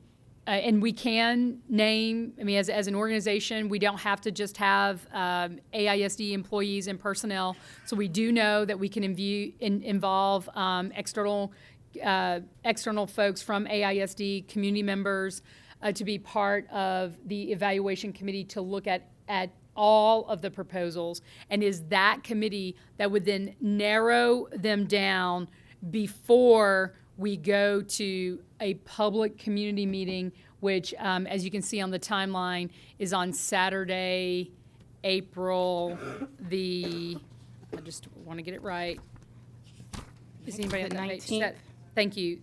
we can name, as an organization, we don't have to just have AISD employees and personnel. So we do know that we can involve external folks from AISD, community members, to be part of the evaluation committee to look at all of the proposals, and is that committee that would then narrow them down before we go to a public community meeting, which, as you can see on the timeline, is on Saturday, April I just want to get it right. Is anybody The on that page? 19th? Thank you.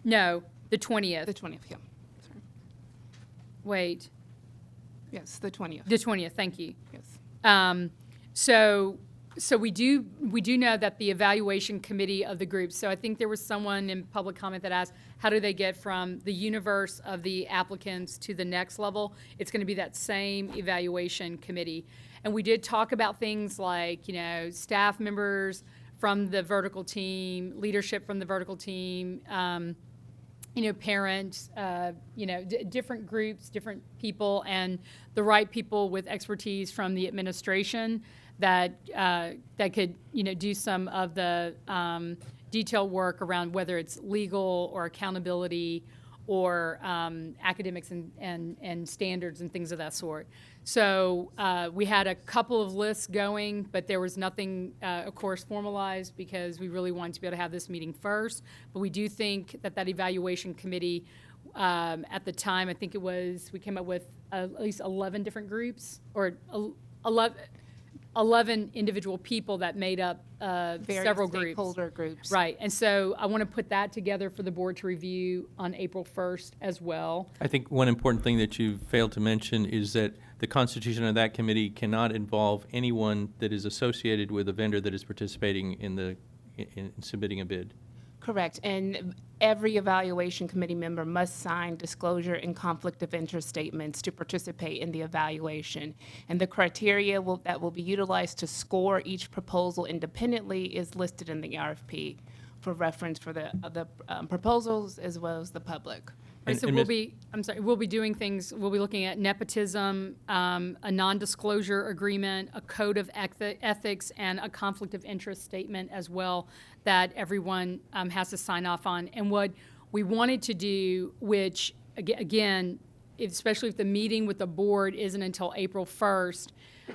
No, the 20th. The 20th, yeah. Sorry. Wait. Yes, the 20th. The 20th, thank you. Yes. So we do know that the evaluation committee of the group, so I think there was someone in public comment that asked, how do they get from the universe of the applicants to the next level? It's going to be that same evaluation committee. And we did talk about things like, staff members from the vertical team, leadership from the vertical team, parents, different groups, different people, and the right people with expertise from the administration that could, do some of the detailed work around whether it's legal or accountability or academics and standards and things of that sort. So we had a couple of lists going, but there was nothing, of course, formalized because we really wanted to be able to have this meeting first. But we do think that evaluation committee, at the time, I think we came up with at least 11 different groups, or 11 individual people that made up several groups. Stakeholder groups. Right, and so I want to put that together for the board to review on April 1st as well. I think one important thing that you failed to mention is that the constitution of that committee cannot involve anyone that is associated with a vendor that is participating in submitting a bid. Correct. And every evaluation committee member must sign disclosure and conflict of interest statements to participate in the evaluation. And the criteria that will be utilized to score each proposal independently is listed in the RFP for reference for the proposals as well as the public. Right, so we'll be doing things, we'll be looking at nepotism, a non-disclosure agreement, a code of ethics, and a conflict of interest statement as well that everyone has to sign off on. And what we wanted to do, which, again, especially if the meeting with the board isn't until April 1st,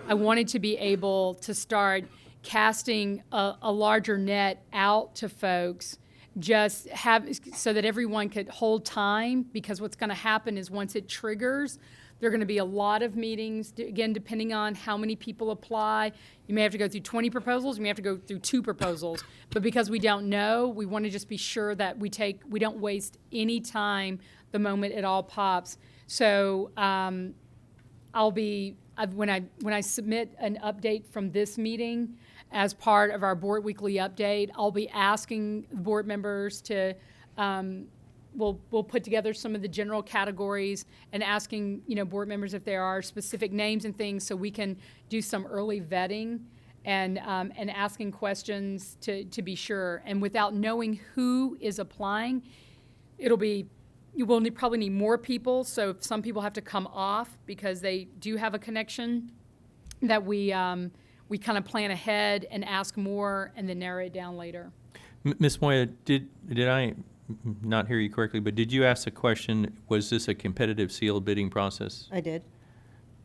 I wanted to be able to start casting a larger net out to folks, just so that everyone could hold time, because what's going to happen is once it triggers, there are going to be a lot of meetings, again, depending on how many people apply. You may have to go through 20 proposals, you may have to go through 2 proposals, but because we don't know, we want to just be sure that we don't waste any time the moment it all pops. So when I submit an update from this meeting, as part of our board weekly update, I'll be asking the board members to, we'll put together some of the general categories and asking, board members if there are specific names and things so we can do some early vetting and asking questions to be sure. And without knowing who is applying, you will probably need more people. So if some people have to come off because they do have a connection, that we kind of plan ahead and ask more and then narrow it down later. Ms. Moya, did I not hear you correctly, but did you ask the question, was this a competitive sealed bidding process? I did.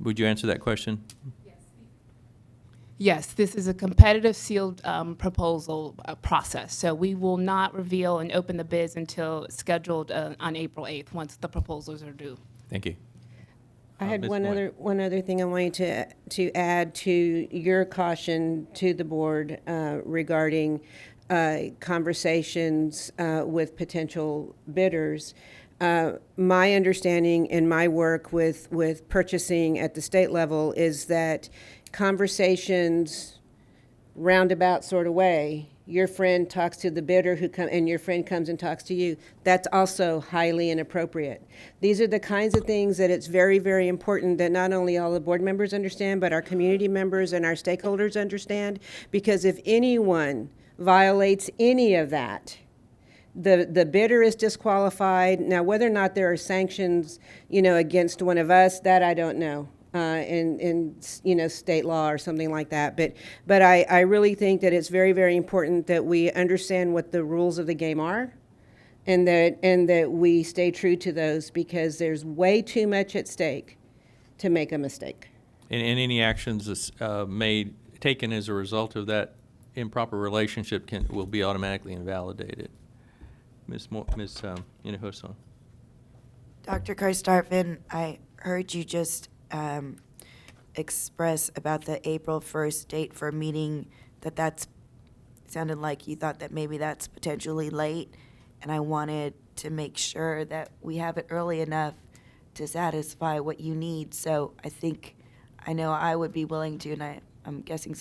Would you answer that question? Yes, this is a competitive sealed proposal process. So we will not reveal and open the bids until scheduled on April 8th, once the proposals are due. Thank you. I had Ms. one other thing I wanted to add to your caution to the board regarding conversations with potential bidders. My understanding in my work with purchasing at the state level is that conversations roundabout sort of way, your friend talks to the bidder and your friend comes and talks to you. That's also highly inappropriate. These are the kinds of things that it's very, very important that not only all the board members understand, but our community members and our stakeholders understand, because if anyone violates any of that, the bidder is disqualified. Now, whether or not there are sanctions, against one of us, that I don't know. In state law or something like that. But I really think that it's very, very important that we understand what the rules of the game are and that we stay true to those, because there's way too much at stake to make a mistake. And any actions that's taken as a result of that improper relationship will be automatically invalidated. Ms. Hinojosa. Dr. Karstafen, I heard you just express about the April 1st date for a meeting, that's sounded like you thought that maybe that's potentially late, and I wanted to make sure that we have it early enough to satisfy what you need. So I know I would be willing to, and I'm guessing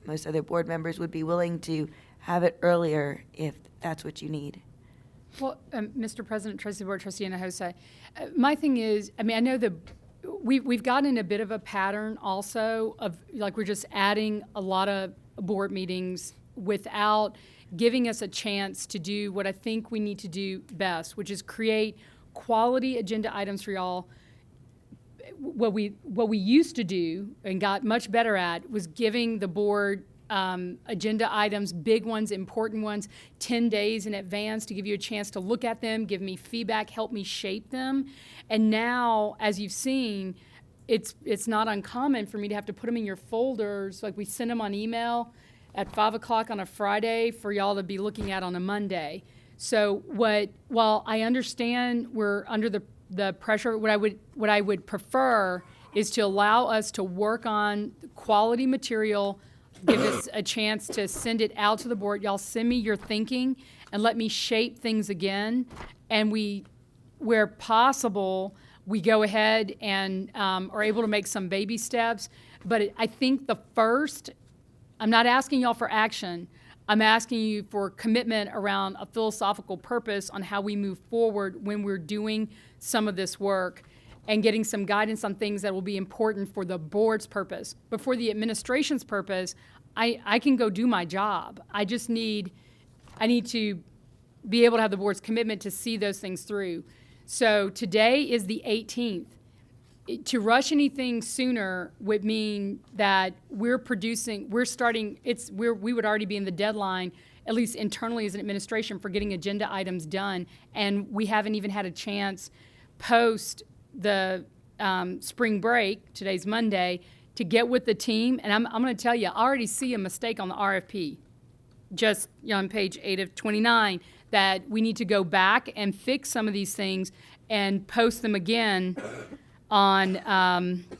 most other board members would be willing to have it earlier if that's what you need. Well, Mr. President, Trustee Board, Trustee Hinojosa, my thing is, I know we've gotten in a bit of a pattern also of, like, we're just adding a lot of board meetings without giving us a chance to do what I think we need to do best, which is create quality agenda items for y'all. What we used to do and got much better at was giving the board agenda items, big ones, important ones, 10 days in advance to give you a chance to look at them, give me feedback, help me shape them. And now, as you've seen, it's not uncommon for me to have to put them in your folders, like we send them on email at 5 o'clock on a Friday for y'all to be looking at on a Monday. So while I understand we're under the pressure, what I would prefer is to allow us to work on quality material, give us a chance to send it out to the board. Y'all send me your thinking and let me shape things again. And where possible, we go ahead and are able to make some baby steps. But I think I'm not asking y'all for action. I'm asking you for commitment around a philosophical purpose on how we move forward when we're doing some of this work and getting some guidance on things that will be important for the board's purpose. But for the administration's purpose, I can go do my job. I need to be able to have the board's commitment to see those things through. So today is the 18th. To rush anything sooner would mean that we would already be in the deadline, at least internally as an administration, for getting agenda items done. And we haven't even had a chance post the spring break, today's Monday, to get with the team. And I'm going to tell you, I already see a mistake on the RFP, just on page 8 of 29, that we need to go back and fix some of these things and post them again on,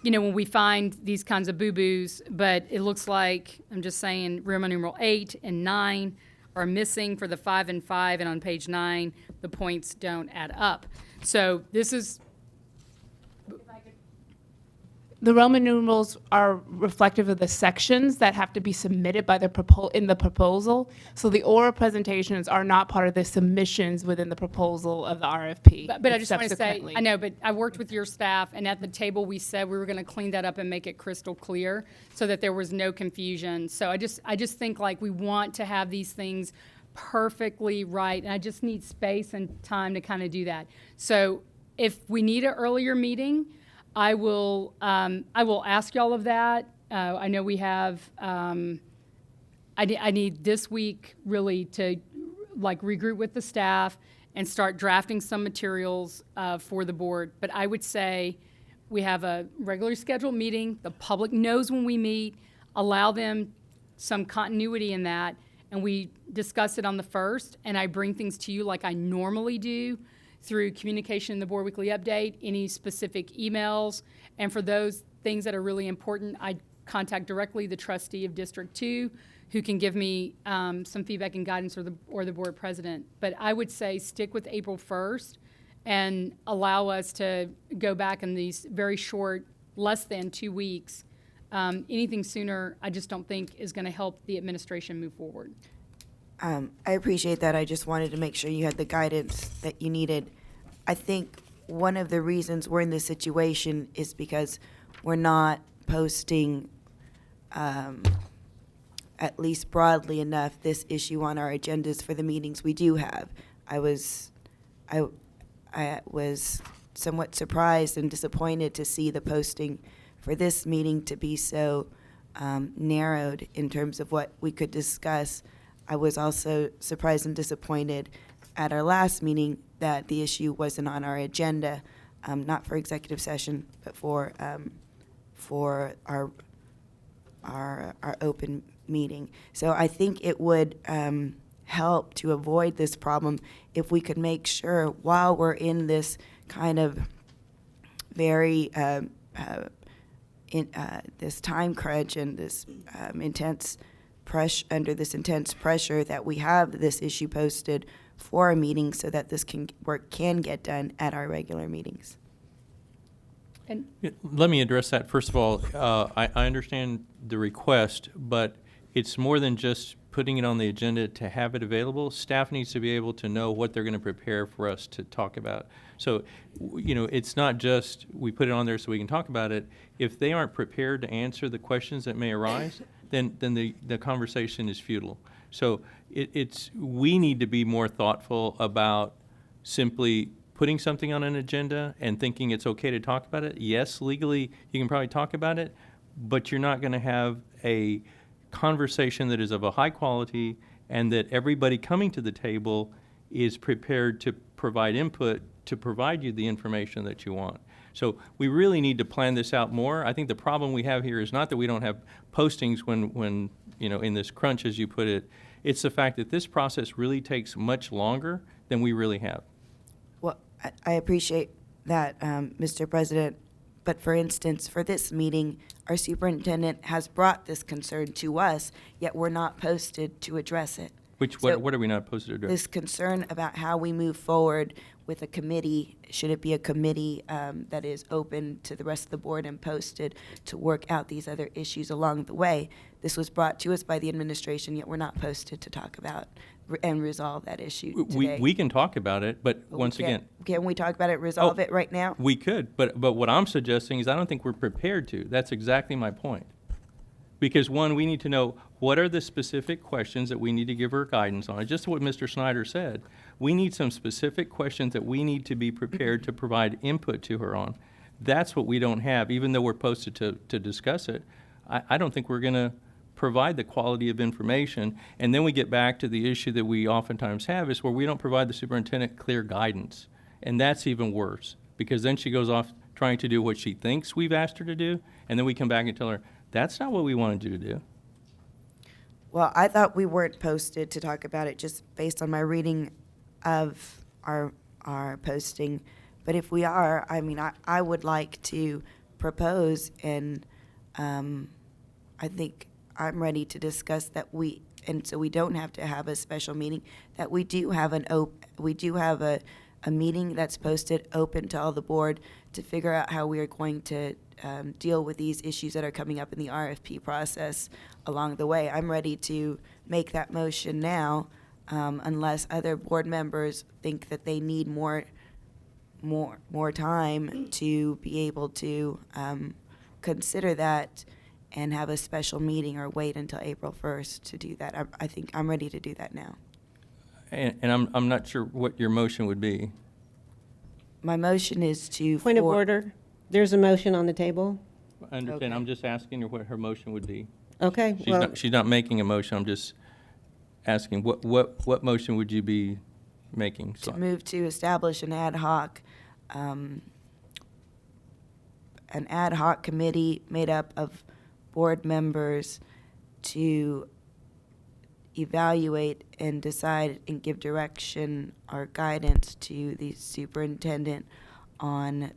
when we find these kinds of boo-boos. But it looks like, I'm just saying, Roman numeral 8 and 9 are missing for the 5 and 5, and on page 9, the points don't add up. So this is... The Roman numerals are reflective of the sections that have to be submitted by in the proposal. So the oral presentations are not part of the submissions within the proposal of the RFP. But I just want to say, I know, but I worked with your staff, and at the table we said we were going to clean that up and make it crystal clear so that there was no confusion. So I just think, like, we want to have these things perfectly right, and I just need space and time to kind of do that. So if we need an earlier meeting, I will ask y'all of that. I know we have, I need this week really to regroup with the staff and start drafting some materials for the board. But I would say we have a regularly scheduled meeting. The public knows when we meet. Allow them some continuity in that. And we discuss it on the 1st. And I bring things to you like I normally do, through communication in the board weekly update, any specific emails. And for those things that are really important, I contact directly the trustee of District 2, who can give me some feedback and guidance, or the board president. But I would say stick with April 1st and allow us to go back in these very short, less than 2 weeks. Anything sooner, I just don't think is going to help the administration move forward. I appreciate that. I just wanted to make sure you had the guidance that you needed. I think one of the reasons we're in this situation is because we're not posting, at least broadly enough, this issue on our agendas for the meetings we do have. I was somewhat surprised and disappointed to see the posting for this meeting to be so narrowed in terms of what we could discuss. I was also surprised and disappointed at our last meeting that the issue wasn't on our agenda, not for executive session, but for our open meeting. So I think it would help to avoid this problem if we could make sure while we're in this kind of very this time crunch and this intense pressure that we have this issue posted for a meeting so that this work can get done at our regular meetings. And Let me address that. First of all, I understand the request, but it's more than just putting it on the agenda to have it available. Staff needs to be able to know what they're going to prepare for us to talk about. So, it's not just we put it on there so we can talk about it. If they aren't prepared to answer the questions that may arise, then the conversation is futile. So we need to be more thoughtful about simply putting something on an agenda and thinking it's okay to talk about it. Yes, legally you can probably talk about it, but you're not going to have a conversation that is of a high quality and that everybody coming to the table is prepared to provide input to provide you the information that you want. So we really need to plan this out more. I think the problem we have here is not that we don't have postings when in this crunch, as you put it. It's the fact that this process really takes much longer than we really have. Well, I appreciate that, Mr. President. But for instance, for this meeting, our superintendent has brought this concern to us, yet we're not posted to address it. What are we not posted to address? This concern about how we move forward with a committee, should it be a committee that is open to the rest of the board and posted to work out these other issues along the way? This was brought to us by the administration, yet we're not posted to talk about and resolve that issue today. We can talk about it, but once again. Can we talk about it, resolve it right now? We could, but what I'm suggesting is I don't think we're prepared to. That's exactly my point. Because one, we need to know what are the specific questions that we need to give her guidance on. Just what Mr. Snyder said, we need some specific questions that we need to be prepared to provide input to her on. That's what we don't have, even though we're posted to discuss it. I don't think we're going to provide the quality of information. And then we get back to the issue that we oftentimes have is where we don't provide the superintendent clear guidance. And that's even worse, because then she goes off trying to do what she thinks we've asked her to do, and then we come back and tell her, that's not what we wanted you to do. Well, I thought we weren't posted to talk about it just based on my reading of our posting. But if we are, I mean, I would like to propose, and I think I'm ready to discuss that and so we don't have to have a special meeting, that we do have a meeting that's posted open to all the board to figure out how we are going to deal with these issues that are coming up in the RFP process along the way. I'm ready to make that motion now, unless other board members think that they need more time to be able to consider that and have a special meeting, or wait until April 1st to do that. I think I'm ready to do that now. And I'm not sure what your motion would be. My motion is to... Point of order. There's a motion on the table. I understand. Okay. I'm just asking her what her motion would be. Okay, She's not making a motion. I'm just asking, what motion would you be making? So to move to establish an ad hoc committee made up of board members to evaluate and decide and give direction or guidance to the superintendent on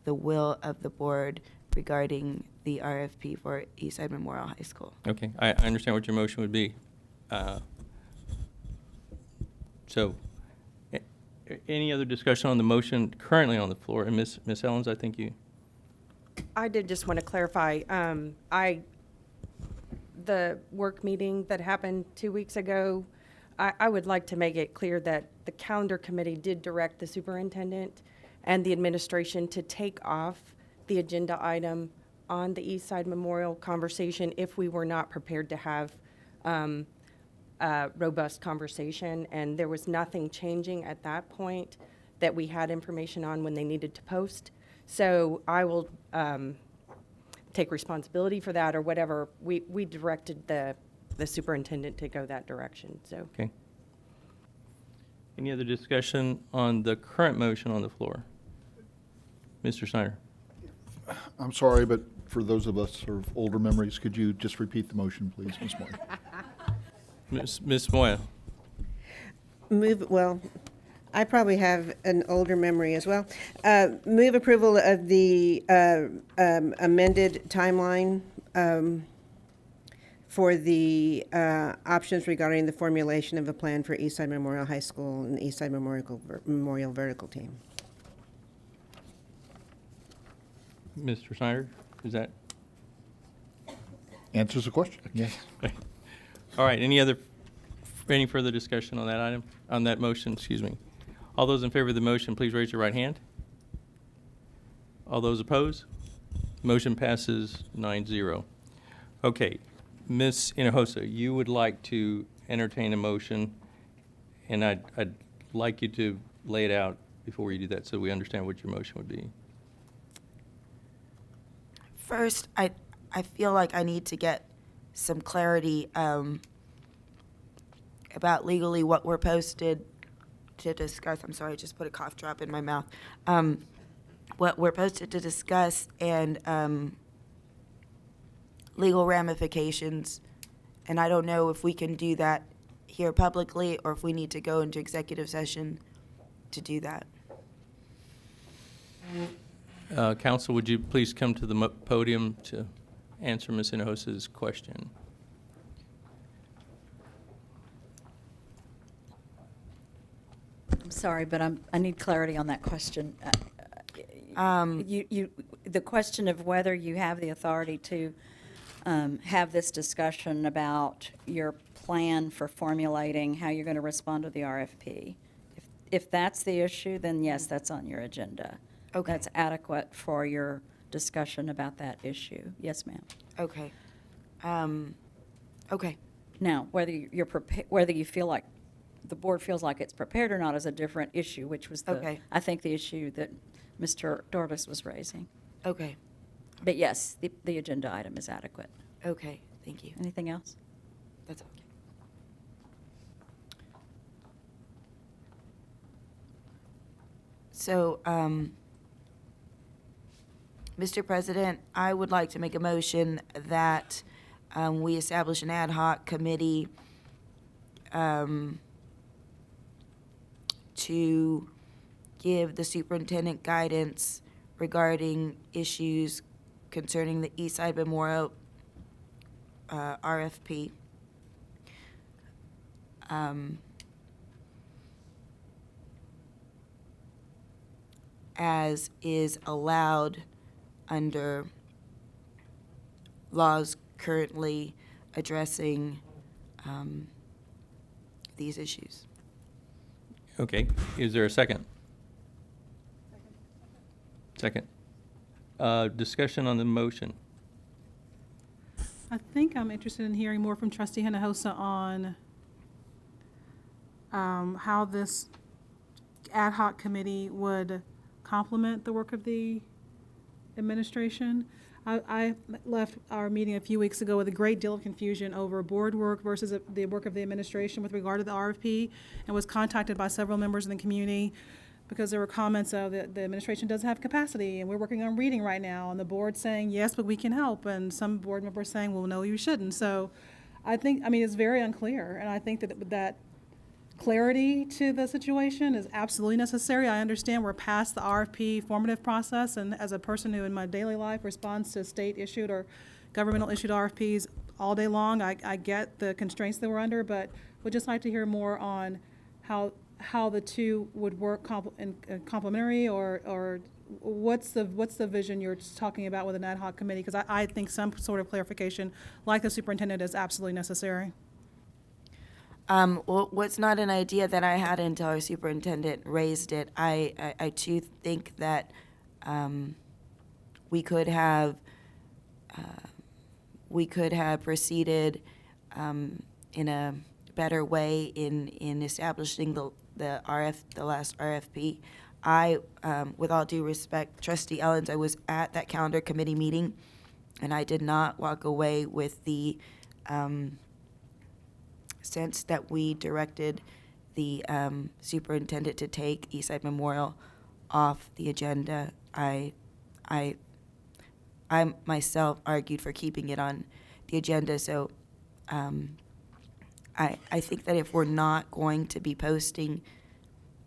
the will of the board regarding the RFP for Eastside Memorial High School. Okay, I understand what your motion would be. So, any other discussion on the motion currently on the floor? And Ms. Ellens, I think you... I did just want to clarify, the work meeting that happened 2 weeks ago, I would like to make it clear that the calendar committee did direct the superintendent and the administration to take off the agenda item on the Eastside Memorial conversation if we were not prepared to have a robust conversation. And there was nothing changing at that point that we had information on when they needed to post. So I will take responsibility for that, or whatever. We directed the superintendent to go that direction, so. Okay. Any other discussion on the current motion on the floor? Mr. Snyder? I'm sorry, but for those of us sort of older memories, could you just repeat the motion, please, Ms. Moore? Ms. Moya? Well, I probably have an older memory as well. Move approval of the amended timeline for the options regarding the formulation of a plan for Eastside Memorial High School and Eastside Memorial Vertical Team. Mr. Snyder, is that? Answers the question, yes. All right, any further discussion on that item, on that motion, excuse me? All those in favor of the motion, please raise your right hand. All those opposed? Motion passes 9-0. Okay, Ms. Hinojosa, you would like to entertain a motion, and I'd like you to lay it out before you do that so we understand what your motion would be. First, I feel like I need to get some clarity about legally what we're posted to discuss. I'm sorry, I just put a cough drop in my mouth. What we're posted to discuss and legal ramifications. And I don't know if we can do that here publicly or if we need to go into executive session to do that. Counsel, would you please come to the podium to answer Ms. Hinojosa's question? I'm sorry, but I need clarity on that question. The question of whether you have the authority to have this discussion about your plan for formulating how you're going to respond to the RFP. If that's the issue, then yes, that's on your agenda. Okay. That's adequate for your discussion about that issue. Yes, ma'am. Okay. Okay. Now, whether you're whether you feel like the board feels like it's prepared or not is a different issue, which was I think the issue that Mr. Dortis was raising. Okay. But yes, the agenda item is adequate. Okay. Thank you. Anything else? That's okay. So, Mr. President, I would like to make a motion that we establish an ad hoc committee to give the superintendent guidance regarding issues concerning the Eastside Memorial RFP. As is allowed under laws currently addressing these issues. Okay, is there a second? Second. Discussion on the motion. I think I'm interested in hearing more from Trustee Hinojosa on how this ad hoc committee would complement the work of the administration. I left our meeting a few weeks ago with a great deal of confusion over board work versus the work of the administration with regard to the RFP, and was contacted by several members in the community because there were comments of the administration doesn't have capacity, and we're working on reading right now, and the board saying, yes, but we can help, and some board members saying, well, no, you shouldn't. So I mean, it's very unclear, and I think that clarity to the situation is absolutely necessary. I understand we're past the RFP formative process, and as a person who in my daily life responds to state-issued or governmental-issued RFPs all day long, I get the constraints that we're under, but would just like to hear more on how the two would work complementary, or what's the vision you're talking about with an ad hoc committee? Because I think some sort of clarification, like the superintendent, is absolutely necessary. Well, what's not an idea that I had until our superintendent raised it. I too think that we could have proceeded in a better way in establishing the last RFP. With all due respect, Trustee Ellens, I was at that calendar committee meeting, and I did not walk away with the sense that we directed the superintendent to take Eastside Memorial off the agenda. I myself argued for keeping it on the agenda, so I think that if we're not going to be posting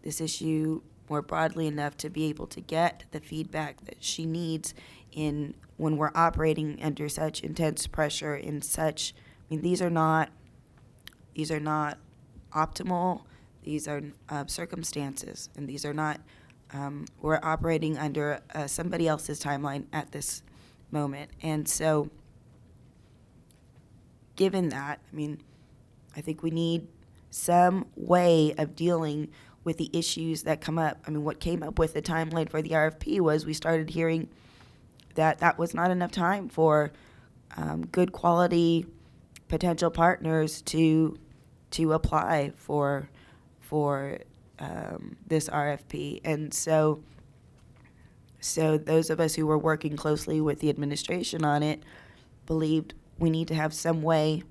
this issue more broadly enough to be able to get the feedback that she needs when we're operating under such intense pressure in such, I mean, these are not optimal. These are circumstances, and these are not, we're operating under somebody else's timeline at this moment. And so, given that, I mean, I think we need some way of dealing with the issues that come up. I mean, what came up with the timeline for the RFP was we started hearing that was not enough time for good quality potential partners to apply for this RFP. And so those of us who were working closely with the administration on it believed we need to have some way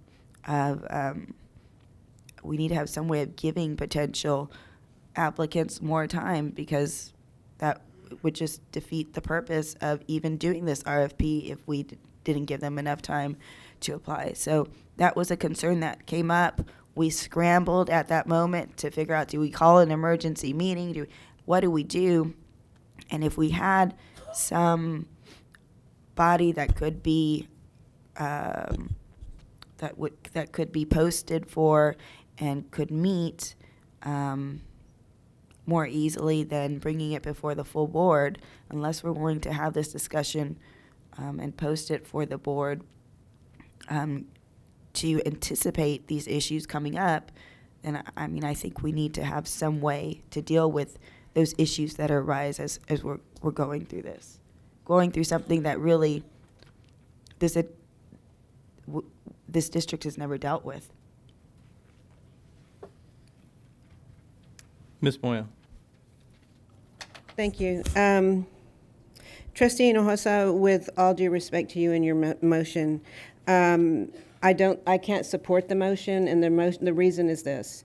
of giving potential applicants more time, because that would just defeat the purpose of even doing this RFP if we didn't give them enough time to apply. So that was a concern that came up. We scrambled at that moment to figure out, do we call an emergency meeting? What do we do? And if we had some body that could be that could be posted for and could meet more easily than bringing it before the full board, unless we're willing to have this discussion and post it for the board to anticipate these issues coming up, then I mean, I think we need to have some way to deal with those issues that arise as we're going through this. Going through something that really this district has never dealt with. Ms. Moya. Thank you. Trustee Hinojosa, with all due respect to you and your motion, I can't support the motion, and the reason is this.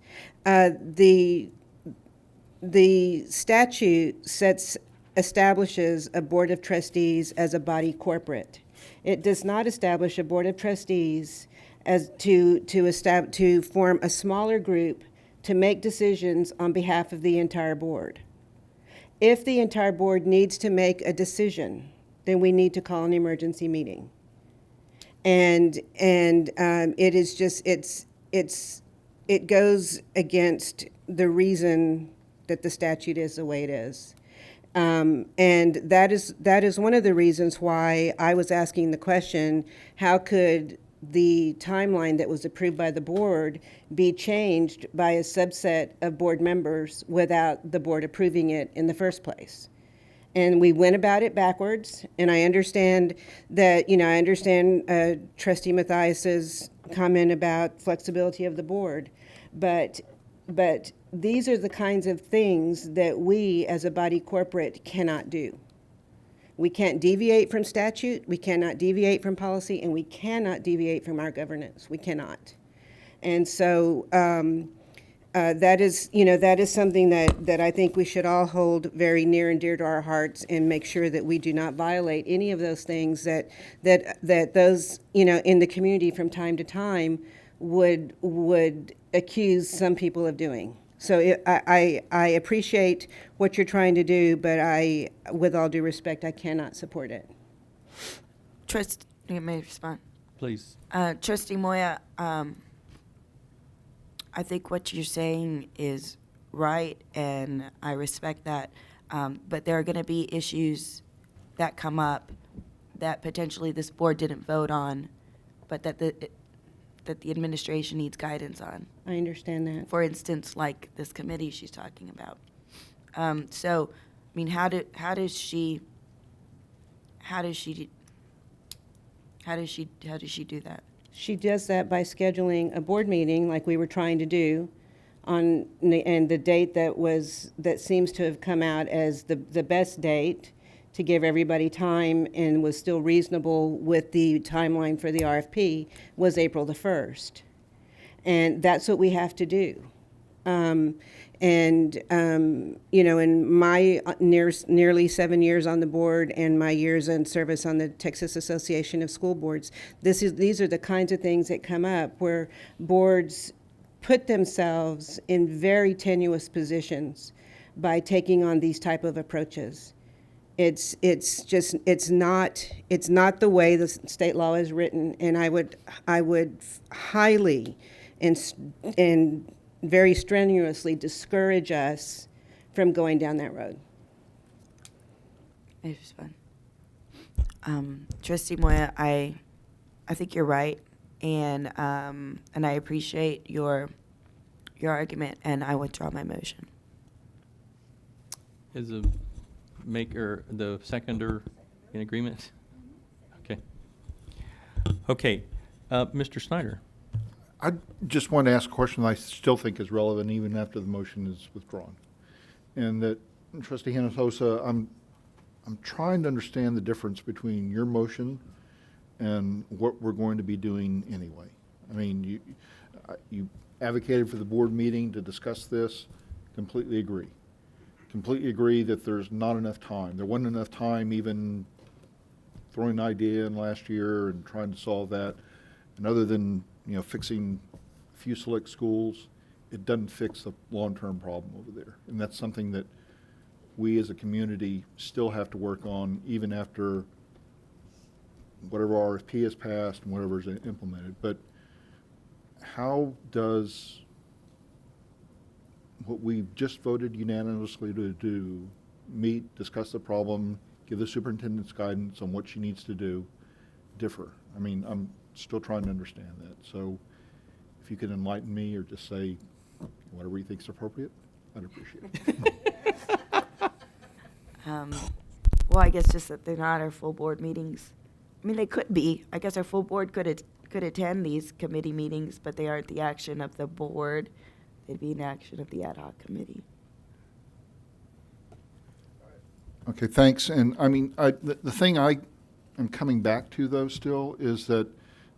The statute establishes a board of trustees as a body corporate. It does not establish a board of trustees as to form a smaller group to make decisions on behalf of the entire board. If the entire board needs to make a decision, then we need to call an emergency meeting. And it is just, it goes against the reason that the statute is the way it is. And that is one of the reasons why I was asking the question, how could the timeline that was approved by the board be changed by a subset of board members without the board approving it in the first place? And we went about it backwards, and I understand that, I understand Trustee Mathias's comment about flexibility of the board, but these are the kinds of things that we as a body corporate cannot do. We can't deviate from statute, we cannot deviate from policy, and we cannot deviate from our governance. We cannot. And so that is something that I think we should all hold very near and dear to our hearts, and make sure that we do not violate any of those things that those, in the community from time to time would accuse some people of doing. So I appreciate what you're trying to do, but with all due respect, I cannot support it. You may respond. Please. Trustee Moya, I think what you're saying is right, and I respect that. But there are going to be issues that come up that potentially this board didn't vote on, but that the administration needs guidance on. I understand that. For instance, like this committee she's talking about. So, I mean, how does she do that? She does that by scheduling a board meeting like we were trying to do and the date that seems to have come out as the best date to give everybody time and was still reasonable with the timeline for the RFP was April the 1st. And that's what we have to do. You know, in my nearly 7 years on the board and my years in service on the Texas Association of School Boards, these are the kinds of things that come up where boards put themselves in very tenuous positions by taking on these type of approaches. It's not the way the state law is written, and I would highly and very strenuously discourage us from going down that road. I just fun. Trustee Moya, I think you're right, and I appreciate your argument, and I withdraw my motion. Is the the seconder in agreement? Okay. Okay, Mr. Snyder. I just want to ask a question that I still think is relevant even after the motion is withdrawn. And that, Trustee Hinojosa, I'm trying to understand the difference between your motion and what we're going to be doing anyway. I mean, you advocated for the board meeting to discuss this, completely agree. Completely agree that there's not enough time. There wasn't enough time even throwing an idea in last year and trying to solve that. And other than, you know, fixing a few select schools, it doesn't fix the long-term problem over there. And that's something that we as a community still have to work on even after whatever RFP is passed and whatever is implemented. But how does what we've just voted unanimously to do meet, discuss the problem, give the superintendent's guidance on what she needs to do, differ? I mean, I'm still trying to understand that. So if you can enlighten me or just say whatever you think is appropriate, I'd appreciate it. Well, I guess just that they're not our full board meetings. I mean, they could be. I guess our full board could attend these committee meetings, but they aren't the action of the board. They'd be an action of the ad hoc committee. Okay, thanks. And I mean, the thing I am coming back to, though, still is that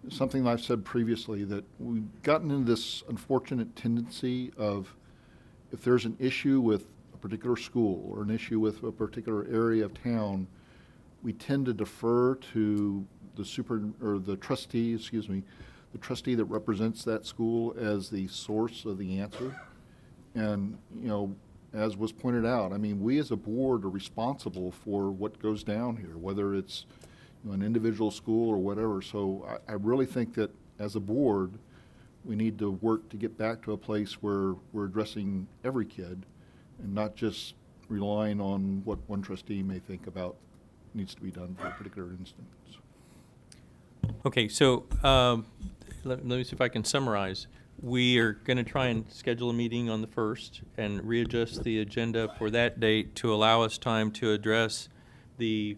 something I've said previously, that we've gotten into this unfortunate tendency of if there's an issue with a particular school or an issue with a particular area of town, we tend to defer to the trustee, the trustee that represents that school as the source of the answer. And, you know, as was pointed out, I mean, we as a board are responsible for what goes down here, whether it's, you know, an individual school or whatever. So I really think that as a board, we need to work to get back to a place where we're addressing every kid and not just relying on what one trustee may think about needs to be done for a particular instance. Okay, so let me see if I can summarize. We are going to try and schedule a meeting on the 1st and readjust the agenda for that date to allow us time to address the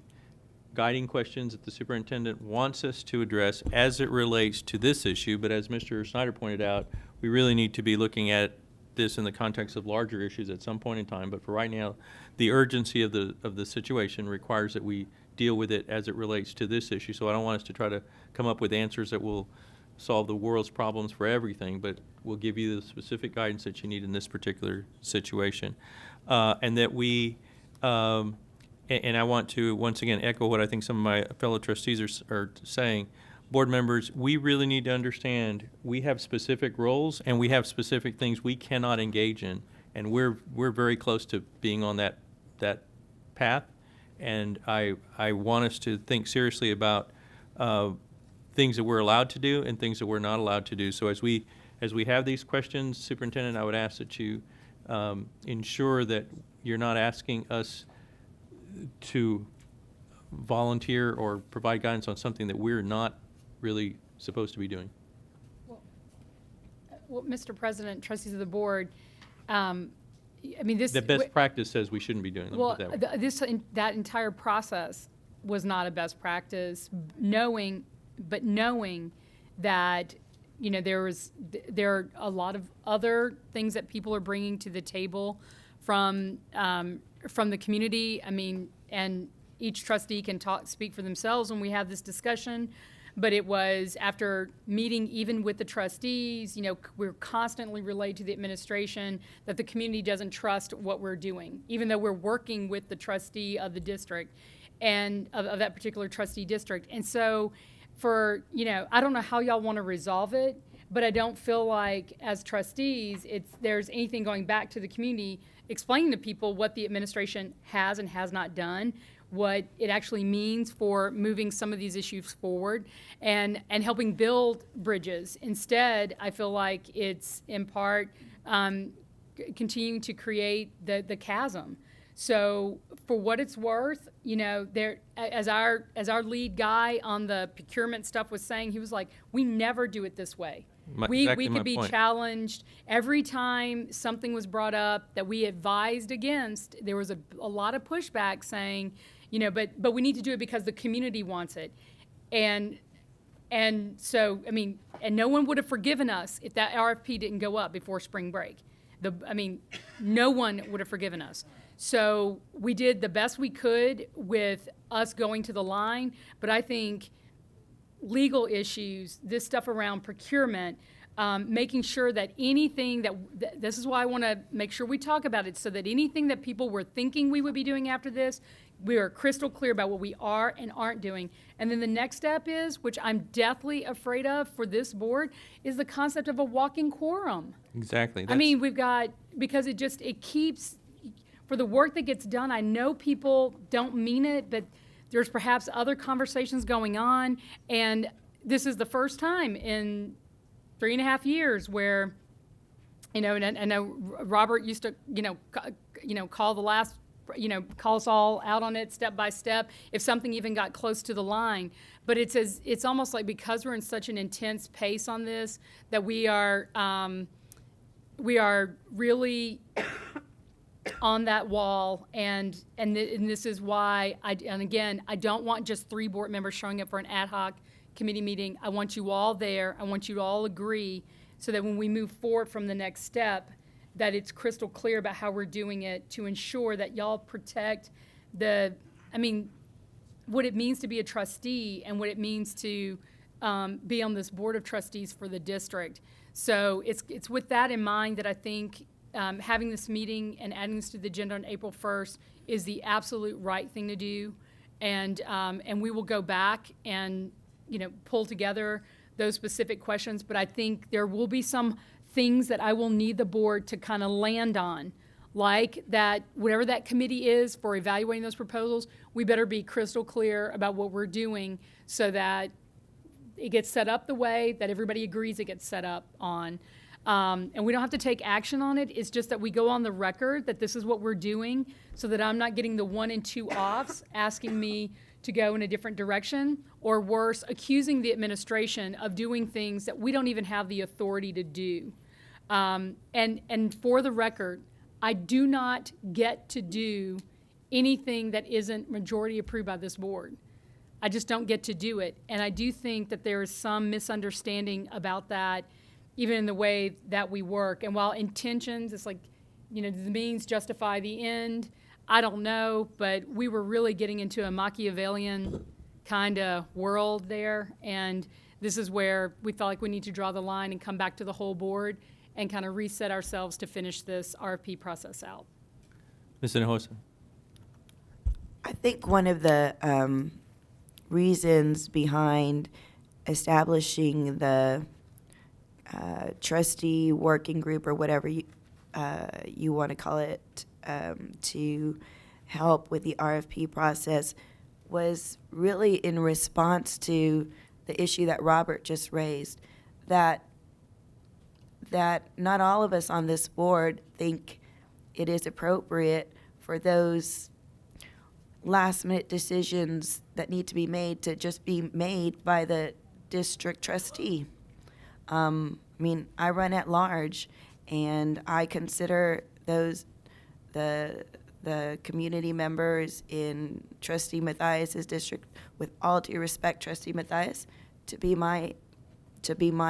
guiding questions that the superintendent wants us to address as it relates to this issue. But as Mr. Snyder pointed out, we really need to be looking at this in the context of larger issues at some point in time. But for right now, the urgency of the situation requires that we deal with it as it relates to this issue. So I don't want us to try to come up with answers that will solve the world's problems for everything, but we'll give you the specific guidance that you need in this particular situation. And that we, and I want to once again echo what I think some of my fellow trustees are saying. Board members, we really need to understand we have specific roles and we have specific things we cannot engage in, and we're very close to being on that path. And I want us to think seriously about things that we're allowed to do and things that we're not allowed to do. So as we have these questions, Superintendent, I would ask that you ensure that you're not asking us to volunteer or provide guidance on something that we're not really supposed to be doing. Well, Mr. President, trustees of the board, I mean, this... The best practice says we shouldn't be doing them. Well, that entire process was not a best practice, knowing that, you know, there are a lot of other things that people are bringing to the table from the community. I mean, and each trustee can speak for themselves when we have this discussion. but it was after meeting even with the trustees, we're constantly relayed to the administration that the community doesn't trust what we're doing, even though we're working with the trustee of the district and of that particular trustee district. And so I don't know how y'all want to resolve it, but I don't feel like as trustees, there's anything going back to the community explaining to people what the administration has and has not done, what it actually means for moving some of these issues forward and helping build bridges. Instead, I feel like it's in part continuing to create the chasm. So for what it's worth, as our lead guy on the procurement stuff was saying, he was like, we never do it this way. We could be challenged every time something was brought up that we advised against. There was a lot of pushback saying, but we need to do it because the community wants it. And so, and no one would have forgiven us if that RFP didn't go up before spring break. No one would have forgiven us. So we did the best we could with us going to the line, but I think legal issues, this stuff around procurement, making sure that anything this is why I want to make sure we talk about it, so that anything that people were thinking we would be doing after this, we are crystal clear about what we are and aren't doing. And then the next step is, which I'm deathly afraid of for this board, is the concept of a walking quorum. Exactly. We've got, because it keeps, for the work that gets done, I know people don't mean it, but there's perhaps other conversations going on, and this is the first time in 3.5 years where, and I know Robert used to, call the last, call us all out on it step by step if something even got close to the line. But it's almost like because we're in such an intense pace on this that we are really on that wall, and this is why I don't want just 3 board members showing up for an ad hoc committee meeting. I want you all there. I want you to all agree so that when we move forward from the next step, that it's crystal clear about how we're doing it to ensure that y'all protect what it means to be a trustee and what it means to be on this board of trustees for the district. So it's with that in mind that I think having this meeting and adding this to the agenda on April 1st is the absolute right thing to do. And we will go back and, pull together those specific questions. But I think there will be some things that I will need the board to kind of land on, like that whatever that committee is for evaluating those proposals, we better be crystal clear about what we're doing so that it gets set up the way that everybody agrees it gets set up on. And we don't have to take action on it. It's just that we go on the record that this is what we're doing so that I'm not getting the 1 and 2 offs asking me to go in a different direction, or worse, accusing the administration of doing things that we don't even have the authority to do. And for the record, I do not get to do anything that isn't majority approved by this board. I just don't get to do it. And I do think that there is some misunderstanding about that, even in the way that we work. And while intentions, it's like, the means justify the end, I don't know, but we were really getting into a Machiavellian kind of world there. And this is where we felt like we need to draw the line and come back to the whole board and kind of reset ourselves to finish this RFP process out. Ms. Hinojosa. I think one of the reasons behind establishing the trustee working group, or whatever you want to call it, to help with the RFP process was really in response to the issue that Robert just raised, that not all of us on this board think it is appropriate for those last-minute decisions that need to be made to just be made by the district trustee. I run at large, and I consider the community members in Trustee Mathias's district, with all due respect, Trustee Mathias, to be my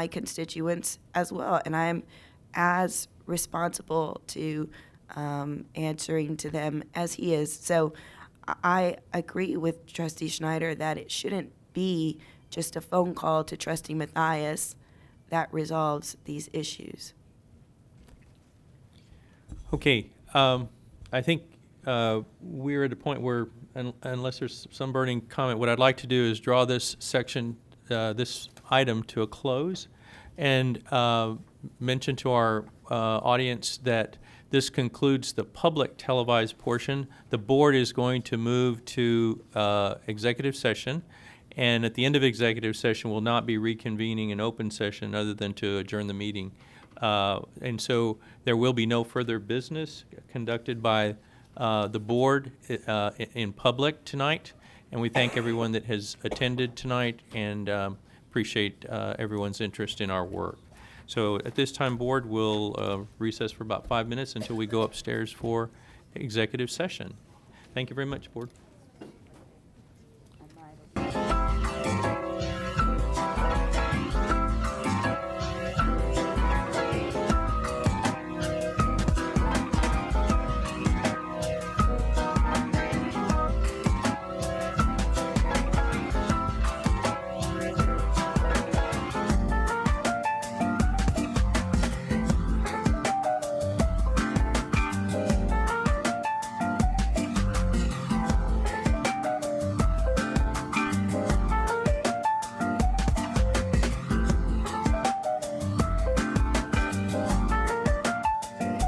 constituents as well, and I am as responsible to answering to them as he is. So I agree with Trustee Schneider that it shouldn't be just a phone call to Trustee Matthias that resolves these issues. Okay, I think we're at a point where, unless there's some burning comment, what I'd like to do is draw this section, this item to a close, and mention to our audience that this concludes the public televised portion. The board is going to move to executive session, and at the end of executive session, we'll not be reconvening an open session other than to adjourn the meeting. And so there will be no further business conducted by the board in public tonight. And we thank everyone that has attended tonight and appreciate everyone's interest in our work. So at this time, board will recess for about 5 minutes until we go upstairs for executive session. Thank you very much, board.